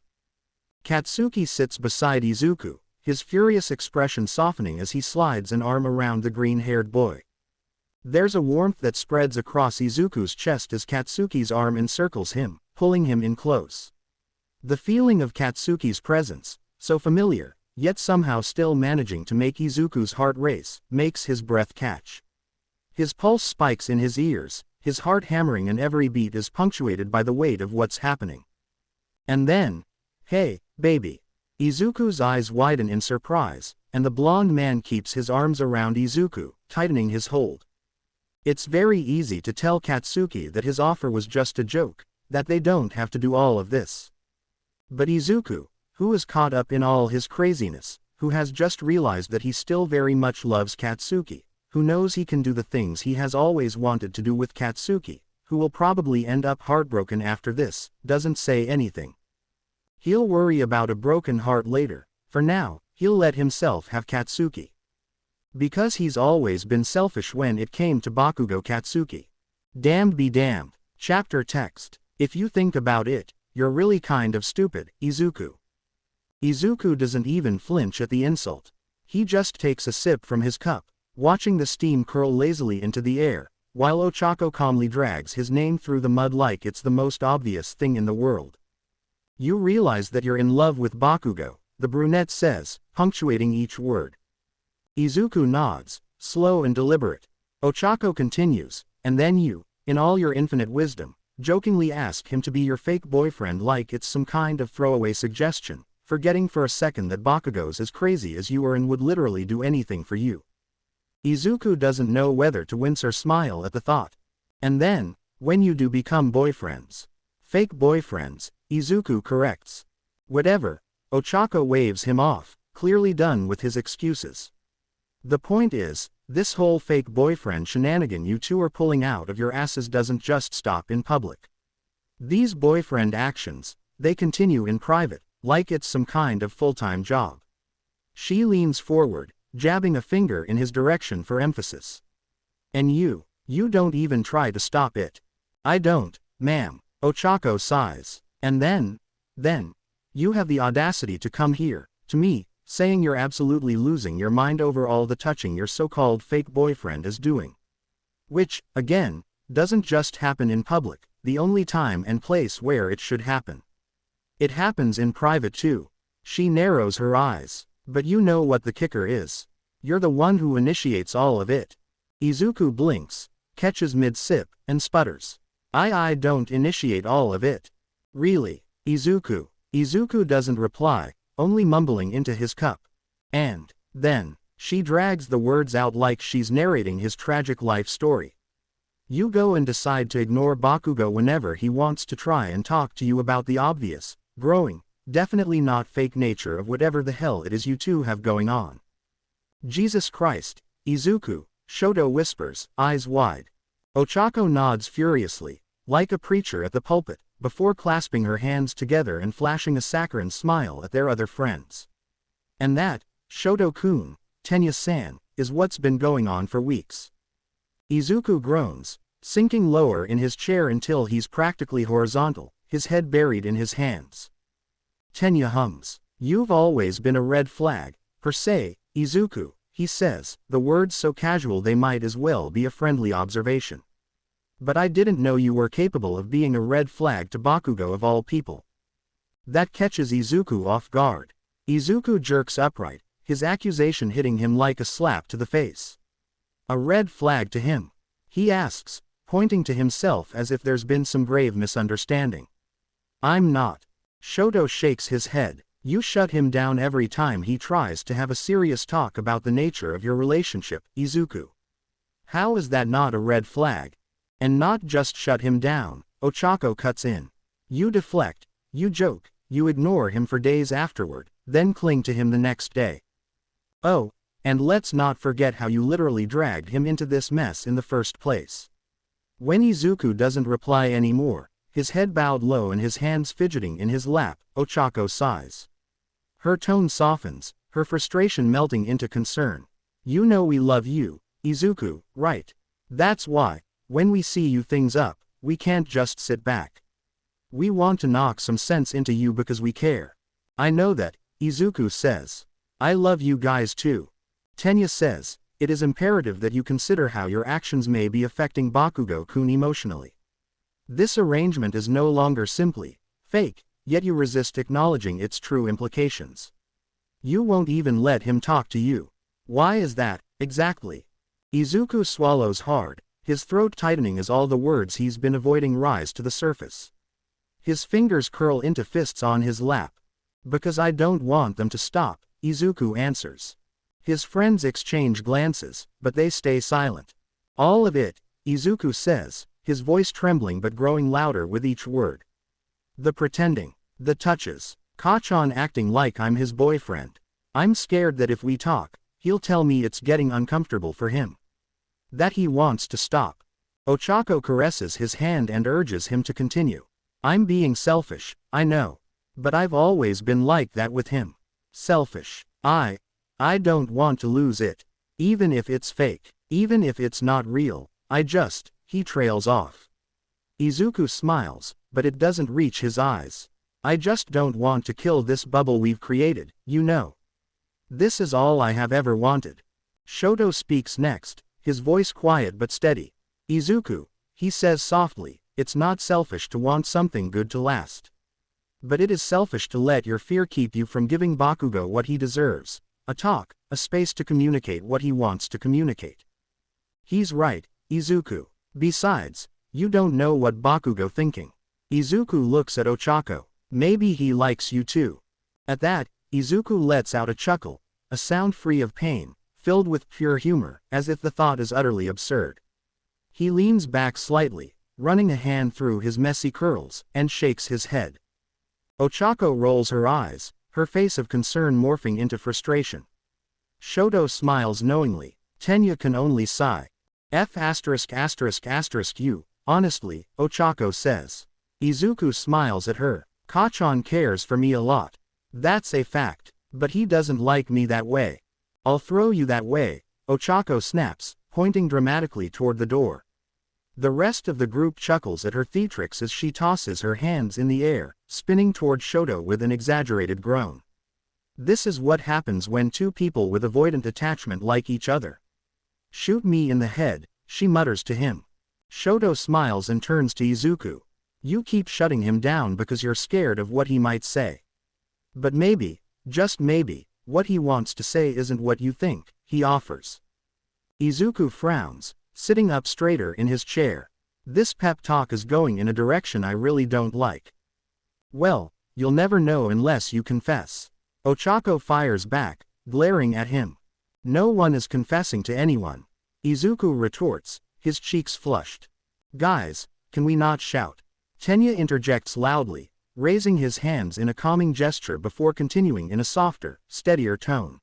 Katsuki sits beside Izuku, his furious expression softening as he slides an arm around the green-haired boy. There's a warmth that spreads across Izuku's chest as Katsuki's arm encircles him, pulling him in close. The feeling of Katsuki's presence, so familiar, yet somehow still managing to make Izuku's heart race, makes his breath catch. His pulse spikes in his ears, his heart hammering, and every beat is punctuated by the weight of what's happening. And then, hey, baby. Izuku's eyes widen in surprise, and the blonde man keeps his arms around Izuku, tightening his hold. It's very easy to tell Katsuki that his offer was just a joke, that they don't have to do all of this. But Izuku, who is caught up in all his craziness, who has just realized that he still very much loves Katsuki, who knows he can do the things he has always wanted to do with Katsuki, who will probably end up heartbroken after this, doesn't say anything. He'll worry about a broken heart later, for now, he'll let himself have Katsuki. Because he's always been selfish when it came to Bakugou Katsuki. Damned be damned. Chapter text. If you think about it, you're really kind of stupid, Izuku. Izuku doesn't even flinch at the insult. He just takes a sip from his cup, watching the steam curl lazily into the air, while Ochako calmly drags his name through the mud like it's the most obvious thing in the world. You realize that you're in love with Bakugou, the brunette says, punctuating each word. Izuku nods, slow and deliberate. Ochako continues, and then you, in all your infinite wisdom, jokingly ask him to be your fake boyfriend like it's some kind of throwaway suggestion, forgetting for a second that Bakugou's as crazy as you are and would literally do anything for you. Izuku doesn't know whether to wince or smile at the thought. And then, when you do become boyfriends. Fake boyfriends, Izuku corrects. Whatever. Ochako waves him off, clearly done with his excuses. The point is, this whole fake boyfriend shenanigan you two are pulling out of your asses doesn't just stop in public. These boyfriend actions, they continue in private, like it's some kind of full-time job. She leans forward, jabbing a finger in his direction for emphasis. And you don't even try to stop it. I don't, ma'am, Ochako sighs. And then, you have the audacity to come here, to me, saying you're absolutely losing your mind over all the touching your so-called fake boyfriend is doing. Which, again, doesn't just happen in public, the only time and place where it should happen. It happens in private too. She narrows her eyes. But you know what the kicker is. You're the one who initiates all of it. Izuku blinks, catches mid-sip, and sputters. I don't initiate all of it. Really, Izuku. Izuku doesn't reply, only mumbling into his cup. And then, she drags the words out like she's narrating his tragic life story. You go and decide to ignore Bakugou whenever he wants to try and talk to you about the obvious, growing, definitely not fake nature of whatever the hell it is you two have going on. Jesus Christ, Izuku, Shoto whispers, eyes wide. Ochako nods furiously, like a preacher at the pulpit, before clasping her hands together and flashing a saccharine smile at their other friends. And that, Shoto-kun, Tenya-san, is what's been going on for weeks. Izuku groans, sinking lower in his chair until he's practically horizontal, his head buried in his hands. Tenya hums. You've always been a red flag, per se, Izuku, he says, the words so casual they might as well be a friendly observation. But I didn't know you were capable of being a red flag to Bakugou of all people. That catches Izuku off guard. Izuku jerks upright, his accusation hitting him like a slap to the face. A red flag to him? He asks, pointing to himself as if there's been some grave misunderstanding. I'm not. Shoto shakes his head. You shut him down every time he tries to have a serious talk about the nature of your relationship, Izuku. How is that not a red flag? And not just shut him down, Ochako cuts in. You deflect, you joke, you ignore him for days afterward, then cling to him the next day. Oh, and let's not forget how you literally dragged him into this mess in the first place. When Izuku doesn't reply anymore, his head bowed low and his hands fidgeting in his lap, Ochako sighs. Her tone softens, her frustration melting into concern. You know we love you, Izuku, right? That's why, when we see you things up, we can't just sit back. We want to knock some sense into you because we care. I know that, Izuku says. I love you guys too. Tenya says, it is imperative that you consider how your actions may be affecting Bakugou-kun emotionally. This arrangement is no longer simply fake, yet you resist acknowledging its true implications. You won't even let him talk to you. Why is that, exactly? Izuku swallows hard, his throat tightening as all the words he's been avoiding rise to the surface. His fingers curl into fists on his lap. Because I don't want them to stop, Izuku answers. His friends exchange glances, but they stay silent. All of it, Izuku says, his voice trembling but growing louder with each word. The pretending, the touches, Kachan acting like I'm his boyfriend. I'm scared that if we talk, he'll tell me it's getting uncomfortable for him. That he wants to stop. Ochako caresses his hand and urges him to continue. I'm being selfish, I know. But I've always been like that with him. Selfish. I don't want to lose it. Even if it's fake. Even if it's not real. He trails off. Izuku smiles, but it doesn't reach his eyes. I just don't want to kill this bubble we've created, you know. This is all I have ever wanted. Shoto speaks next, his voice quiet but steady. Izuku, he says softly, it's not selfish to want something good to last. But it is selfish to let your fear keep you from giving Bakugou what he deserves. A talk, a space to communicate what he wants to communicate. He's right, Izuku. Besides, you don't know what Bakugou thinking. Izuku looks at Ochako. Maybe he likes you too. At that, Izuku lets out a chuckle, a sound free of pain, filled with pure humor, as if the thought is utterly absurd. He leans back slightly, running a hand through his messy curls, and shakes his head. Ochako rolls her eyes, her face of concern morphing into frustration. Shoto smiles knowingly. Tenya can only sigh. You, honestly, Ochako says. Izuku smiles at her. Kachan cares for me a lot. That's a fact. But he doesn't like me that way. I'll throw you that way, Ochako snaps, pointing dramatically toward the door. The rest of the group chuckles at her theatrics as she tosses her hands in the air, spinning toward Shoto with an exaggerated groan. This is what happens when two people with avoidant attachment like each other. Shoot me in the head, she mutters to him. Shoto smiles and turns to Izuku. You keep shutting him down because you're scared of what he might say. But maybe, just maybe, what he wants to say isn't what you think, he offers. Izuku frowns, sitting up straighter in his chair. This pep talk is going in a direction I really don't like. Well, you'll never know unless you confess. Ochako fires back, glaring at him. No one is confessing to anyone. Izuku retorts, his cheeks flushed. Guys, can we not shout? Tenya interjects loudly, raising his hands in a calming gesture before continuing in a softer, steadier tone.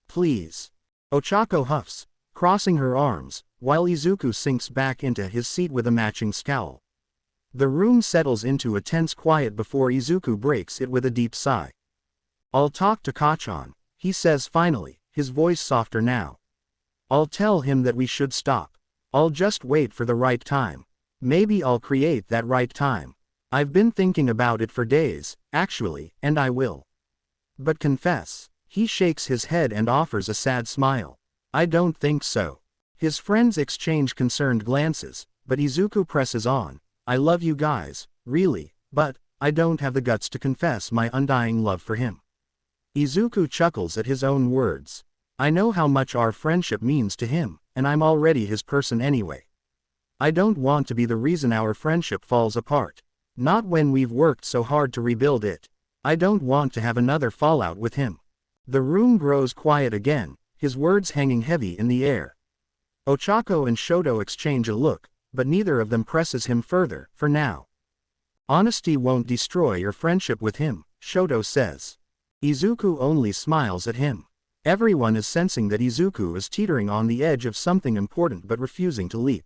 Please. Ochako huffs, crossing her arms, while Izuku sinks back into his seat with a matching scowl. The room settles into a tense quiet before Izuku breaks it with a deep sigh. I'll talk to Kachan, he says finally, his voice softer now. I'll tell him that we should stop. I'll just wait for the right time. Maybe I'll create that right time. I've been thinking about it for days, actually, and I will. But confess. He shakes his head and offers a sad smile. I don't think so. His friends exchange concerned glances, but Izuku presses on. I love you guys, really, but I don't have the guts to confess my undying love for him. Izuku chuckles at his own words. I know how much our friendship means to him, and I'm already his person anyway. I don't want to be the reason our friendship falls apart. Not when we've worked so hard to rebuild it. I don't want to have another fallout with him. The room grows quiet again, his words hanging heavy in the air. Ochako and Shoto exchange a look, but neither of them presses him further, for now. Honesty won't destroy your friendship with him, Shoto says. Izuku only smiles at him. Everyone is sensing that Izuku is teetering on the edge of something important but refusing to leap.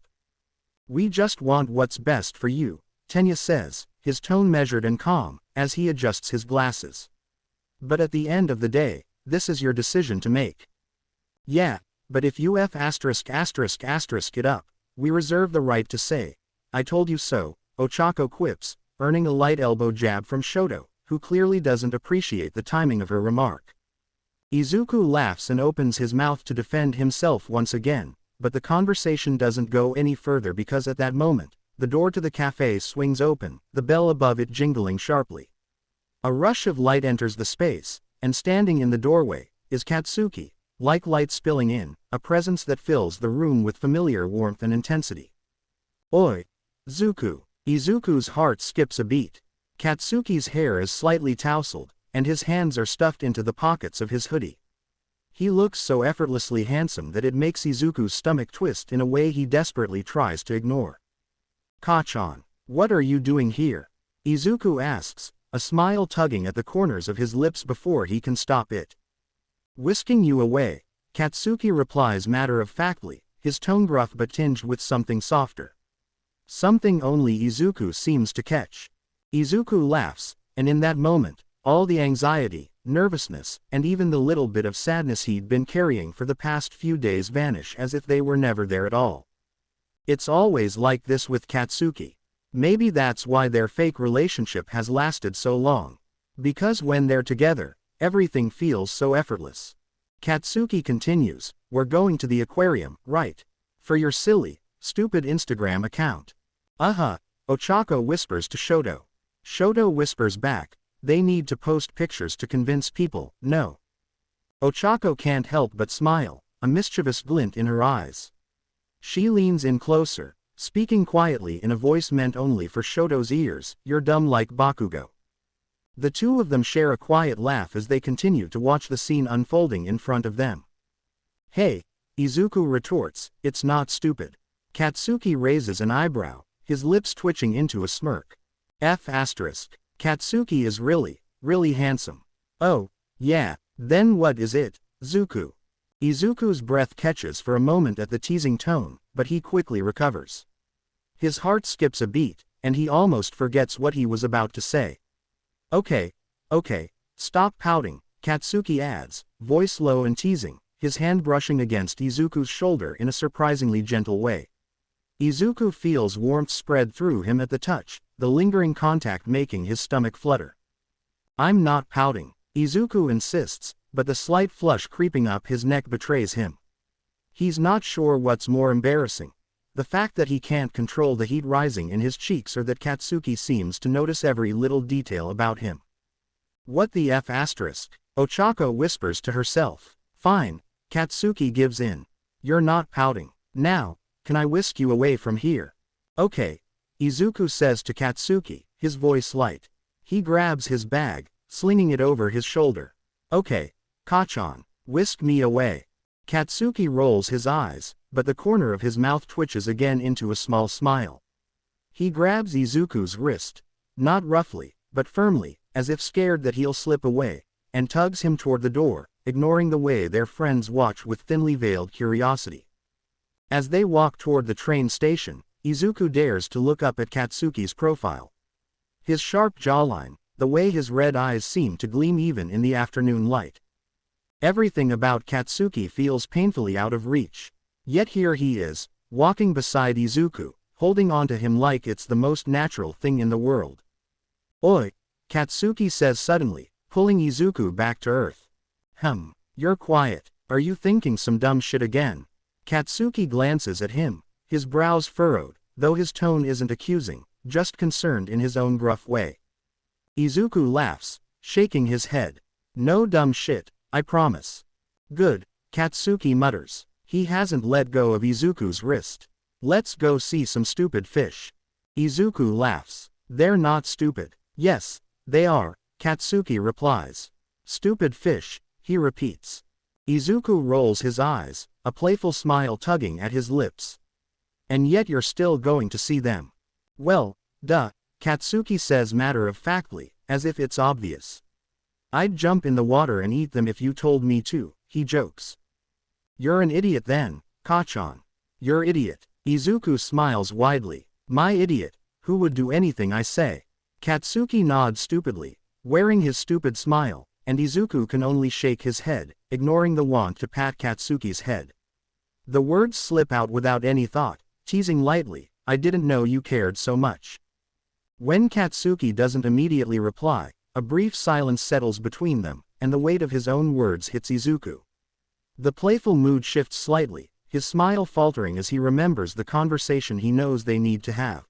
We just want what's best for you, Tenya says, his tone measured and calm, as he adjusts his glasses. But at the end of the day, this is your decision to make. Yeah, but if you it up, we reserve the right to say, I told you so, Ochako quips, earning a light elbow jab from Shoto, who clearly doesn't appreciate the timing of her remark. Izuku laughs and opens his mouth to defend himself once again, but the conversation doesn't go any further because at that moment, the door to the cafe swings open, the bell above it jingling sharply. A rush of light enters the space, and standing in the doorway, is Katsuki, like light spilling in, a presence that fills the room with familiar warmth and intensity. Oi! Zuku! Izuku's heart skips a beat. Katsuki's hair is slightly tousled, and his hands are stuffed into the pockets of his hoodie. He looks so effortlessly handsome that it makes Izuku's stomach twist in a way he desperately tries to ignore. Kachan, what are you doing here? Izuku asks, a smile tugging at the corners of his lips before he can stop it. Whisking you away, Katsuki replies matter-of-factly, his tone gruff but tinged with something softer. Something only Izuku seems to catch. Izuku laughs, and in that moment, all the anxiety, nervousness, and even the little bit of sadness he'd been carrying for the past few days vanish as if they were never there at all. It's always like this with Katsuki. Maybe that's why their fake relationship has lasted so long. Because when they're together, everything feels so effortless. Katsuki continues, we're going to the aquarium, right? For your silly, stupid Instagram account. Ochako whispers to Shoto. Shoto whispers back, they need to post pictures to convince people, no. Ochako can't help but smile, a mischievous glint in her eyes. She leans in closer, speaking quietly in a voice meant only for Shoto's ears, you're dumb like Bakugou. The two of them share a quiet laugh as they continue to watch the scene unfolding in front of them. Hey, Izuku retorts, it's not stupid. Katsuki raises an eyebrow, his lips twitching into a smirk. Katsuki is really, really handsome. Oh, yeah, then what is it, Zuku? Izuku's breath catches for a moment at the teasing tone, but he quickly recovers. His heart skips a beat, and he almost forgets what he was about to say. Okay, stop pouting, Katsuki adds, voice low and teasing, his hand brushing against Izuku's shoulder in a surprisingly gentle way. Izuku feels warmth spread through him at the touch, the lingering contact making his stomach flutter. I'm not pouting, Izuku insists, but the slight flush creeping up his neck betrays him. He's not sure what's more embarrassing, the fact that he can't control the heat rising in his cheeks or that Katsuki seems to notice every little detail about him. What the F***? Ochako whispers to herself. Fine, Katsuki gives in. You're not pouting. Now, can I whisk you away from here? Okay, Izuku says to Katsuki, his voice light. He grabs his bag, slinging it over his shoulder. Okay, Kachan, whisk me away. Katsuki rolls his eyes, but the corner of his mouth twitches again into a small smile. He grabs Izuku's wrist. Not roughly, but firmly, as if scared that he'll slip away, and tugs him toward the door, ignoring the way their friends watch with thinly veiled curiosity. As they walk toward the train station, Izuku dares to look up at Katsuki's profile. His sharp jawline, the way his red eyes seem to gleam even in the afternoon light. Everything about Katsuki feels painfully out of reach. Yet here he is, walking beside Izuku, holding onto him like it's the most natural thing in the world. "Oi," Katsuki says suddenly, pulling Izuku back to earth. You're quiet. Are you thinking some dumb shit again?" Katsuki glances at him, his brows furrowed, though his tone isn't accusing, just concerned in his own gruff way. Izuku laughs, shaking his head. "No dumb shit, I promise." "Good," Katsuki mutters. He hasn't let go of Izuku's wrist. "Let's go see some stupid fish." Izuku laughs. "They're not stupid." "Yes, they are," Katsuki replies. "Stupid fish," he repeats. Izuku rolls his eyes, a playful smile tugging at his lips. "And yet you're still going to see them." "Well, duh," Katsuki says matter-of-factly, as if it's obvious. "I'd jump in the water and eat them if you told me to," he jokes. "You're an idiot then, Kachan." "You're idiot." Izuku smiles widely. "My idiot, who would do anything I say." Katsuki nods stupidly, wearing his stupid smile, and Izuku can only shake his head, ignoring the want to pat Katsuki's head. The words slip out without any thought, teasing lightly, "I didn't know you cared so much." When Katsuki doesn't immediately reply, a brief silence settles between them, and the weight of his own words hits Izuku. The playful mood shifts slightly, his smile faltering as he remembers the conversation he knows they need to have.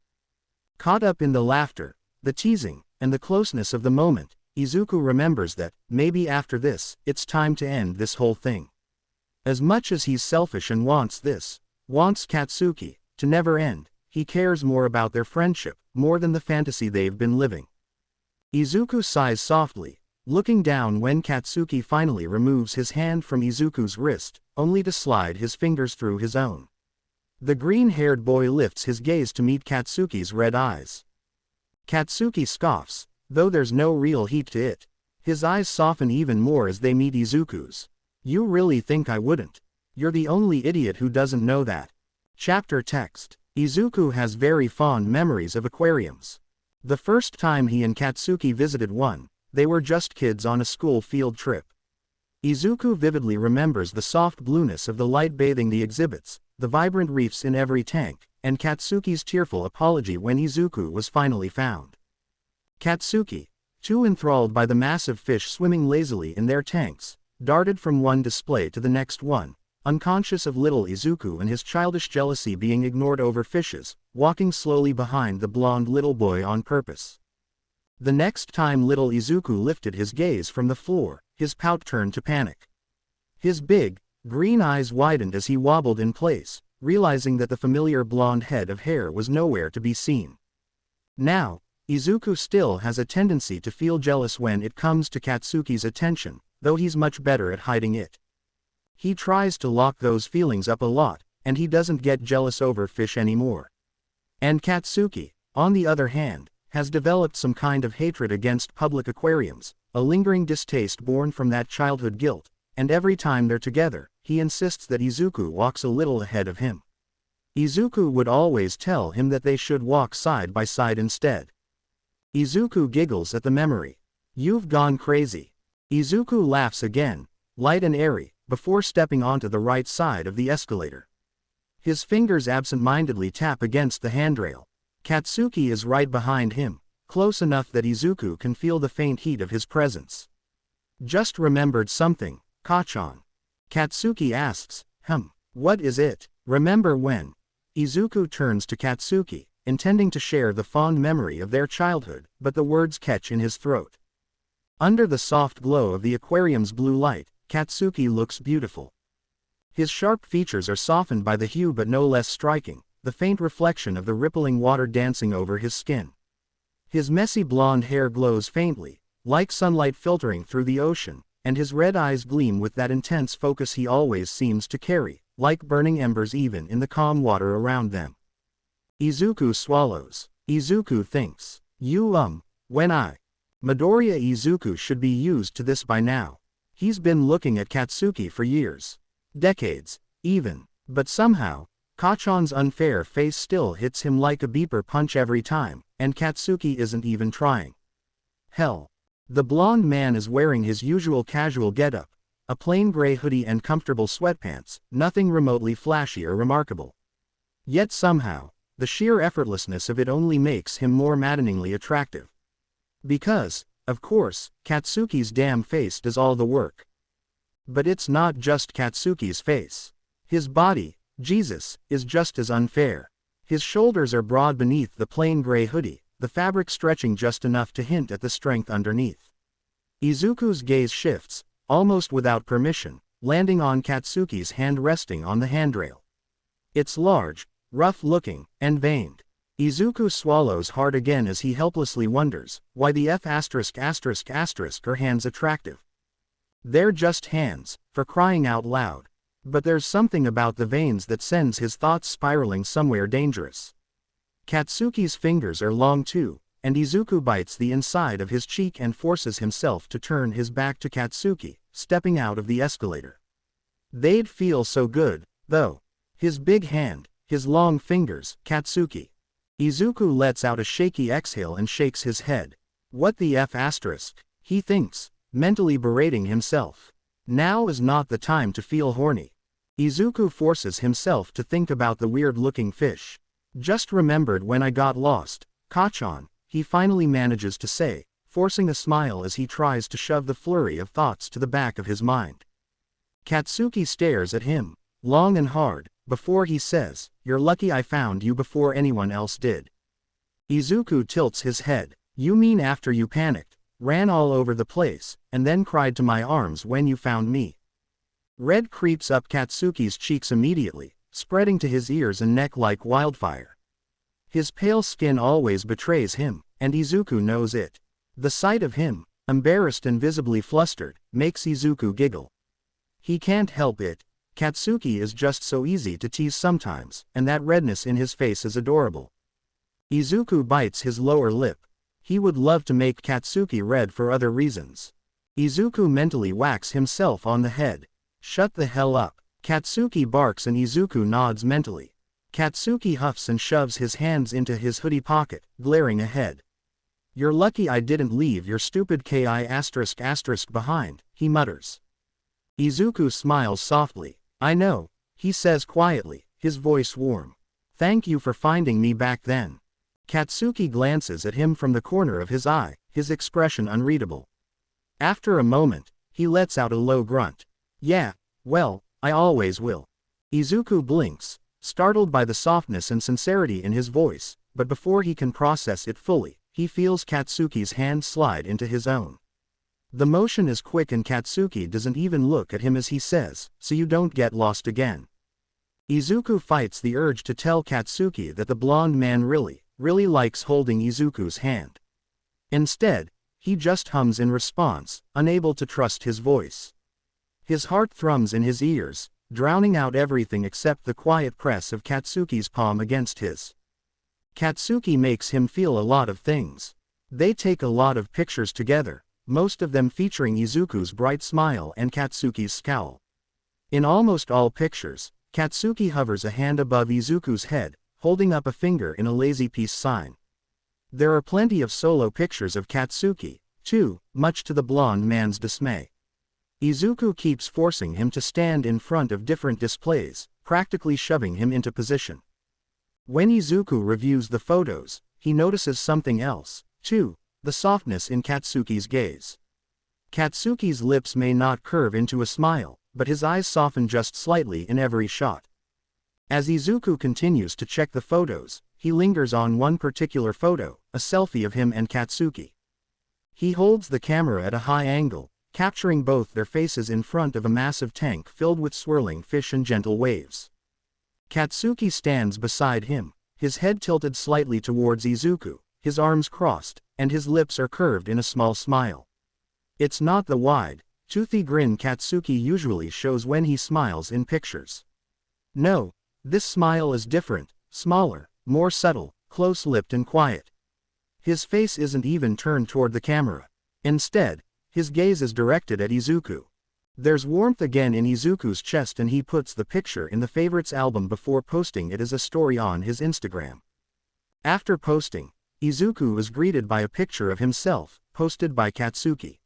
Caught up in the laughter, the teasing, and the closeness of the moment, Izuku remembers that, maybe after this, it's time to end this whole thing. As much as he's selfish and wants Katsuki, to never end, he cares more about their friendship, more than the fantasy they've been living. Izuku sighs softly, looking down when Katsuki finally removes his hand from Izuku's wrist, only to slide his fingers through his own. The green-haired boy lifts his gaze to meet Katsuki's red eyes. Katsuki scoffs, though there's no real heat to it. His eyes soften even more as they meet Izuku's. "You really think I wouldn't? You're the only idiot who doesn't know that." Chapter text. Izuku has very fond memories of aquariums. The first time he and Katsuki visited one, they were just kids on a school field trip. Izuku vividly remembers the soft blueness of the light bathing the exhibits, the vibrant reefs in every tank, and Katsuki's tearful apology when Izuku was finally found. Katsuki, too enthralled by the massive fish swimming lazily in their tanks, darted from one display to the next one, unconscious of little Izuku and his childish jealousy being ignored over fishes, walking slowly behind the blonde little boy on purpose. The next time little Izuku lifted his gaze from the floor, his pout turned to panic. His big, green eyes widened as he wobbled in place, realizing that the familiar blonde head of hair was nowhere to be seen. Now, Izuku still has a tendency to feel jealous when it comes to Katsuki's attention, though he's much better at hiding it. He tries to lock those feelings up a lot, and he doesn't get jealous over fish anymore. And Katsuki, on the other hand, has developed some kind of hatred against public aquariums, a lingering distaste born from that childhood guilt, and every time they're together, he insists that Izuku walks a little ahead of him. Izuku would always tell him that they should walk side by side instead. Izuku giggles at the memory. "You've gone crazy." Izuku laughs again, light and airy, before stepping onto the right side of the escalator. His fingers absent-mindedly tap against the handrail. Katsuki is right behind him, close enough that Izuku can feel the faint heat of his presence. "Just remembered something, Kachan." Katsuki asks, What is it?" "Remember when?" Izuku turns to Katsuki, intending to share the fond memory of their childhood, but the words catch in his throat. Under the soft glow of the aquarium's blue light, Katsuki looks beautiful. His sharp features are softened by the hue but no less striking, the faint reflection of the rippling water dancing over his skin. His messy blonde hair glows faintly, like sunlight filtering through the ocean, and his red eyes gleam with that intense focus he always seems to carry, like burning embers even in the calm water around them. Izuku swallows. Izuku thinks. When Midoriya Izuku should be used to this by now. He's been looking at Katsuki for years. Decades, even. But somehow, Kachan's unfair face still hits him like a beeper punch every time, and Katsuki isn't even trying. Hell. The blonde man is wearing his usual casual getup, a plain gray hoodie and comfortable sweatpants, nothing remotely flashy or remarkable. Yet somehow, the sheer effortlessness of it only makes him more maddeningly attractive. Because, of course, Katsuki's damn face does all the work. But it's not just Katsuki's face. His body, Jesus, is just as unfair. His shoulders are broad beneath the plain gray hoodie, the fabric stretching just enough to hint at the strength underneath. Izuku's gaze shifts, almost without permission, landing on Katsuki's hand resting on the handrail. It's large, rough-looking, and veined. Izuku swallows hard again as he helplessly wonders, why the F*** are hands attractive? They're just hands, for crying out loud. But there's something about the veins that sends his thoughts spiraling somewhere dangerous. Katsuki's fingers are long too, and Izuku bites the inside of his cheek and forces himself to turn his back to Katsuki, stepping out of the escalator. They'd feel so good, though. His big hand, his long fingers, Katsuki. Izuku lets out a shaky exhale and shakes his head. What the F***, he thinks, mentally berating himself. Now is not the time to feel horny. Izuku forces himself to think about the weird-looking fish. Just remembered when I got lost, Kachan, he finally manages to say, forcing a smile as he tries to shove the flurry of thoughts to the back of his mind. Katsuki stares at him, long and hard, before he says, "You're lucky I found you before anyone else did." Izuku tilts his head. "You mean after you panicked, ran all over the place, and then cried to my arms when you found me?" Red creeps up Katsuki's cheeks immediately, spreading to his ears and neck like wildfire. His pale skin always betrays him, and Izuku knows it. The sight of him, embarrassed and visibly flustered, makes Izuku giggle. He can't help it. Katsuki is just so easy to tease sometimes, and that redness in his face is adorable. Izuku bites his lower lip. He would love to make Katsuki red for other reasons. Izuku mentally whacks himself on the head. "Shut the hell up." Katsuki barks and Izuku nods mentally. Katsuki huffs and shoves his hands into his hoodie pocket, glaring ahead. "You're lucky I didn't leave your stupid ki** behind," he mutters. Izuku smiles softly. "I know," he says quietly, his voice warm. "Thank you for finding me back then." Katsuki glances at him from the corner of his eye, his expression unreadable. After a moment, he lets out a low grunt. "Yeah, well, I always will." Izuku blinks, startled by the softness and sincerity in his voice, but before he can process it fully, he feels Katsuki's hand slide into his own. The motion is quick and Katsuki doesn't even look at him as he says, "So you don't get lost again." Izuku fights the urge to tell Katsuki that the blonde man really likes holding Izuku's hand. Instead, he just hums in response, unable to trust his voice. His heart thrums in his ears, drowning out everything except the quiet press of Katsuki's palm against his. Katsuki makes him feel a lot of things. They take a lot of pictures together, most of them featuring Izuku's bright smile and Katsuki's scowl. In almost all pictures, Katsuki hovers a hand above Izuku's head, holding up a finger in a lazy peace sign. There are plenty of solo pictures of Katsuki, too, much to the blonde man's dismay. Izuku keeps forcing him to stand in front of different displays, practically shoving him into position. When Izuku reviews the photos, he notices something else, too, the softness in Katsuki's gaze. Katsuki's lips may not curve into a smile, but his eyes soften just slightly in every shot. As Izuku continues to check the photos, he lingers on one particular photo, a selfie of him and Katsuki. He holds the camera at a high angle, capturing both their faces in front of a massive tank filled with swirling fish and gentle waves. Katsuki stands beside him, his head tilted slightly towards Izuku, his arms crossed, and his lips are curved in a small smile. It's not the wide, toothy grin Katsuki usually shows when he smiles in pictures. No, this smile is different, smaller, more subtle, close-lipped and quiet. His face isn't even turned toward the camera. Instead, his gaze is directed at Izuku. There's warmth again in Izuku's chest and he puts the picture in the favorites album before posting it as a story on his Instagram. After posting, Izuku is greeted by a picture of himself, posted by Katsuki.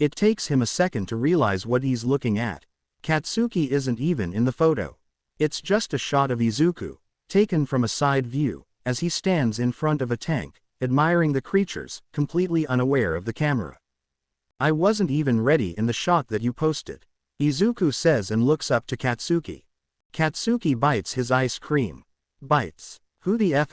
It takes him a second to realize what he's looking at. Katsuki isn't even in the photo. It's just a shot of Izuku, taken from a side view, as he stands in front of a tank, admiring the creatures, completely unaware of the camera. I wasn't even ready in the shot that you posted, Izuku says and looks up to Katsuki. Katsuki bites his ice cream. Bites. Who the F***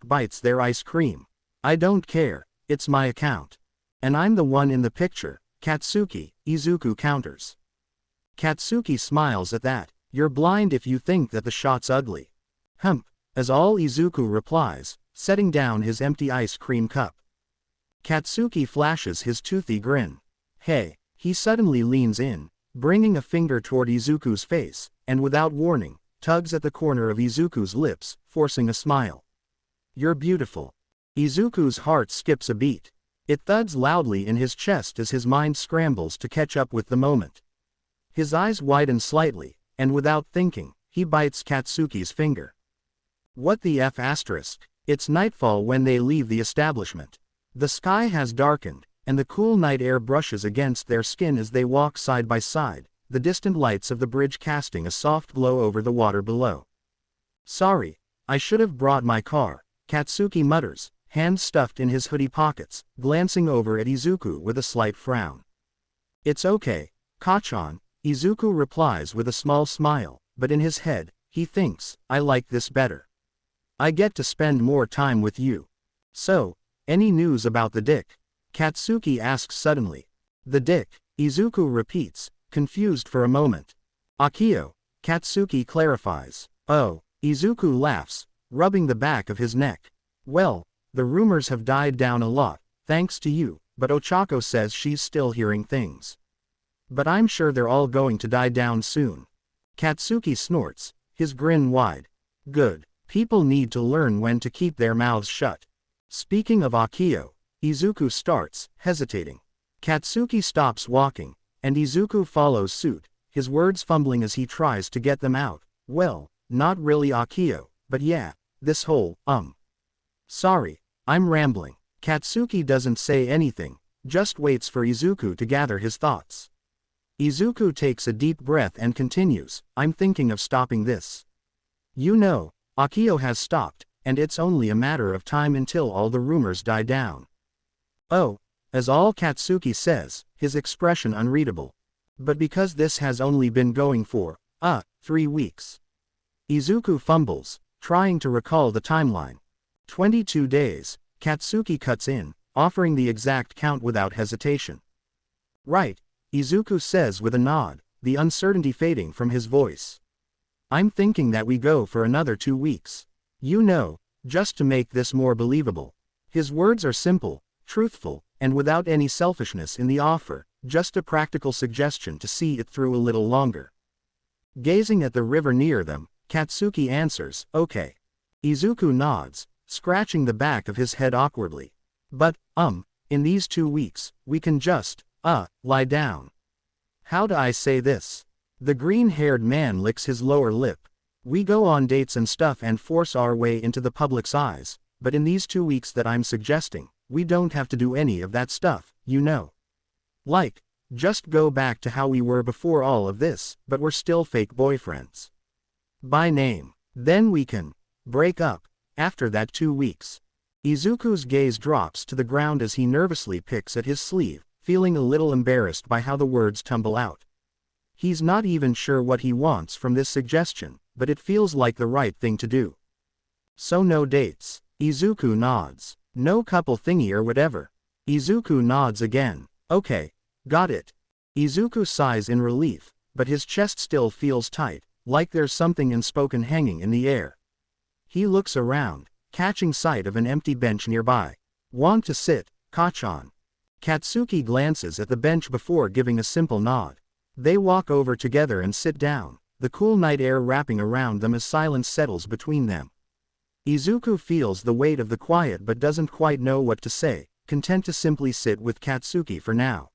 bites their ice cream? I don't care, it's my account. And I'm the one in the picture, Katsuki, Izuku counters. Katsuki smiles at that. You're blind if you think that the shot's ugly. Hump, as all Izuku replies, setting down his empty ice cream cup. Katsuki flashes his toothy grin. Hey, he suddenly leans in, bringing a finger toward Izuku's face, and without warning, tugs at the corner of Izuku's lips, forcing a smile. You're beautiful. Izuku's heart skips a beat. It thuds loudly in his chest as his mind scrambles to catch up with the moment. His eyes widen slightly, and without thinking, he bites Katsuki's finger. What the F***? It's nightfall when they leave the establishment. The sky has darkened, and the cool night air brushes against their skin as they walk side by side, the distant lights of the bridge casting a soft glow over the water below. Sorry, I should have brought my car, Katsuki mutters, hands stuffed in his hoodie pockets, glancing over at Izuku with a slight frown. It's okay, Kachan, Izuku replies with a small smile, but in his head, he thinks, I like this better. I get to spend more time with you. So, any news about the dick? Katsuki asks suddenly. The dick, Izuku repeats, confused for a moment. Akio, Katsuki clarifies. Oh, Izuku laughs, rubbing the back of his neck. Well, the rumors have died down a lot, thanks to you, but Ochako says she's still hearing things. But I'm sure they're all going to die down soon. Katsuki snorts, his grin wide. Good, people need to learn when to keep their mouths shut. Speaking of Akio, Izuku starts, hesitating. Katsuki stops walking, and Izuku follows suit, his words fumbling as he tries to get them out. Well, not really Akio, but yeah, this whole, Sorry, I'm rambling. Katsuki doesn't say anything, just waits for Izuku to gather his thoughts. Izuku takes a deep breath and continues, I'm thinking of stopping this. You know, Akio has stopped, and it's only a matter of time until all the rumors die down. Oh, as all Katsuki says, his expression unreadable. But because this has only been going for, 3 weeks. Izuku fumbles, trying to recall the timeline. 22 days, Katsuki cuts in, offering the exact count without hesitation. Right, Izuku says with a nod, the uncertainty fading from his voice. I'm thinking that we go for another 2 weeks. You know, just to make this more believable. His words are simple, truthful, and without any selfishness in the offer, just a practical suggestion to see it through a little longer. Gazing at the river near them, Katsuki answers, okay. Izuku nods, scratching the back of his head awkwardly. But, in these 2 weeks, we can just, lie down. How do I say this? The green-haired man licks his lower lip. We go on dates and stuff and force our way into the public's eyes, but in these 2 weeks that I'm suggesting, we don't have to do any of that stuff, you know. Like, just go back to how we were before all of this, but we're still fake boyfriends. By name. Then we can break up after that 2 weeks. Izuku's gaze drops to the ground as he nervously picks at his sleeve, feeling a little embarrassed by how the words tumble out. He's not even sure what he wants from this suggestion, but it feels like the right thing to do. So no dates. Izuku nods. No couple thingy or whatever. Izuku nods again. Okay, got it. Izuku sighs in relief, but his chest still feels tight, like there's something unspoken hanging in the air. He looks around, catching sight of an empty bench nearby. Want to sit, Kachan? Katsuki glances at the bench before giving a simple nod. They walk over together and sit down, the cool night air wrapping around them as silence settles between them. Izuku feels the weight of the quiet but doesn't quite know what to say, content to simply sit with Katsuki for now.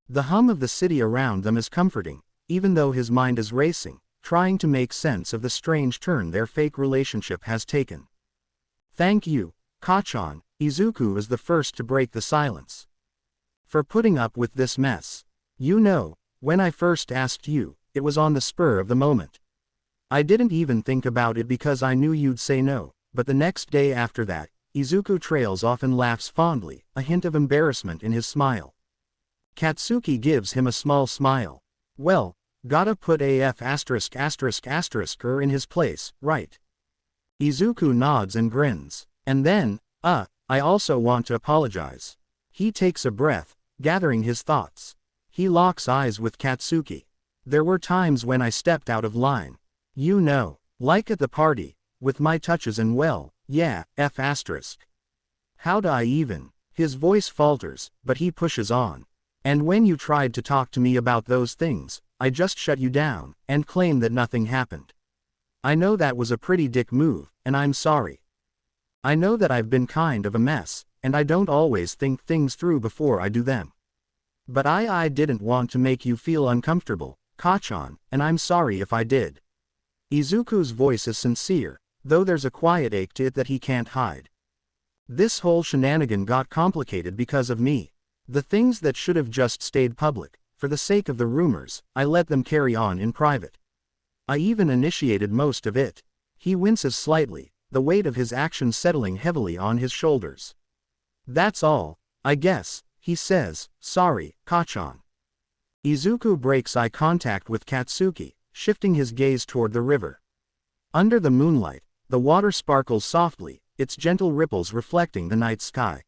The hum of the city around them is comforting, even though his mind is racing, trying to make sense of the strange turn their fake relationship has taken. Thank you, Kachan. Izuku is the first to break the silence. For putting up with this mess. You know, when I first asked you, it was on the spur of the moment. I didn't even think about it because I knew you'd say no, but the next day after that, Izuku trails off and laughs fondly, a hint of embarrassment in his smile. Katsuki gives him a small smile. Well, gotta put AF in his place, right? Izuku nods and grins. And then, I also want to apologize. He takes a breath, gathering his thoughts. He locks eyes with Katsuki. There were times when I stepped out of line. You know, like at the party, with my touches and well, yeah, F***. How'd I even? His voice falters, but he pushes on. And when you tried to talk to me about those things, I just shut you down, and claim that nothing happened. I know that was a pretty dick move, and I'm sorry. I know that I've been kind of a mess, and I don't always think things through before I do them. But I didn't want to make you feel uncomfortable, Kachan, and I'm sorry if I did. Izuku's voice is sincere, though there's a quiet ache to it that he can't hide. This whole shenanigan got complicated because of me. The things that should have just stayed public, for the sake of the rumors, I let them carry on in private. I even initiated most of it. He winces slightly, the weight of his actions settling heavily on his shoulders. That's all, I guess, he says. Sorry, Kachan. Izuku breaks eye contact with Katsuki, shifting his gaze toward the river. Under the moonlight, the water sparkles softly, its gentle ripples reflecting the night sky.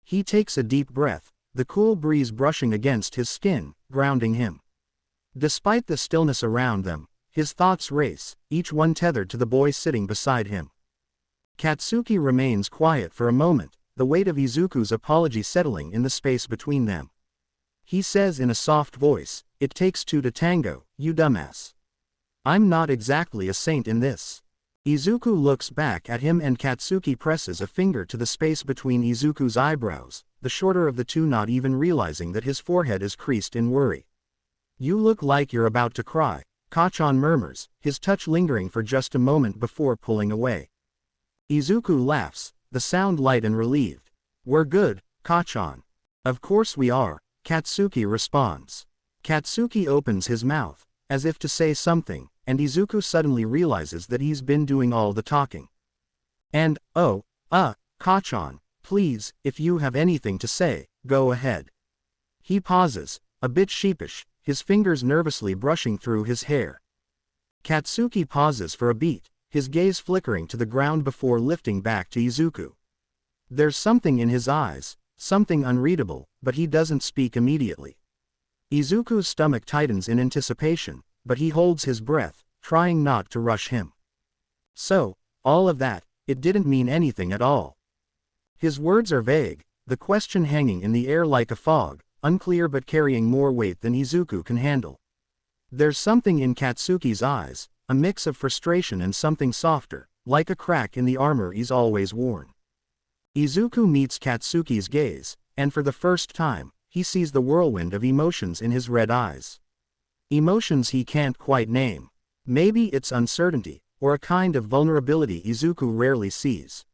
He takes a deep breath, the cool breeze brushing against his skin, grounding him. Despite the stillness around them, his thoughts race, each one tethered to the boy sitting beside him. Katsuki remains quiet for a moment, the weight of Izuku's apology settling in the space between them. He says in a soft voice, "It takes two to tango, you dumbass. I'm not exactly a saint in this." Izuku looks back at him and Katsuki presses a finger to the space between Izuku's eyebrows, the shorter of the two not even realizing that his forehead is creased in worry. "You look like you're about to cry," Kachan murmurs, his touch lingering for just a moment before pulling away. Izuku laughs, the sound light and relieved. "We're good, Kachan." "Of course we are," Katsuki responds. Katsuki opens his mouth, as if to say something, and Izuku suddenly realizes that he's been doing all the talking. And, Kachan, please, if you have anything to say, go ahead. He pauses, a bit sheepish, his fingers nervously brushing through his hair. Katsuki pauses for a beat, his gaze flickering to the ground before lifting back to Izuku. There's something in his eyes, something unreadable, but he doesn't speak immediately. Izuku's stomach tightens in anticipation, but he holds his breath, trying not to rush him. So, all of that, it didn't mean anything at all. His words are vague, the question hanging in the air like a fog, unclear but carrying more weight than Izuku can handle. There's something in Katsuki's eyes, a mix of frustration and something softer, like a crack in the armor he's always worn. Izuku meets Katsuki's gaze, and for the first time, he sees the whirlwind of emotions in his red eyes. Emotions he can't quite name. Maybe it's uncertainty, or a kind of vulnerability Izuku rarely sees.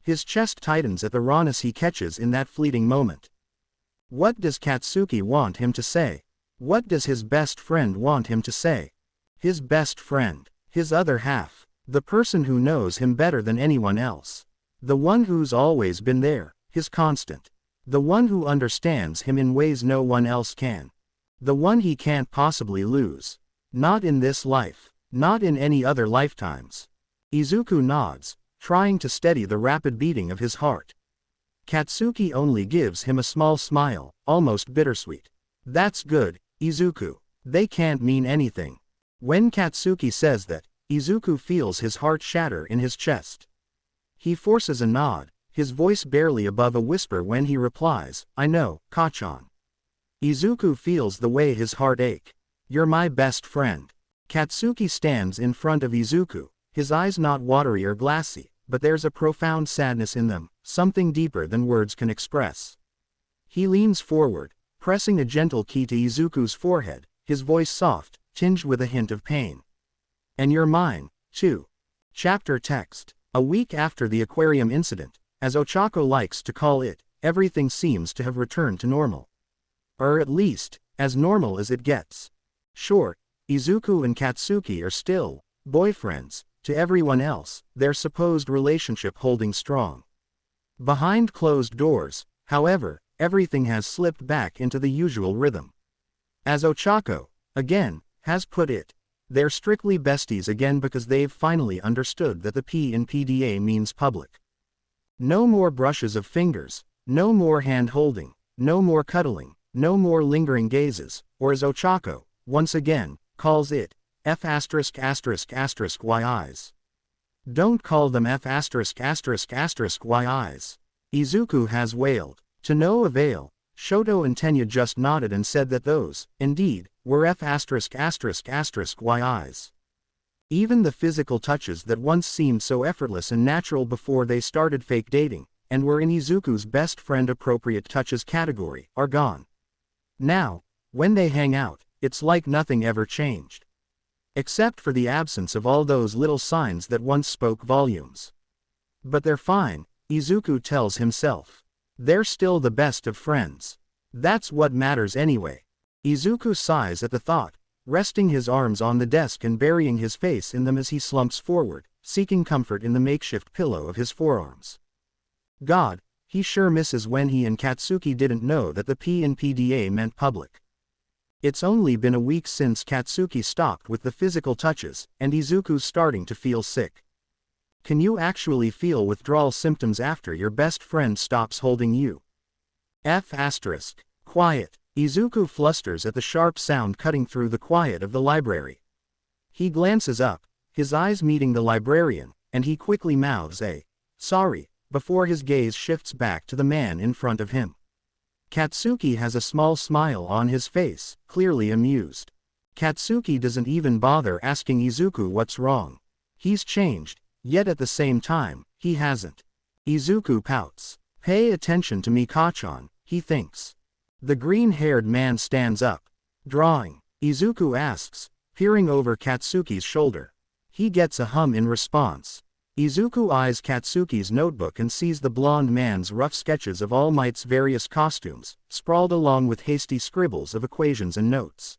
His chest tightens at the rawness he catches in that fleeting moment. What does Katsuki want him to say? What does his best friend want him to say? His best friend, his other half, the person who knows him better than anyone else. The one who's always been there, his constant. The one who understands him in ways no one else can. The one he can't possibly lose. Not in this life, not in any other lifetimes. Izuku nods, trying to steady the rapid beating of his heart. Katsuki only gives him a small smile, almost bittersweet. That's good, Izuku. They can't mean anything. When Katsuki says that, Izuku feels his heart shatter in his chest. He forces a nod, his voice barely above a whisper when he replies, "I know, Kachan." Izuku feels the way his heart ache. "You're my best friend." Katsuki stands in front of Izuku, his eyes not watery or glassy, but there's a profound sadness in them, something deeper than words can express. He leans forward, pressing a gentle key to Izuku's forehead, his voice soft, tinged with a hint of pain. And you're mine, too. Chapter text. A week after the aquarium incident, as Ochako likes to call it, everything seems to have returned to normal. Or at least, as normal as it gets. Sure, Izuku and Katsuki are still boyfriends, to everyone else, their supposed relationship holding strong. Behind closed doors, however, everything has slipped back into the usual rhythm. As Ochako, again, has put it, they're strictly besties again because they've finally understood that the P in PDA means public. No more brushes of fingers, no more hand-holding, no more cuddling, no more lingering gazes, or as Ochako, once again, calls it, F*******Y eyes. Don't call them F*******Y eyes. Izuku has wailed. To no avail, Shoto and Tenya just nodded and said that those, indeed, were F*******Y eyes. Even the physical touches that once seemed so effortless and natural before they started fake dating, and were in Izuku's best friend appropriate touches category, are gone. Now, when they hang out, it's like nothing ever changed. Except for the absence of all those little signs that once spoke volumes. But they're fine, Izuku tells himself. They're still the best of friends. That's what matters anyway. Izuku sighs at the thought, resting his arms on the desk and burying his face in them as he slumps forward, seeking comfort in the makeshift pillow of his forearms. God, he sure misses when he and Katsuki didn't know that the P in PDA meant public. It's only been a week since Katsuki stopped with the physical touches, and Izuku's starting to feel sick. Can you actually feel withdrawal symptoms after your best friend stops holding you? Quiet. Izuku flusters at the sharp sound cutting through the quiet of the library. He glances up, his eyes meeting the librarian, and he quickly mouths a sorry, before his gaze shifts back to the man in front of him. Katsuki has a small smile on his face, clearly amused. Katsuki doesn't even bother asking Izuku what's wrong. He's changed, yet at the same time, he hasn't. Izuku pouts. Pay attention to me, Kachan, he thinks. The green-haired man stands up. Drawing? Izuku asks, peering over Katsuki's shoulder. He gets a hum in response. Izuku eyes Katsuki's notebook and sees the blonde man's rough sketches of All Might's various costumes, sprawled along with hasty scribbles of equations and notes.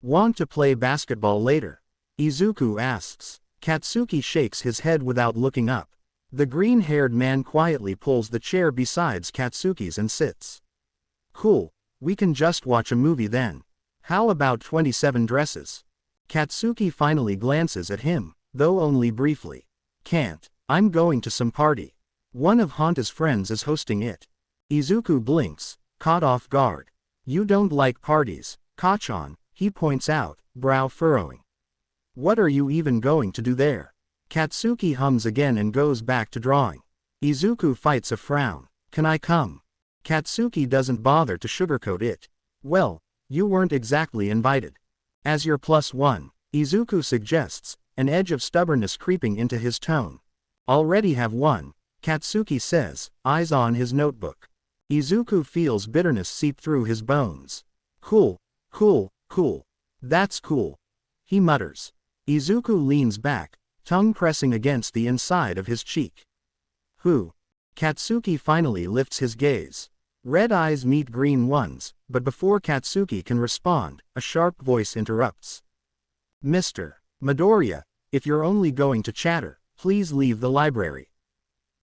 Want to play basketball later? Izuku asks. Katsuki shakes his head without looking up. The green-haired man quietly pulls the chair beside Katsuki's and sits. Cool, we can just watch a movie then. How about 27 Dresses? Katsuki finally glances at him, though only briefly. Can't, I'm going to some party. One of Honta's friends is hosting it. Izuku blinks, caught off guard. You don't like parties, Kachan, he points out, brow furrowing. What are you even going to do there? Katsuki hums again and goes back to drawing. Izuku fights a frown. Can I come? Katsuki doesn't bother to sugarcoat it. Well, you weren't exactly invited. As your +1, Izuku suggests, an edge of stubbornness creeping into his tone. Already have one, Katsuki says, eyes on his notebook. Izuku feels bitterness seep through his bones. Cool. That's cool. He mutters. Izuku leans back, tongue pressing against the inside of his cheek. Who? Katsuki finally lifts his gaze. Red eyes meet green ones, but before Katsuki can respond, a sharp voice interrupts. Mr. Midoriya, if you're only going to chatter, please leave the library.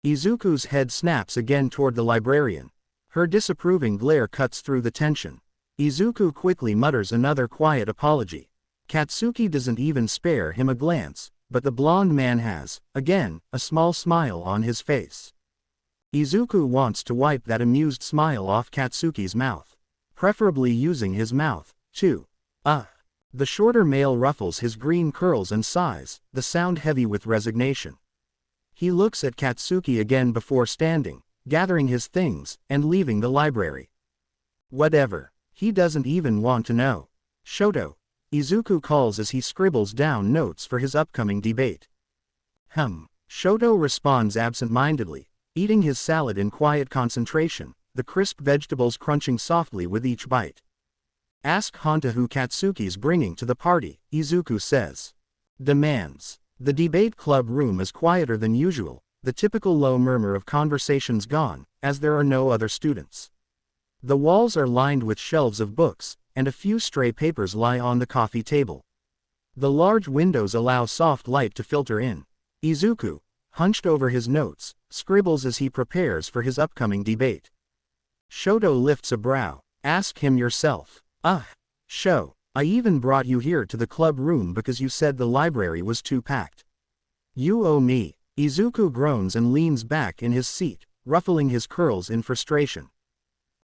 Izuku's head snaps again toward the librarian. Her disapproving glare cuts through the tension. Izuku quickly mutters another quiet apology. Katsuki doesn't even spare him a glance, but the blonde man has, again, a small smile on his face. Izuku wants to wipe that amused smile off Katsuki's mouth. Preferably using his mouth, too. The shorter male ruffles his green curls and sighs, the sound heavy with resignation. He looks at Katsuki again before standing, gathering his things, and leaving the library. Whatever. He doesn't even want to know. Shoto, Izuku calls as he scribbles down notes for his upcoming debate. Shoto responds absent-mindedly, eating his salad in quiet concentration, the crisp vegetables crunching softly with each bite. Ask Honta who Katsuki's bringing to the party, Izuku says. Demands. The debate club room is quieter than usual, the typical low murmur of conversations gone, as there are no other students. The walls are lined with shelves of books, and a few stray papers lie on the coffee table. The large windows allow soft light to filter in. Izuku, hunched over his notes, scribbles as he prepares for his upcoming debate. Shoto lifts a brow. Ask him yourself. Sho, I even brought you here to the club room because you said the library was too packed. You owe me. Izuku groans and leans back in his seat, ruffling his curls in frustration.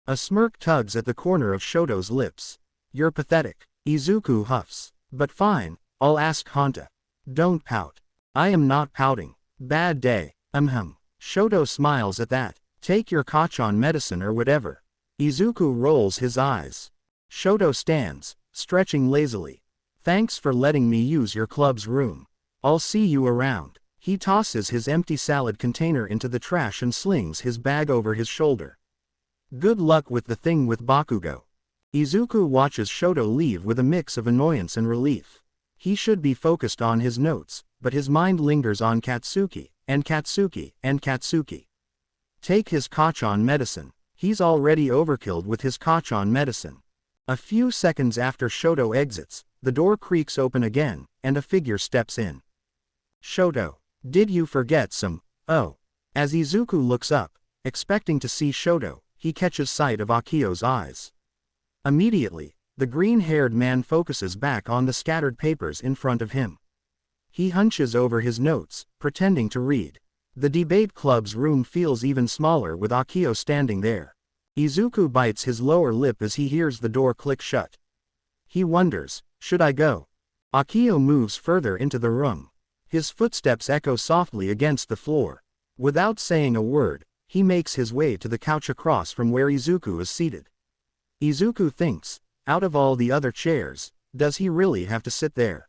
A smirk tugs at the corner of Shoto's lips. You're pathetic. Izuku huffs. But fine, I'll ask Honta. Don't pout. I am not pouting. Bad day. Shoto smiles at that. Take your Kachan medicine or whatever. Izuku rolls his eyes. Shoto stands, stretching lazily. Thanks for letting me use your club's room. I'll see you around. He tosses his empty salad container into the trash and slings his bag over his shoulder. Good luck with the thing with Bakugou. Izuku watches Shoto leave with a mix of annoyance and relief. He should be focused on his notes, but his mind lingers on Katsuki, and Katsuki, and Katsuki. Take his Kachan medicine. He's already overkilled with his Kachan medicine. A few seconds after Shoto exits, the door creaks open again, and a figure steps in. Shoto, did you forget some? Oh. As Izuku looks up, expecting to see Shoto, he catches sight of Akio's eyes. Immediately, the green-haired man focuses back on the scattered papers in front of him. He hunches over his notes, pretending to read. The debate club's room feels even smaller with Akio standing there. Izuku bites his lower lip as he hears the door click shut. He wonders, should I go? Akio moves further into the room. His footsteps echo softly against the floor. Without saying a word, he makes his way to the couch across from where Izuku is seated. Izuku thinks, out of all the other chairs, does he really have to sit there?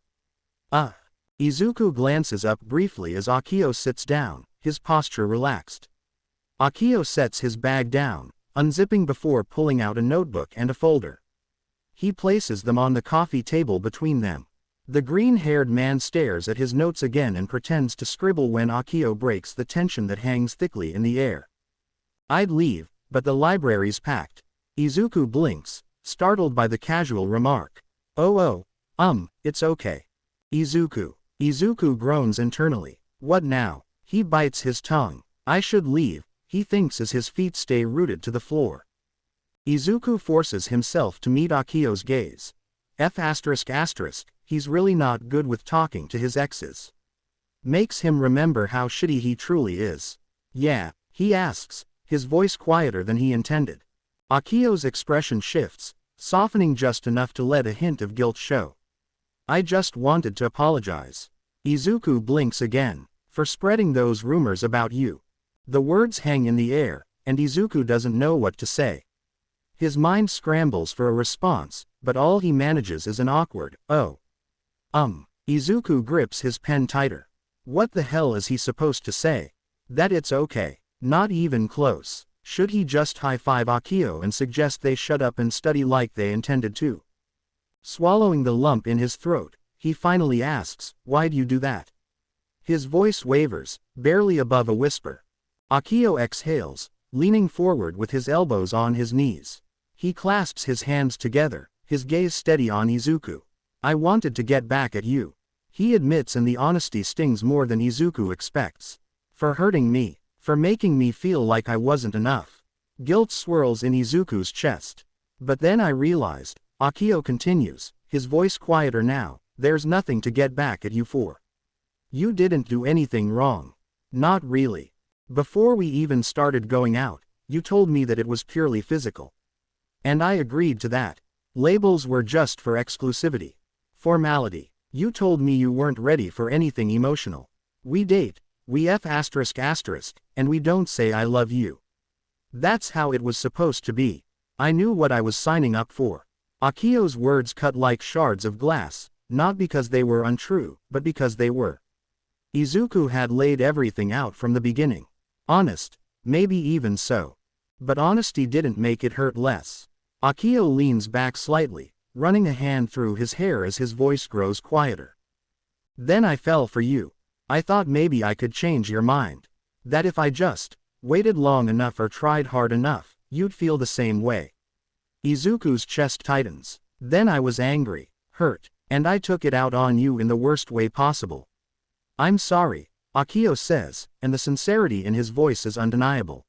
Izuku glances up briefly as Akio sits down, his posture relaxed. Akio sets his bag down, unzipping before pulling out a notebook and a folder. He places them on the coffee table between them. The green-haired man stares at his notes again and pretends to scribble when Akio breaks the tension that hangs thickly in the air. I'd leave, but the library's packed. Izuku blinks, startled by the casual remark. It's okay. Izuku groans internally. What now? He bites his tongue. I should leave, he thinks as his feet stay rooted to the floor. Izuku forces himself to meet Akio's gaze. He's really not good with talking to his exes. Makes him remember how shitty he truly is. Yeah, he asks, his voice quieter than he intended. Akio's expression shifts, softening just enough to let a hint of guilt show. I just wanted to apologize. Izuku blinks again, for spreading those rumors about you. The words hang in the air, and Izuku doesn't know what to say. His mind scrambles for a response, but all he manages is an awkward, Izuku grips his pen tighter. What the hell is he supposed to say? That it's okay. Not even close. Should he just high-five Akio and suggest they shut up and study like they intended to? Swallowing the lump in his throat, he finally asks, why'd you do that? His voice wavers, barely above a whisper. Akio exhales, leaning forward with his elbows on his knees. He clasps his hands together, his gaze steady on Izuku. I wanted to get back at you. He admits, and the honesty stings more than Izuku expects. For hurting me. For making me feel like I wasn't enough. Guilt swirls in Izuku's chest. But then I realized, Akio continues, his voice quieter now, there's nothing to get back at you for. You didn't do anything wrong. Not really. Before we even started going out, you told me that it was purely physical. And I agreed to that. Labels were just for exclusivity. Formality. You told me you weren't ready for anything emotional. We date. We and we don't say I love you. That's how it was supposed to be. I knew what I was signing up for. Akio's words cut like shards of glass, not because they were untrue, but because they were. Izuku had laid everything out from the beginning. Honest, maybe even so. But honesty didn't make it hurt less. Akio leans back slightly, running a hand through his hair as his voice grows quieter. Then I fell for you. I thought maybe I could change your mind. That if I just waited long enough or tried hard enough, you'd feel the same way. Izuku's chest tightens. Then I was angry, hurt, and I took it out on you in the worst way possible. I'm sorry, Akio says, and the sincerity in his voice is undeniable.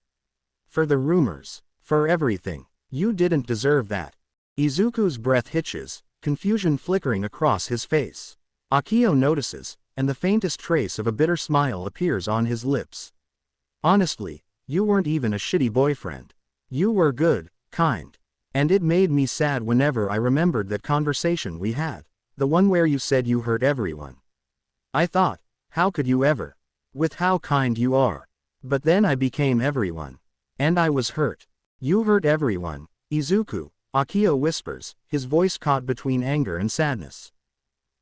For the rumors, for everything, you didn't deserve that. Izuku's breath hitches, confusion flickering across his face. Akio notices, and the faintest trace of a bitter smile appears on his lips. Honestly, you weren't even a shitty boyfriend. You were good, kind. And it made me sad whenever I remembered that conversation we had, the one where you said you hurt everyone. I thought, how could you ever? With how kind you are. But then I became everyone. And I was hurt. You hurt everyone, Izuku, Akio whispers, his voice caught between anger and sadness.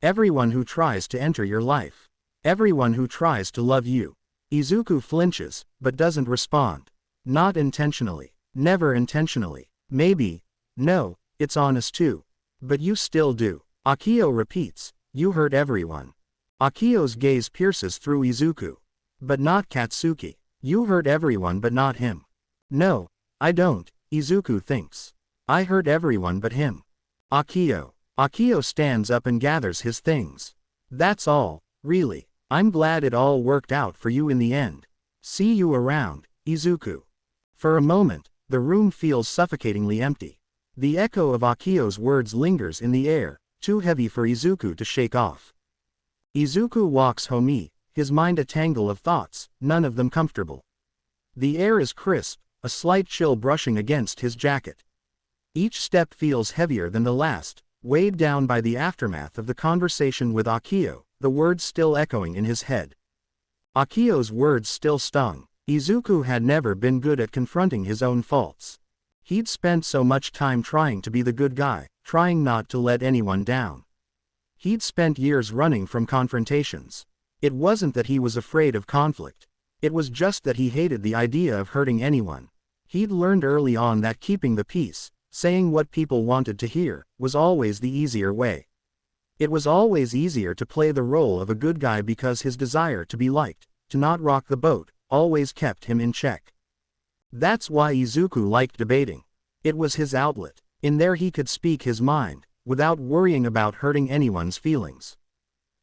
Everyone who tries to enter your life. Everyone who tries to love you. Izuku flinches, but doesn't respond. Not intentionally. Never intentionally. Maybe. No, it's honest too. But you still do. Akio repeats, you hurt everyone. Akio's gaze pierces through Izuku. But not Katsuki. You hurt everyone but not him. No, I don't, Izuku thinks. I hurt everyone but him. Akio. Akio stands up and gathers his things. That's all, really. I'm glad it all worked out for you in the end. See you around, Izuku. For a moment, the room feels suffocatingly empty. The echo of Akio's words lingers in the air, too heavy for Izuku to shake off. Izuku walks home, his mind a tangle of thoughts, none of them comfortable. The air is crisp, a slight chill brushing against his jacket. Each step feels heavier than the last, weighed down by the aftermath of the conversation with Akio, the words still echoing in his head. Akio's words still stung. Izuku had never been good at confronting his own faults. He'd spent so much time trying to be the good guy, trying not to let anyone down. He'd spent years running from confrontations. It wasn't that he was afraid of conflict. It was just that he hated the idea of hurting anyone. He'd learned early on that keeping the peace, saying what people wanted to hear, was always the easier way. It was always easier to play the role of a good guy because his desire to be liked, to not rock the boat, always kept him in check. That's why Izuku liked debating. It was his outlet. In there he could speak his mind, without worrying about hurting anyone's feelings.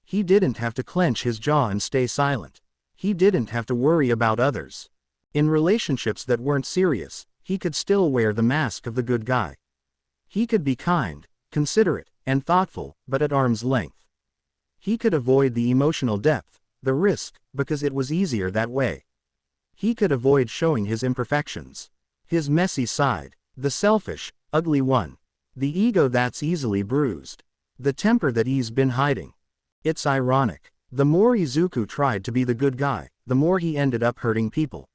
He didn't have to clench his jaw and stay silent. He didn't have to worry about others. In relationships that weren't serious, he could still wear the mask of the good guy. He could be kind, considerate, and thoughtful, but at arm's length. He could avoid the emotional depth, the risk, because it was easier that way. He could avoid showing his imperfections. His messy side. The selfish, ugly one. The ego that's easily bruised. The temper that he's been hiding. It's ironic. The more Izuku tried to be the good guy, the more he ended up hurting people.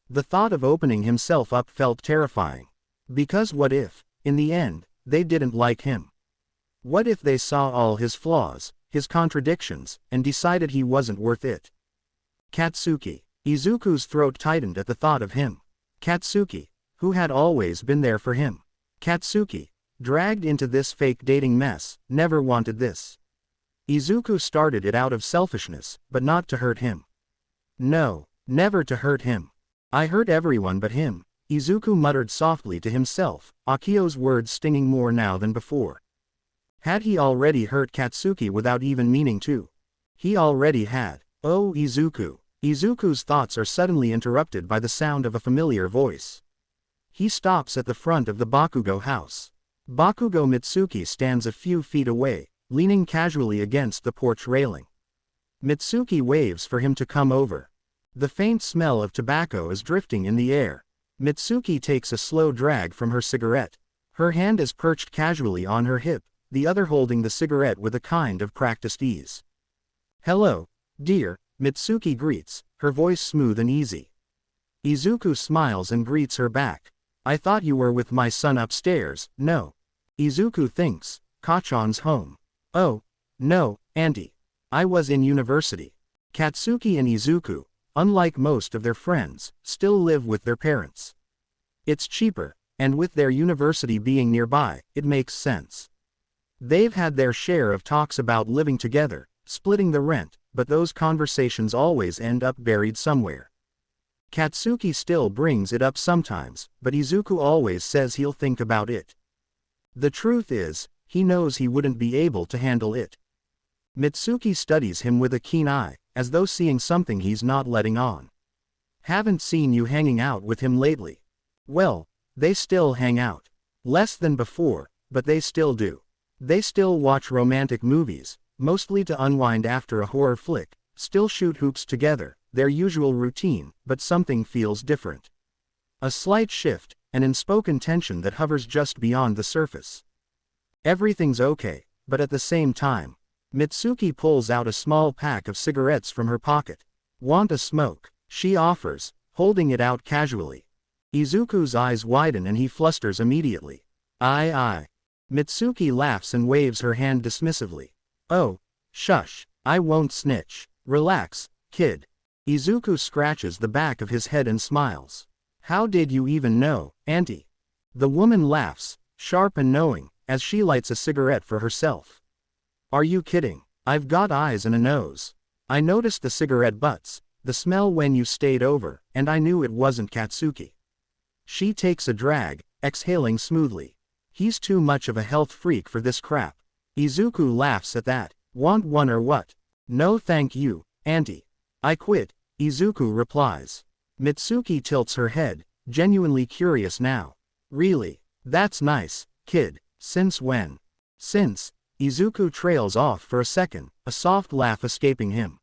The thought of opening himself up felt terrifying. Because what if, in the end, they didn't like him? What if they saw all his flaws, his contradictions, and decided he wasn't worth it? Katsuki. Izuku's throat tightened at the thought of him. Katsuki, who had always been there for him. Katsuki, dragged into this fake dating mess, never wanted this. Izuku started it out of selfishness, but not to hurt him. No, never to hurt him. I hurt everyone but him, Izuku muttered softly to himself, Akio's words stinging more now than before. Had he already hurt Katsuki without even meaning to? He already had. Oh Izuku. Izuku's thoughts are suddenly interrupted by the sound of a familiar voice. He stops at the front of the Bakugou house. Bakugou Mitsuki stands a few feet away, leaning casually against the porch railing. Mitsuki waves for him to come over. The faint smell of tobacco is drifting in the air. Mitsuki takes a slow drag from her cigarette. Her hand is perched casually on her hip, the other holding the cigarette with a kind of practiced ease. Hello, dear, Mitsuki greets, her voice smooth and easy. Izuku smiles and greets her back. I thought you were with my son upstairs. No. Izuku thinks, Kachan's home. Oh, no, auntie. I was in university. Katsuki and Izuku, unlike most of their friends, still live with their parents. It's cheaper, and with their university being nearby, it makes sense. They've had their share of talks about living together, splitting the rent, but those conversations always end up buried somewhere. Katsuki still brings it up sometimes, but Izuku always says he'll think about it. The truth is, he knows he wouldn't be able to handle it. Mitsuki studies him with a keen eye, as though seeing something he's not letting on. Haven't seen you hanging out with him lately. Well, they still hang out. Less than before, but they still do. They still watch romantic movies, mostly to unwind after a horror flick, still shoot hoops together, their usual routine, but something feels different. A slight shift, an unspoken tension that hovers just beyond the surface. Everything's okay, but at the same time, Mitsuki pulls out a small pack of cigarettes from her pocket. Want a smoke? She offers, holding it out casually. Izuku's eyes widen and he flusters immediately. Aye. Mitsuki laughs and waves her hand dismissively. Oh, shush, I won't snitch. Relax, kid. Izuku scratches the back of his head and smiles. How did you even know, auntie? The woman laughs, sharp and knowing, as she lights a cigarette for herself. Are you kidding? I've got eyes and a nose. I noticed the cigarette butts, the smell when you stayed over, and I knew it wasn't Katsuki. She takes a drag, exhaling smoothly. He's too much of a health freak for this crap. Izuku laughs at that. Want one or what? No thank you, auntie. I quit, Izuku replies. Mitsuki tilts her head, genuinely curious now. Really? That's nice, kid. Since when? Since. Izuku trails off for a second, a soft laugh escaping him.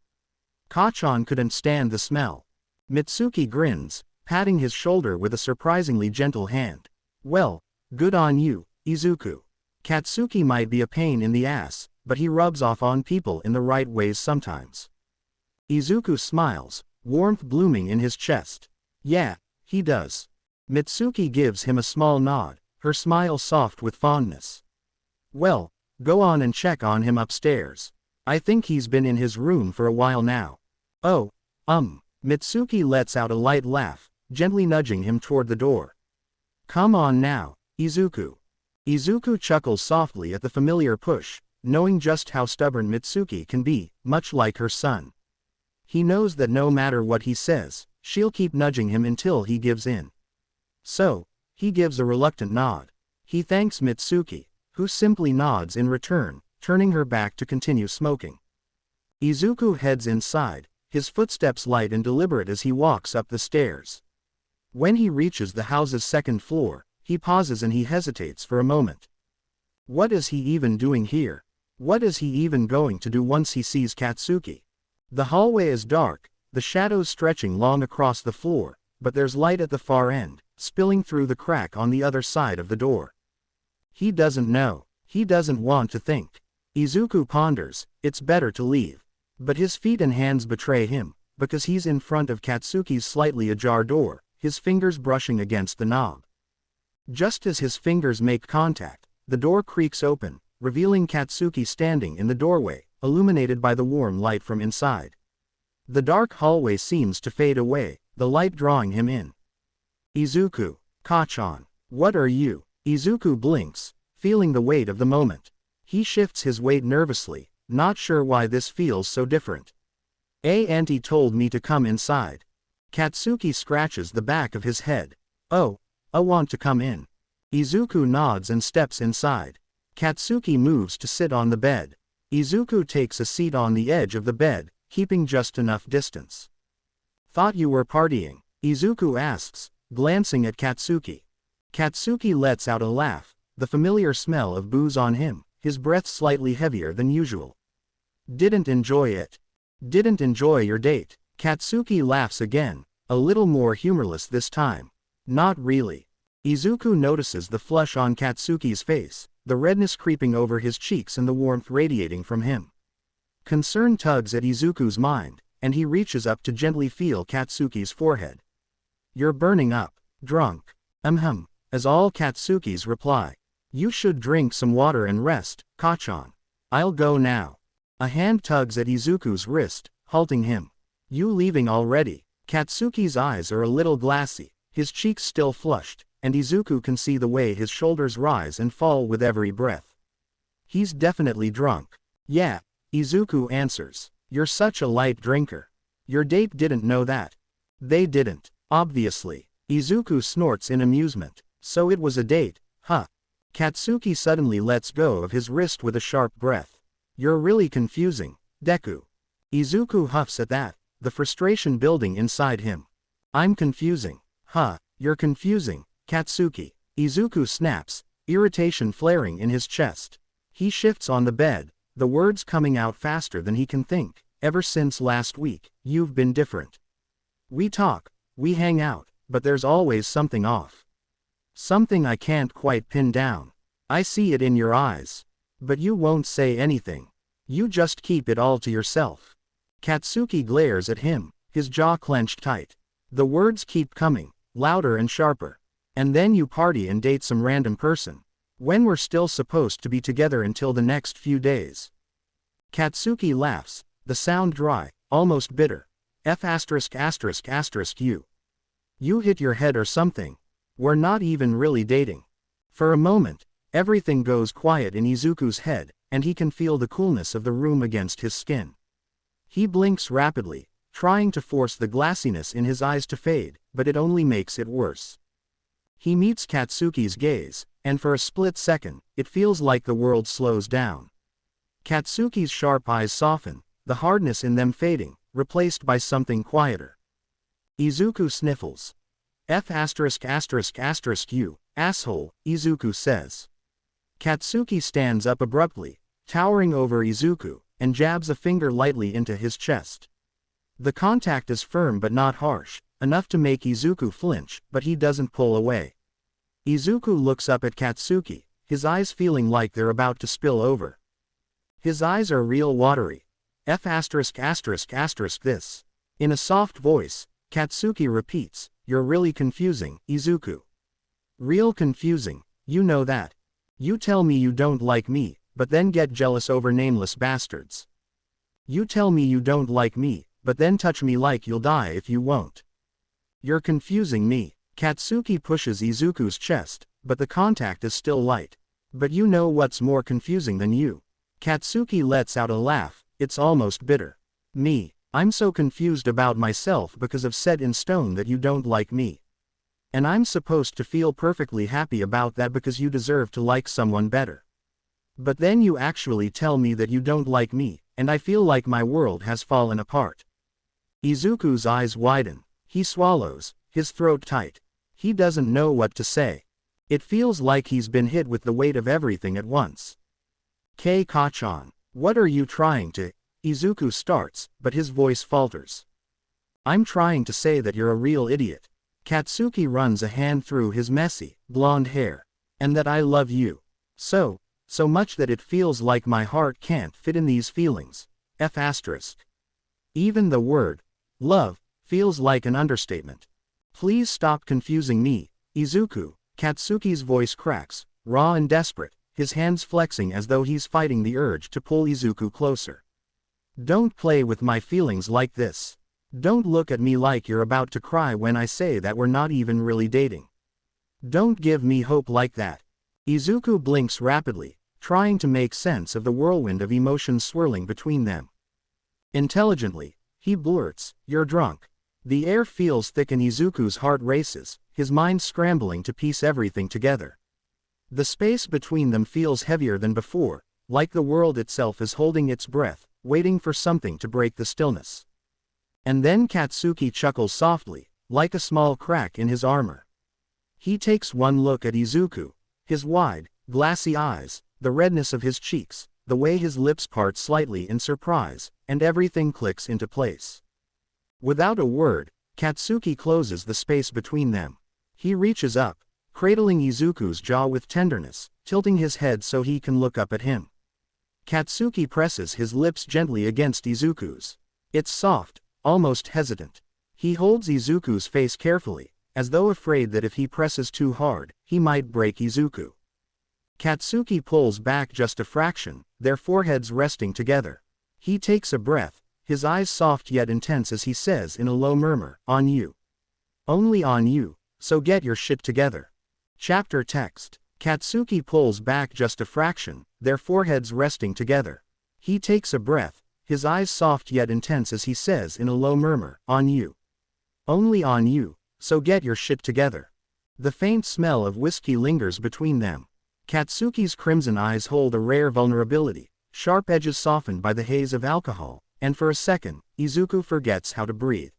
Kachan couldn't stand the smell. Mitsuki grins, patting his shoulder with a surprisingly gentle hand. Well, good on you, Izuku. Katsuki might be a pain in the ass, but he rubs off on people in the right ways sometimes. Izuku smiles, warmth blooming in his chest. Yeah, he does. Mitsuki gives him a small nod, her smile soft with fondness. Well, go on and check on him upstairs. I think he's been in his room for a while now. Oh, Mitsuki lets out a light laugh, gently nudging him toward the door. Come on now, Izuku. Izuku chuckles softly at the familiar push, knowing just how stubborn Mitsuki can be, much like her son. He knows that no matter what he says, she'll keep nudging him until he gives in. So, he gives a reluctant nod. He thanks Mitsuki, who simply nods in return, turning her back to continue smoking. Izuku heads inside, his footsteps light and deliberate as he walks up the stairs. When he reaches the house's second floor, he pauses and he hesitates for a moment. What is he even doing here? What is he even going to do once he sees Katsuki? The hallway is dark, the shadows stretching long across the floor, but there's light at the far end, spilling through the crack on the other side of the door. He doesn't know. He doesn't want to think. Izuku ponders, it's better to leave. But his feet and hands betray him, because he's in front of Katsuki's slightly ajar door, his fingers brushing against the knob. Just as his fingers make contact, the door creaks open, revealing Katsuki standing in the doorway, illuminated by the warm light from inside. The dark hallway seems to fade away, the light drawing him in. Izuku, Kachan, what are you? Izuku blinks, feeling the weight of the moment. He shifts his weight nervously, not sure why this feels so different. Auntie told me to come inside. Katsuki scratches the back of his head. Oh, I want to come in. Izuku nods and steps inside. Katsuki moves to sit on the bed. Izuku takes a seat on the edge of the bed, keeping just enough distance. Thought you were partying, Izuku asks, glancing at Katsuki. Katsuki lets out a laugh, the familiar smell of booze on him, his breath slightly heavier than usual. Didn't enjoy it. Didn't enjoy your date. Katsuki laughs again, a little more humorless this time. Not really. Izuku notices the flush on Katsuki's face, the redness creeping over his cheeks and the warmth radiating from him. Concern tugs at Izuku's mind, and he reaches up to gently feel Katsuki's forehead. You're burning up. Drunk. As all Katsuki's reply. You should drink some water and rest, Kachan. I'll go now. A hand tugs at Izuku's wrist, halting him. You leaving already? Katsuki's eyes are a little glassy, his cheeks still flushed, and Izuku can see the way his shoulders rise and fall with every breath. He's definitely drunk. Yeah, Izuku answers. You're such a light drinker. Your date didn't know that. They didn't, obviously. Izuku snorts in amusement. So it was a date, huh? Katsuki suddenly lets go of his wrist with a sharp breath. You're really confusing, Deku. Izuku huffs at that, the frustration building inside him. I'm confusing. Huh, you're confusing, Katsuki. Izuku snaps, irritation flaring in his chest. He shifts on the bed, the words coming out faster than he can think. Ever since last week, you've been different. We talk, we hang out, but there's always something off. Something I can't quite pin down. I see it in your eyes. But you won't say anything. You just keep it all to yourself. Katsuki glares at him, his jaw clenched tight. The words keep coming, louder and sharper. And then you party and date some random person. When we're still supposed to be together until the next few days. Katsuki laughs, the sound dry, almost bitter. You. You hit your head or something. We're not even really dating. For a moment, everything goes quiet in Izuku's head, and he can feel the coolness of the room against his skin. He blinks rapidly, trying to force the glassiness in his eyes to fade, but it only makes it worse. He meets Katsuki's gaze, and for a split second, it feels like the world slows down. Katsuki's sharp eyes soften, the hardness in them fading, replaced by something quieter. Izuku sniffles. You, asshole, Izuku says. Katsuki stands up abruptly, towering over Izuku, and jabs a finger lightly into his chest. The contact is firm but not harsh, enough to make Izuku flinch, but he doesn't pull away. Izuku looks up at Katsuki, his eyes feeling like they're about to spill over. His eyes are real watery. This. In a soft voice, Katsuki repeats, you're really confusing, Izuku. Real confusing, you know that. You tell me you don't like me, but then get jealous over nameless bastards. You tell me you don't like me, but then touch me like you'll die if you won't. You're confusing me. Katsuki pushes Izuku's chest, but the contact is still light. But you know what's more confusing than you. Katsuki lets out a laugh, it's almost bitter. Me, I'm so confused about myself because of set in stone that you don't like me. And I'm supposed to feel perfectly happy about that because you deserve to like someone better. But then you actually tell me that you don't like me, and I feel like my world has fallen apart. Izuku's eyes widen. He swallows, his throat tight. He doesn't know what to say. It feels like he's been hit with the weight of everything at once. Kachan, what are you trying to? Izuku starts, but his voice falters. I'm trying to say that you're a real idiot. Katsuki runs a hand through his messy, blonde hair. And that I love you. So much that it feels like my heart can't fit in these feelings. Even the word, love, feels like an understatement. Please stop confusing me, Izuku. Katsuki's voice cracks, raw and desperate, his hands flexing as though he's fighting the urge to pull Izuku closer. Don't play with my feelings like this. Don't look at me like you're about to cry when I say that we're not even really dating. Don't give me hope like that. Izuku blinks rapidly, trying to make sense of the whirlwind of emotions swirling between them. Intelligently, he blurts, you're drunk. The air feels thick and Izuku's heart races, his mind scrambling to piece everything together. The space between them feels heavier than before, like the world itself is holding its breath, waiting for something to break the stillness. And then Katsuki chuckles softly, like a small crack in his armor. He takes one look at Izuku, his wide, glassy eyes, the redness of his cheeks, the way his lips part slightly in surprise, and everything clicks into place. Without a word, Katsuki closes the space between them. He reaches up, cradling Izuku's jaw with tenderness, tilting his head so he can look up at him. Katsuki presses his lips gently against Izuku's. It's soft, almost hesitant. He holds Izuku's face carefully, as though afraid that if he presses too hard, he might break Izuku. Katsuki pulls back just a fraction, their foreheads resting together. He takes a breath, his eyes soft yet intense as he says in a low murmur, "On you. Only on you, so get your shit together." Chapter text. Katsuki pulls back just a fraction, their foreheads resting together. He takes a breath, his eyes soft yet intense as he says in a low murmur, "On you. Only on you, so get your shit together." The faint smell of whiskey lingers between them. Katsuki's crimson eyes hold a rare vulnerability, sharp edges softened by the haze of alcohol, and for a second, Izuku forgets how to breathe.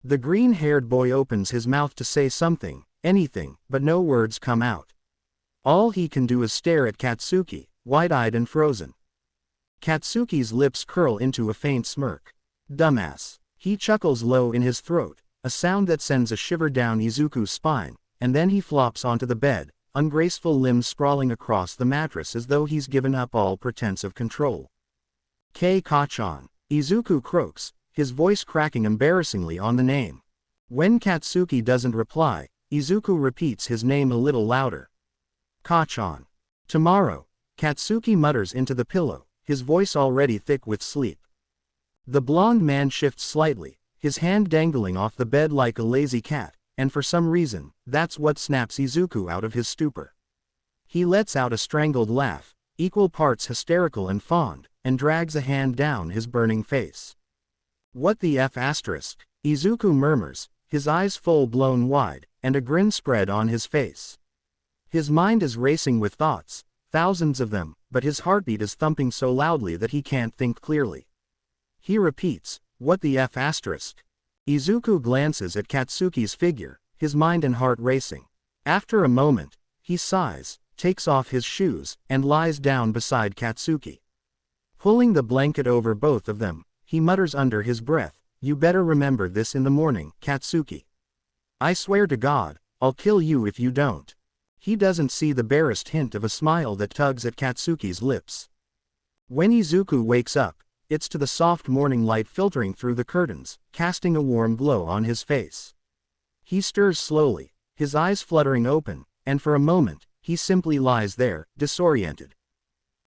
The green-haired boy opens his mouth to say something, anything, but no words come out. All he can do is stare at Katsuki, wide-eyed and frozen. Katsuki's lips curl into a faint smirk. "Dumbass." He chuckles low in his throat, a sound that sends a shiver down Izuku's spine, and then he flops onto the bed, ungraceful limbs sprawling across the mattress as though he's given up all pretense of control. Kachan. Izuku croaks, his voice cracking embarrassingly on the name. When Katsuki doesn't reply, Izuku repeats his name a little louder. "Kachan." "Tomorrow," Katsuki mutters into the pillow, his voice already thick with sleep. The blonde man shifts slightly, his hand dangling off the bed like a lazy cat, and for some reason, that's what snaps Izuku out of his stupor. He lets out a strangled laugh, equal parts hysterical and fond, and drags a hand down his burning face. "What the F***?" Izuku murmurs, his eyes full-blown wide, and a grin spread on his face. His mind is racing with thoughts, thousands of them, but his heartbeat is thumping so loudly that he can't think clearly. He repeats, "What the F***?" Izuku glances at Katsuki's figure, his mind and heart racing. After a moment, he sighs, takes off his shoes, and lies down beside Katsuki. Pulling the blanket over both of them, he mutters under his breath, "You better remember this in the morning, Katsuki. I swear to God, I'll kill you if you don't." He doesn't see the barest hint of a smile that tugs at Katsuki's lips. When Izuku wakes up, it's to the soft morning light filtering through the curtains, casting a warm glow on his face. He stirs slowly, his eyes fluttering open, and for a moment, he simply lies there, disoriented.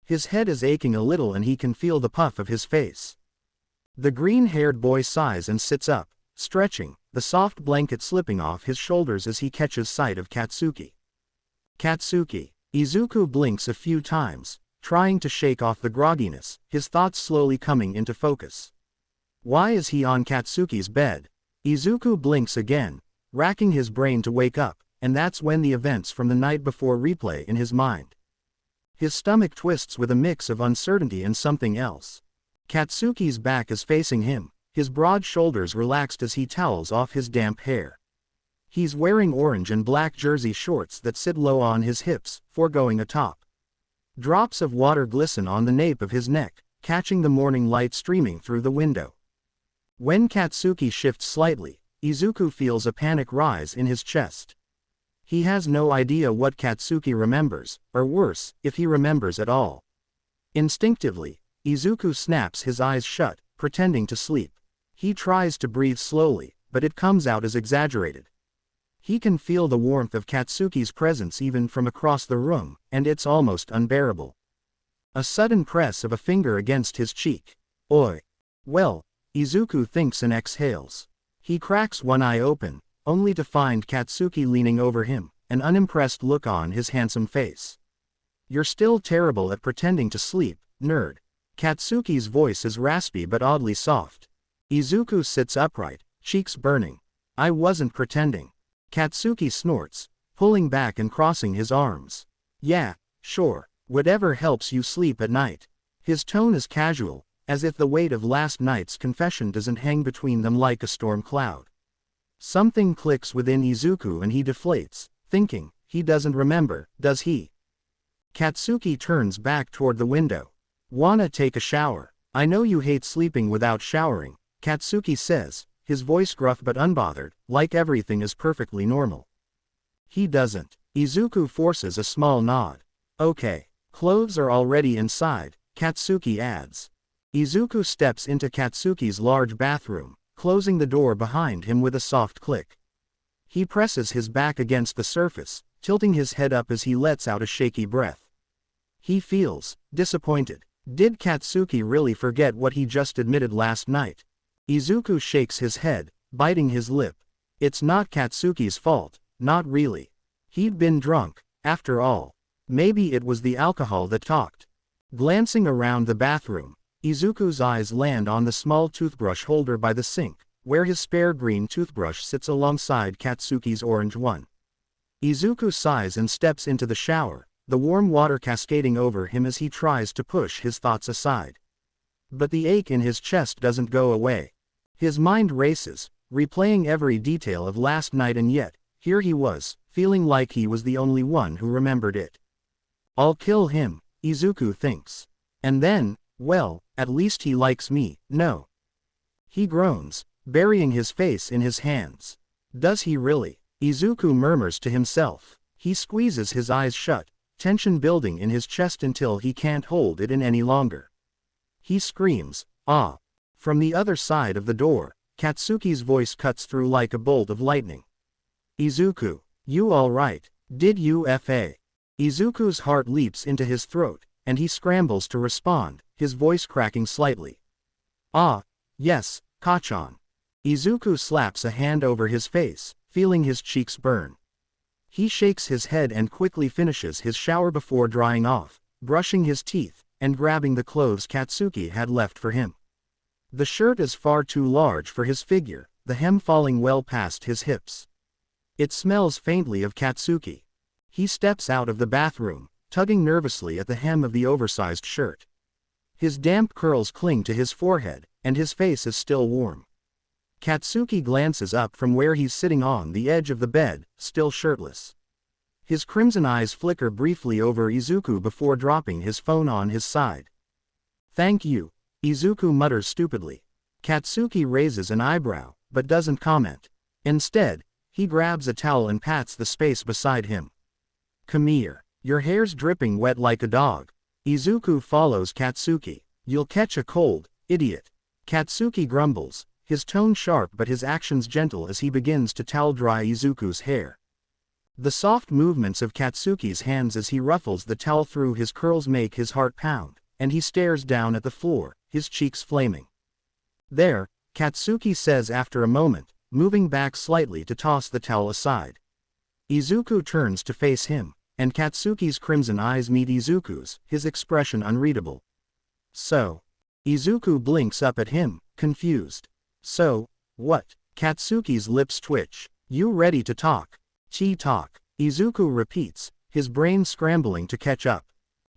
His head is aching a little and he can feel the puff of his face. The green-haired boy sighs and sits up, stretching, the soft blanket slipping off his shoulders as he catches sight of Katsuki. "Katsuki." Izuku blinks a few times, trying to shake off the grogginess, his thoughts slowly coming into focus. Why is he on Katsuki's bed? Izuku blinks again, racking his brain to wake up, and that's when the events from the night before replay in his mind. His stomach twists with a mix of uncertainty and something else. Katsuki's back is facing him, his broad shoulders relaxed as he towels off his damp hair. He's wearing orange and black jersey shorts that sit low on his hips, foregoing a top. Drops of water glisten on the nape of his neck, catching the morning light streaming through the window. When Katsuki shifts slightly, Izuku feels a panic rise in his chest. He has no idea what Katsuki remembers, or worse, if he remembers at all. Instinctively, Izuku snaps his eyes shut, pretending to sleep. He tries to breathe slowly, but it comes out as exaggerated. He can feel the warmth of Katsuki's presence even from across the room, and it's almost unbearable. A sudden press of a finger against his cheek. "Oi." "Well," Izuku thinks and exhales. He cracks one eye open, only to find Katsuki leaning over him, an unimpressed look on his handsome face. "You're still terrible at pretending to sleep, nerd." Katsuki's voice is raspy but oddly soft. Izuku sits upright, cheeks burning. "I wasn't pretending." Katsuki snorts, pulling back and crossing his arms. "Yeah, sure, whatever helps you sleep at night." His tone is casual, as if the weight of last night's confession doesn't hang between them like a storm cloud. Something clicks within Izuku and he deflates, thinking, he doesn't remember, does he? Katsuki turns back toward the window. "Wanna take a shower? I know you hate sleeping without showering," Katsuki says, his voice gruff but unbothered, like everything is perfectly normal. He doesn't. Izuku forces a small nod. "Okay. Clothes are already inside," Katsuki adds. Izuku steps into Katsuki's large bathroom, closing the door behind him with a soft click. He presses his back against the surface, tilting his head up as he lets out a shaky breath. He feels disappointed. Did Katsuki really forget what he just admitted last night? Izuku shakes his head, biting his lip. It's not Katsuki's fault, not really. He'd been drunk, after all. Maybe it was the alcohol that talked. Glancing around the bathroom, Izuku's eyes land on the small toothbrush holder by the sink, where his spare green toothbrush sits alongside Katsuki's orange one. Izuku sighs and steps into the shower, the warm water cascading over him as he tries to push his thoughts aside. But the ache in his chest doesn't go away. His mind races, replaying every detail of last night, and yet, here he was, feeling like he was the only one who remembered it. I'll kill him, Izuku thinks. And then, well, at least he likes me, no. He groans, burying his face in his hands. Does he really? Izuku murmurs to himself. He squeezes his eyes shut, tension building in his chest until he can't hold it in any longer. He screams, "Ah!" From the other side of the door, Katsuki's voice cuts through like a bolt of lightning. Izuku, you alright? Did you fa? Izuku's heart leaps into his throat, and he scrambles to respond, his voice cracking slightly. Ah, yes, Kachan. Izuku slaps a hand over his face, feeling his cheeks burn. He shakes his head and quickly finishes his shower before drying off, brushing his teeth, and grabbing the clothes Katsuki had left for him. The shirt is far too large for his figure, the hem falling well past his hips. It smells faintly of Katsuki. He steps out of the bathroom, tugging nervously at the hem of the oversized shirt. His damp curls cling to his forehead, and his face is still warm. Katsuki glances up from where he's sitting on the edge of the bed, still shirtless. His crimson eyes flicker briefly over Izuku before dropping his phone on his side. Thank you, Izuku mutters stupidly. Katsuki raises an eyebrow, but doesn't comment. Instead, he grabs a towel and pats the space beside him. Come here, your hair's dripping wet like a dog. Izuku follows Katsuki. You'll catch a cold, idiot. Katsuki grumbles, his tone sharp but his actions gentle as he begins to towel dry Izuku's hair. The soft movements of Katsuki's hands as he ruffles the towel through his curls make his heart pound, and he stares down at the floor, his cheeks flaming. There, Katsuki says after a moment, moving back slightly to toss the towel aside. Izuku turns to face him, and Katsuki's crimson eyes meet Izuku's, his expression unreadable. So? Izuku blinks up at him, confused. So, what? Katsuki's lips twitch. You ready to talk? Talk. Izuku repeats, his brain scrambling to catch up.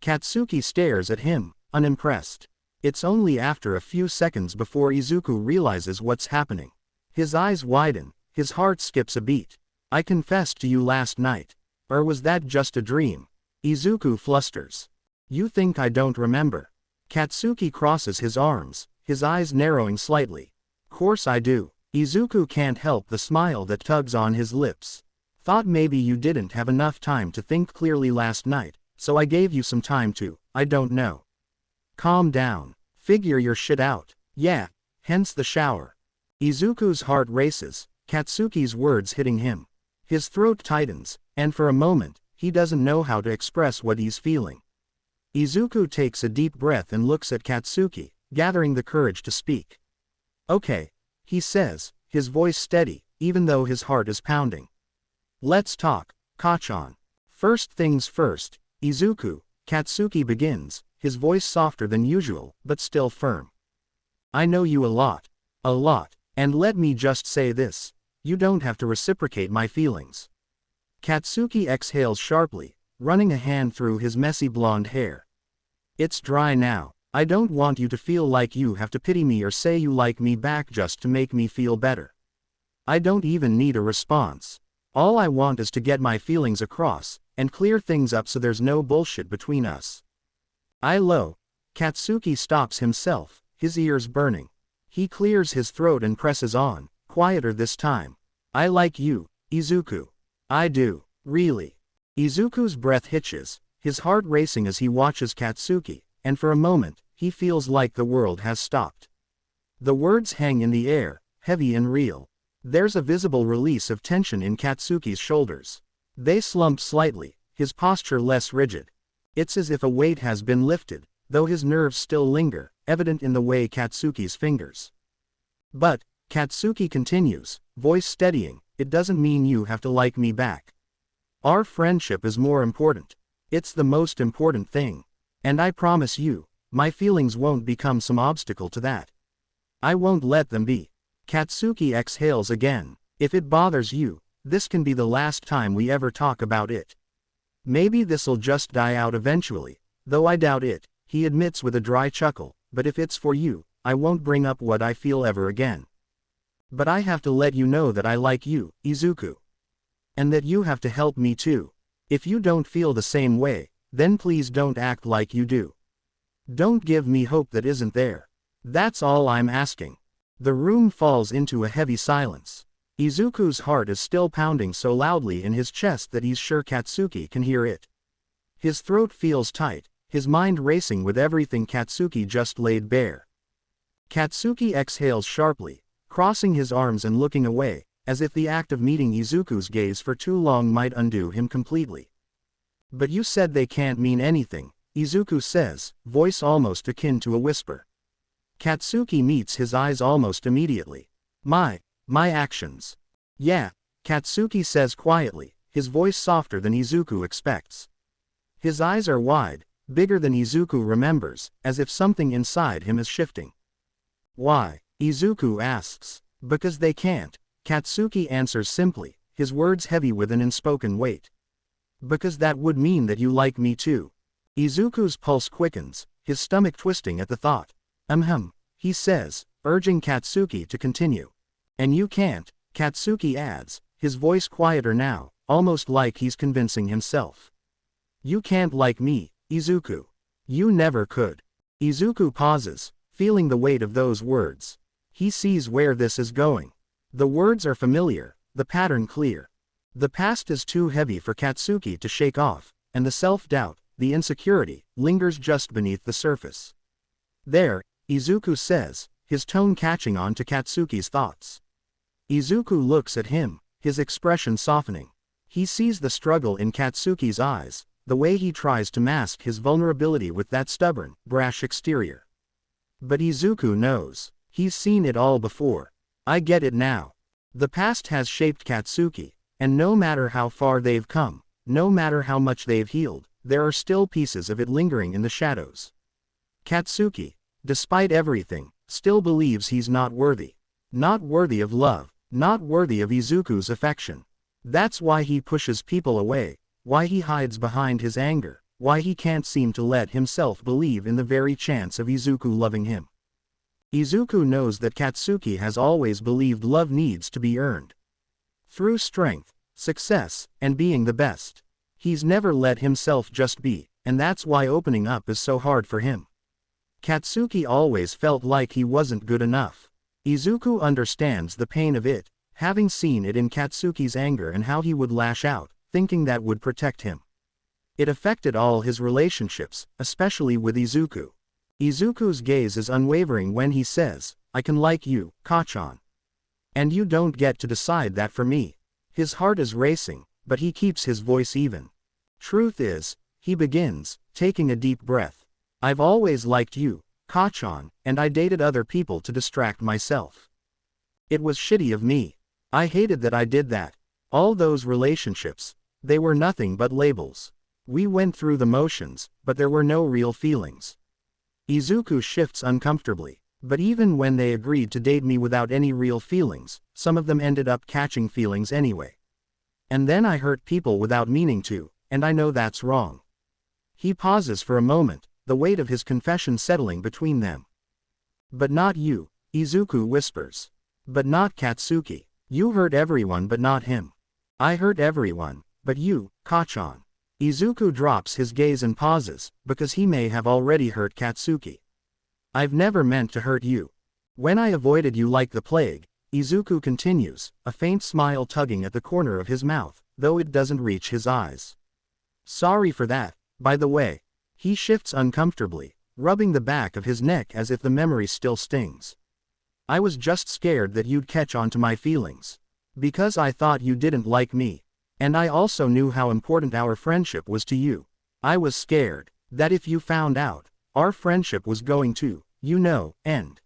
Katsuki stares at him, unimpressed. It's only after a few seconds before Izuku realizes what's happening. His eyes widen, his heart skips a beat. I confessed to you last night. Or was that just a dream? Izuku flusters. You think I don't remember? Katsuki crosses his arms, his eyes narrowing slightly. Course I do. Izuku can't help the smile that tugs on his lips. Thought maybe you didn't have enough time to think clearly last night, so I gave you some time to, I don't know. Calm down. Figure your shit out. Yeah, hence the shower. Izuku's heart races, Katsuki's words hitting him. His throat tightens, and for a moment, he doesn't know how to express what he's feeling. Izuku takes a deep breath and looks at Katsuki, gathering the courage to speak. Okay, he says, his voice steady, even though his heart is pounding. Let's talk, Kachan. First things first, Izuku, Katsuki begins, his voice softer than usual, but still firm. I know you a lot, and let me just say this, you don't have to reciprocate my feelings. Katsuki exhales sharply, running a hand through his messy blonde hair. It's dry now. I don't want you to feel like you have to pity me or say you like me back just to make me feel better. I don't even need a response. All I want is to get my feelings across, and clear things up so there's no bullshit between us. Katsuki stops himself, his ears burning. He clears his throat and presses on, quieter this time. I like you, Izuku. I do, really. Izuku's breath hitches, his heart racing as he watches Katsuki, and for a moment, he feels like the world has stopped. The words hang in the air, heavy and real. There's a visible release of tension in Katsuki's shoulders. They slump slightly, his posture less rigid. It's as if a weight has been lifted, though his nerves still linger, evident in the way Katsuki's fingers. But, Katsuki continues, voice steadying, it doesn't mean you have to like me back. Our friendship is more important. It's the most important thing. And I promise you, my feelings won't become some obstacle to that. I won't let them be. Katsuki exhales again. If it bothers you, this can be the last time we ever talk about it. Maybe this'll just die out eventually, though I doubt it, he admits with a dry chuckle, but if it's for you, I won't bring up what I feel ever again. But I have to let you know that I like you, Izuku. And that you have to help me too. If you don't feel the same way, then please don't act like you do. Don't give me hope that isn't there. That's all I'm asking. The room falls into a heavy silence. Izuku's heart is still pounding so loudly in his chest that he's sure Katsuki can hear it. His throat feels tight, his mind racing with everything Katsuki just laid bare. Katsuki exhales sharply, crossing his arms and looking away, as if the act of meeting Izuku's gaze for too long might undo him completely. But you said they can't mean anything, Izuku says, voice almost akin to a whisper. Katsuki meets his eyes almost immediately. My actions. Yeah, Katsuki says quietly, his voice softer than Izuku expects. His eyes are wide, bigger than Izuku remembers, as if something inside him is shifting. Why? Izuku asks. Because they can't, Katsuki answers simply, his words heavy with an unspoken weight. Because that would mean that you like me too. Izuku's pulse quickens, his stomach twisting at the thought. He says, urging Katsuki to continue. And you can't, Katsuki adds, his voice quieter now, almost like he's convincing himself. You can't like me, Izuku. You never could. Izuku pauses, feeling the weight of those words. He sees where this is going. The words are familiar, the pattern clear. The past is too heavy for Katsuki to shake off, and the self-doubt, the insecurity, lingers just beneath the surface. There, Izuku says, his tone catching on to Katsuki's thoughts. Izuku looks at him, his expression softening. He sees the struggle in Katsuki's eyes, the way he tries to mask his vulnerability with that stubborn, brash exterior. But Izuku knows. He's seen it all before. I get it now. The past has shaped Katsuki, and no matter how far they've come, no matter how much they've healed, there are still pieces of it lingering in the shadows. Katsuki, despite everything, still believes he's not worthy. Not worthy of love, not worthy of Izuku's affection. That's why he pushes people away, why he hides behind his anger, why he can't seem to let himself believe in the very chance of Izuku loving him. Izuku knows that Katsuki has always believed love needs to be earned. Through strength, success, and being the best. He's never let himself just be, and that's why opening up is so hard for him. Katsuki always felt like he wasn't good enough. Izuku understands the pain of it, having seen it in Katsuki's anger and how he would lash out, thinking that would protect him. It affected all his relationships, especially with Izuku. Izuku's gaze is unwavering when he says, I can like you, Kachan. And you don't get to decide that for me. His heart is racing, but he keeps his voice even. Truth is, he begins, taking a deep breath. I've always liked you, Kachan, and I dated other people to distract myself. It was shitty of me. I hated that I did that. All those relationships, they were nothing but labels. We went through the motions, but there were no real feelings. Izuku shifts uncomfortably, but even when they agreed to date me without any real feelings, some of them ended up catching feelings anyway. And then I hurt people without meaning to, and I know that's wrong. He pauses for a moment, the weight of his confession settling between them. But not you, Izuku whispers. But not Katsuki. You hurt everyone but not him. I hurt everyone, but you, Kachan. Izuku drops his gaze and pauses, because he may have already hurt Katsuki. I've never meant to hurt you. When I avoided you like the plague, Izuku continues, a faint smile tugging at the corner of his mouth, though it doesn't reach his eyes. Sorry for that, by the way. He shifts uncomfortably, rubbing the back of his neck as if the memory still stings. I was just scared that you'd catch on to my feelings. Because I thought you didn't like me. And I also knew how important our friendship was to you. I was scared that if you found out, Our friendship was going to, end.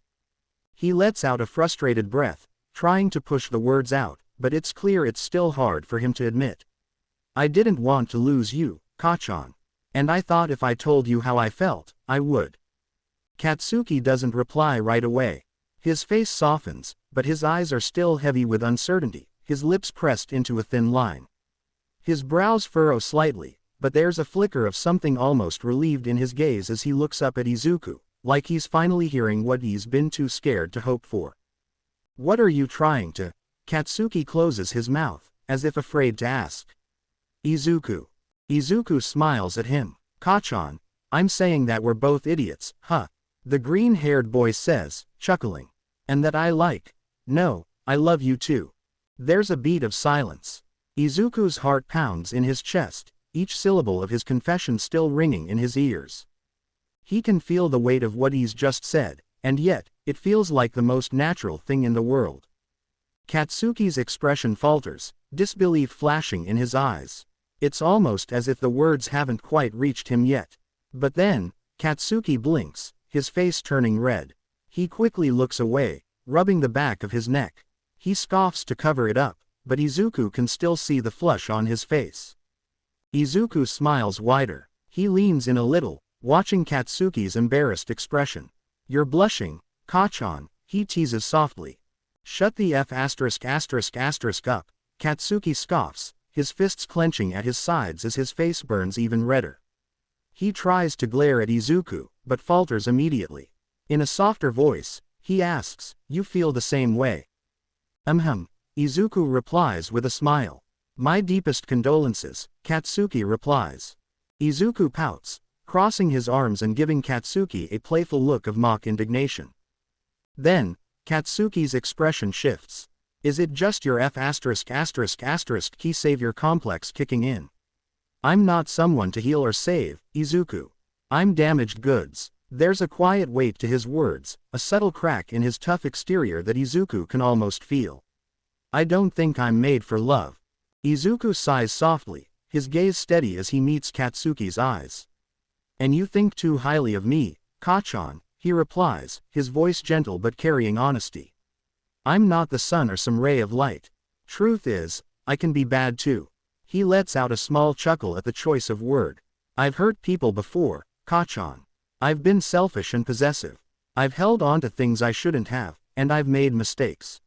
He lets out a frustrated breath, trying to push the words out, but it's clear it's still hard for him to admit. I didn't want to lose you, Kachan. And I thought if I told you how I felt, I would. Katsuki doesn't reply right away. His face softens, but his eyes are still heavy with uncertainty, his lips pressed into a thin line. His brows furrow slightly, but there's a flicker of something almost relieved in his gaze as he looks up at Izuku, like he's finally hearing what he's been too scared to hope for. What are you trying to? Katsuki closes his mouth, as if afraid to ask. Izuku. Izuku smiles at him. Kachan, I'm saying that we're both idiots, huh? The green-haired boy says, chuckling. And that no, I love you too. There's a beat of silence. Izuku's heart pounds in his chest, each syllable of his confession still ringing in his ears. He can feel the weight of what he's just said, and yet, it feels like the most natural thing in the world. Katsuki's expression falters, disbelief flashing in his eyes. It's almost as if the words haven't quite reached him yet. But then, Katsuki blinks, his face turning red. He quickly looks away, rubbing the back of his neck. He scoffs to cover it up, but Izuku can still see the flush on his face. Izuku smiles wider. He leans in a little, watching Katsuki's embarrassed expression. You're blushing, Kachan, he teases softly. Shut the F*** up, Katsuki scoffs, his fists clenching at his sides as his face burns even redder. He tries to glare at Izuku, but falters immediately. In a softer voice, he asks, you feel the same way? Izuku replies with a smile. My deepest condolences, Katsuki replies. Izuku pouts, crossing his arms and giving Katsuki a playful look of mock indignation. Then, Katsuki's expression shifts. Is it just your key savior complex kicking in? I'm not someone to heal or save, Izuku. I'm damaged goods. There's a quiet weight to his words, a subtle crack in his tough exterior that Izuku can almost feel. I don't think I'm made for love. Izuku sighs softly, his gaze steady as he meets Katsuki's eyes. And you think too highly of me, Kachan, he replies, his voice gentle but carrying honesty. I'm not the sun or some ray of light. Truth is, I can be bad too. He lets out a small chuckle at the choice of word. I've hurt people before, Kachan. I've been selfish and possessive. I've held on to things I shouldn't have, and I've made mistakes.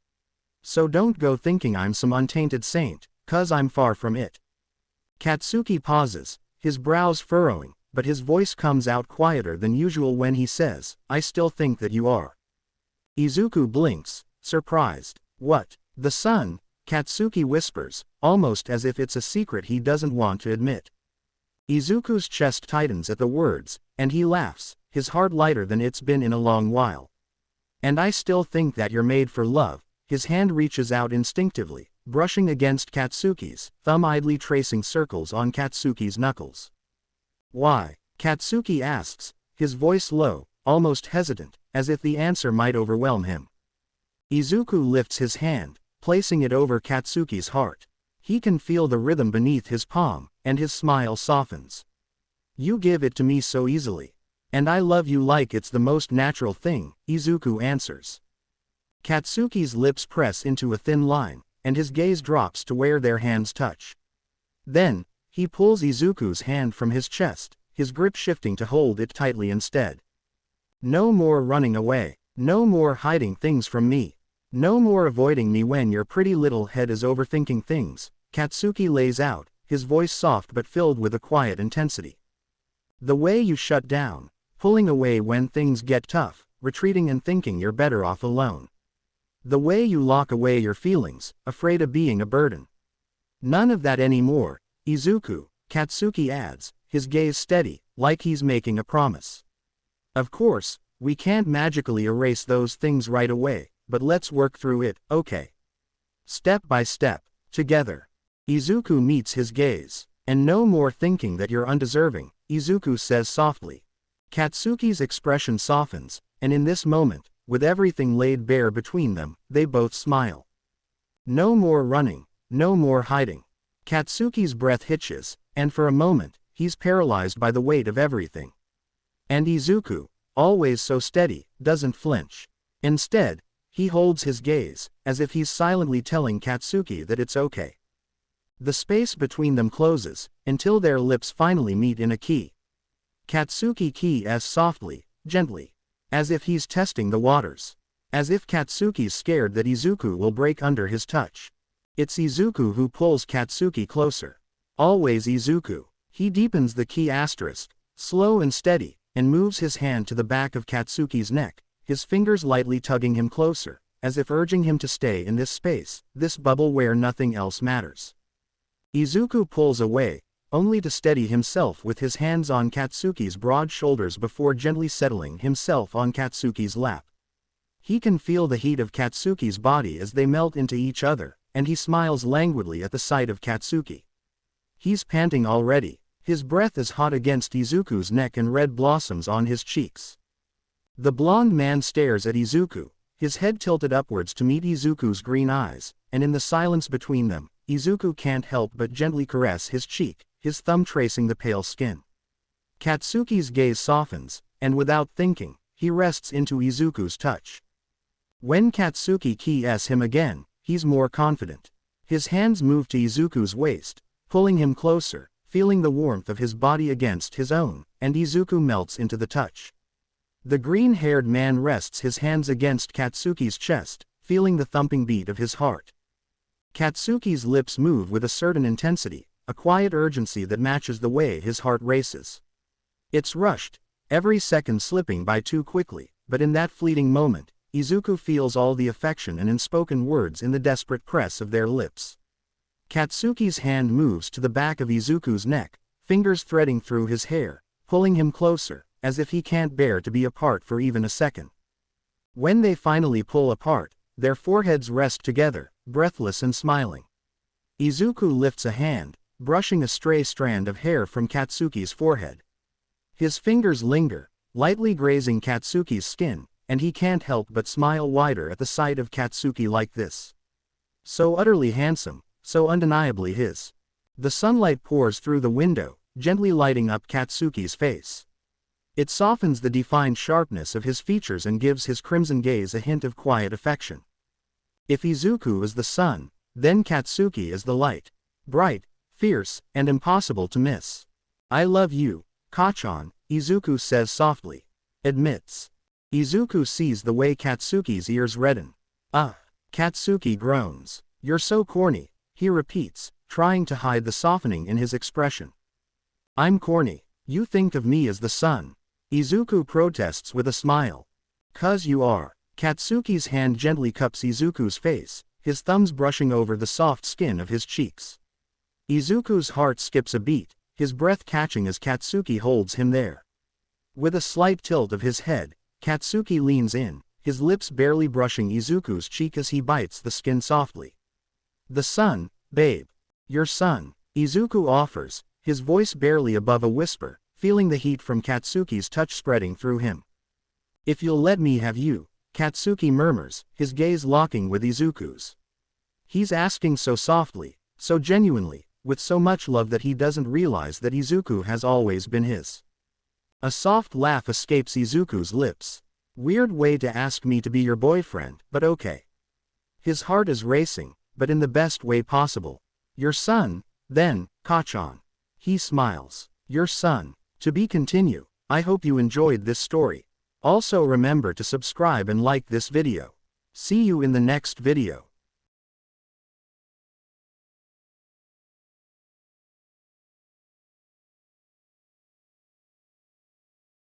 So don't go thinking I'm some untainted saint, 'cause I'm far from it. Katsuki pauses, his brows furrowing, but his voice comes out quieter than usual when he says, I still think that you are. Izuku blinks, surprised. What? The sun? Katsuki whispers, almost as if it's a secret he doesn't want to admit. Izuku's chest tightens at the words, and he laughs, his heart lighter than it's been in a long while. And I still think that you're made for love. His hand reaches out instinctively, brushing against Katsuki's, thumb idly tracing circles on Katsuki's knuckles. Why? Katsuki asks, his voice low, almost hesitant, as if the answer might overwhelm him. Izuku lifts his hand, placing it over Katsuki's heart. He can feel the rhythm beneath his palm, and his smile softens. You give it to me so easily. And I love you like it's the most natural thing, Izuku answers. Katsuki's lips press into a thin line, and his gaze drops to where their hands touch. Then, he pulls Izuku's hand from his chest, his grip shifting to hold it tightly instead. No more running away. No more hiding things from me. No more avoiding me when your pretty little head is overthinking things, Katsuki lays out, his voice soft but filled with a quiet intensity. The way you shut down, pulling away when things get tough, retreating and thinking you're better off alone. The way you lock away your feelings, afraid of being a burden. None of that anymore, Izuku, Katsuki adds, his gaze steady, like he's making a promise. Of course, we can't magically erase those things right away, but let's work through it, okay? Step by step, together. Izuku meets his gaze. And no more thinking that you're undeserving, Izuku says softly. Katsuki's expression softens, and in this moment, with everything laid bare between them, they both smile. No more running, no more hiding. Katsuki's breath hitches, and for a moment, he's paralyzed by the weight of everything. And Izuku, always so steady, doesn't flinch. Instead, he holds his gaze, as if he's silently telling Katsuki that it's okay. The space between them closes, until their lips finally meet in a key. Katsuki kisses softly, gently. As if he's testing the waters. As if Katsuki's scared that Izuku will break under his touch. It's Izuku who pulls Katsuki closer. Always Izuku. He deepens the key asterisk, slow and steady, and moves his hand to the back of Katsuki's neck, his fingers lightly tugging him closer, as if urging him to stay in this space, this bubble where nothing else matters. Izuku pulls away, only to steady himself with his hands on Katsuki's broad shoulders before gently settling himself on Katsuki's lap. He can feel the heat of Katsuki's body as they melt into each other, and he smiles languidly at the sight of Katsuki. He's panting already, his breath is hot against Izuku's neck and red blossoms on his cheeks. The blond man stares at Izuku, his head tilted upwards to meet Izuku's green eyes, and in the silence between them, Izuku can't help but gently caress his cheek, his thumb tracing the pale skin. Katsuki's gaze softens, and without thinking, he rests into Izuku's touch. When Katsuki kisses him again, he's more confident. His hands move to Izuku's waist, pulling him closer, feeling the warmth of his body against his own, and Izuku melts into the touch. The green-haired man rests his hands against Katsuki's chest, feeling the thumping beat of his heart. Katsuki's lips move with a certain intensity, a quiet urgency that matches the way his heart races. It's rushed, every second slipping by too quickly, but in that fleeting moment, Izuku feels all the affection and unspoken words in the desperate press of their lips. Katsuki's hand moves to the back of Izuku's neck, fingers threading through his hair, pulling him closer, as if he can't bear to be apart for even a second. When they finally pull apart, their foreheads rest together, breathless and smiling. Izuku lifts a hand, brushing a stray strand of hair from Katsuki's forehead. His fingers linger, lightly grazing Katsuki's skin, and he can't help but smile wider at the sight of Katsuki like this. So utterly handsome, so undeniably his. The sunlight pours through the window, gently lighting up Katsuki's face. It softens the defined sharpness of his features and gives his crimson gaze a hint of quiet affection. If Izuku is the sun, then Katsuki is the light. Bright, fierce, and impossible to miss. I love you, Kachan, Izuku says softly. Admits. Izuku sees the way Katsuki's ears redden. Katsuki groans. You're so corny, he repeats, trying to hide the softening in his expression. I'm corny. You think of me as the sun. Izuku protests with a smile. 'Cause you are. Katsuki's hand gently cups Izuku's face, his thumbs brushing over the soft skin of his cheeks. Izuku's heart skips a beat, his breath catching as Katsuki holds him there. With a slight tilt of his head, Katsuki leans in, his lips barely brushing Izuku's cheek as he bites the skin softly. The sun, babe. Your son, Izuku offers, his voice barely above a whisper, feeling the heat from Katsuki's touch spreading through him. If you'll let me have you, Katsuki murmurs, his gaze locking with Izuku's. He's asking so softly, so genuinely, with so much love that he doesn't realize that Izuku has always been his. A soft laugh escapes Izuku's lips. Weird way to ask me to be your boyfriend, but okay. His heart is racing, but in the best way possible. Your son, then, Kachan. He smiles. Your son. To be continued. I hope you enjoyed this story. Also remember to subscribe and like this video. See you in the next video.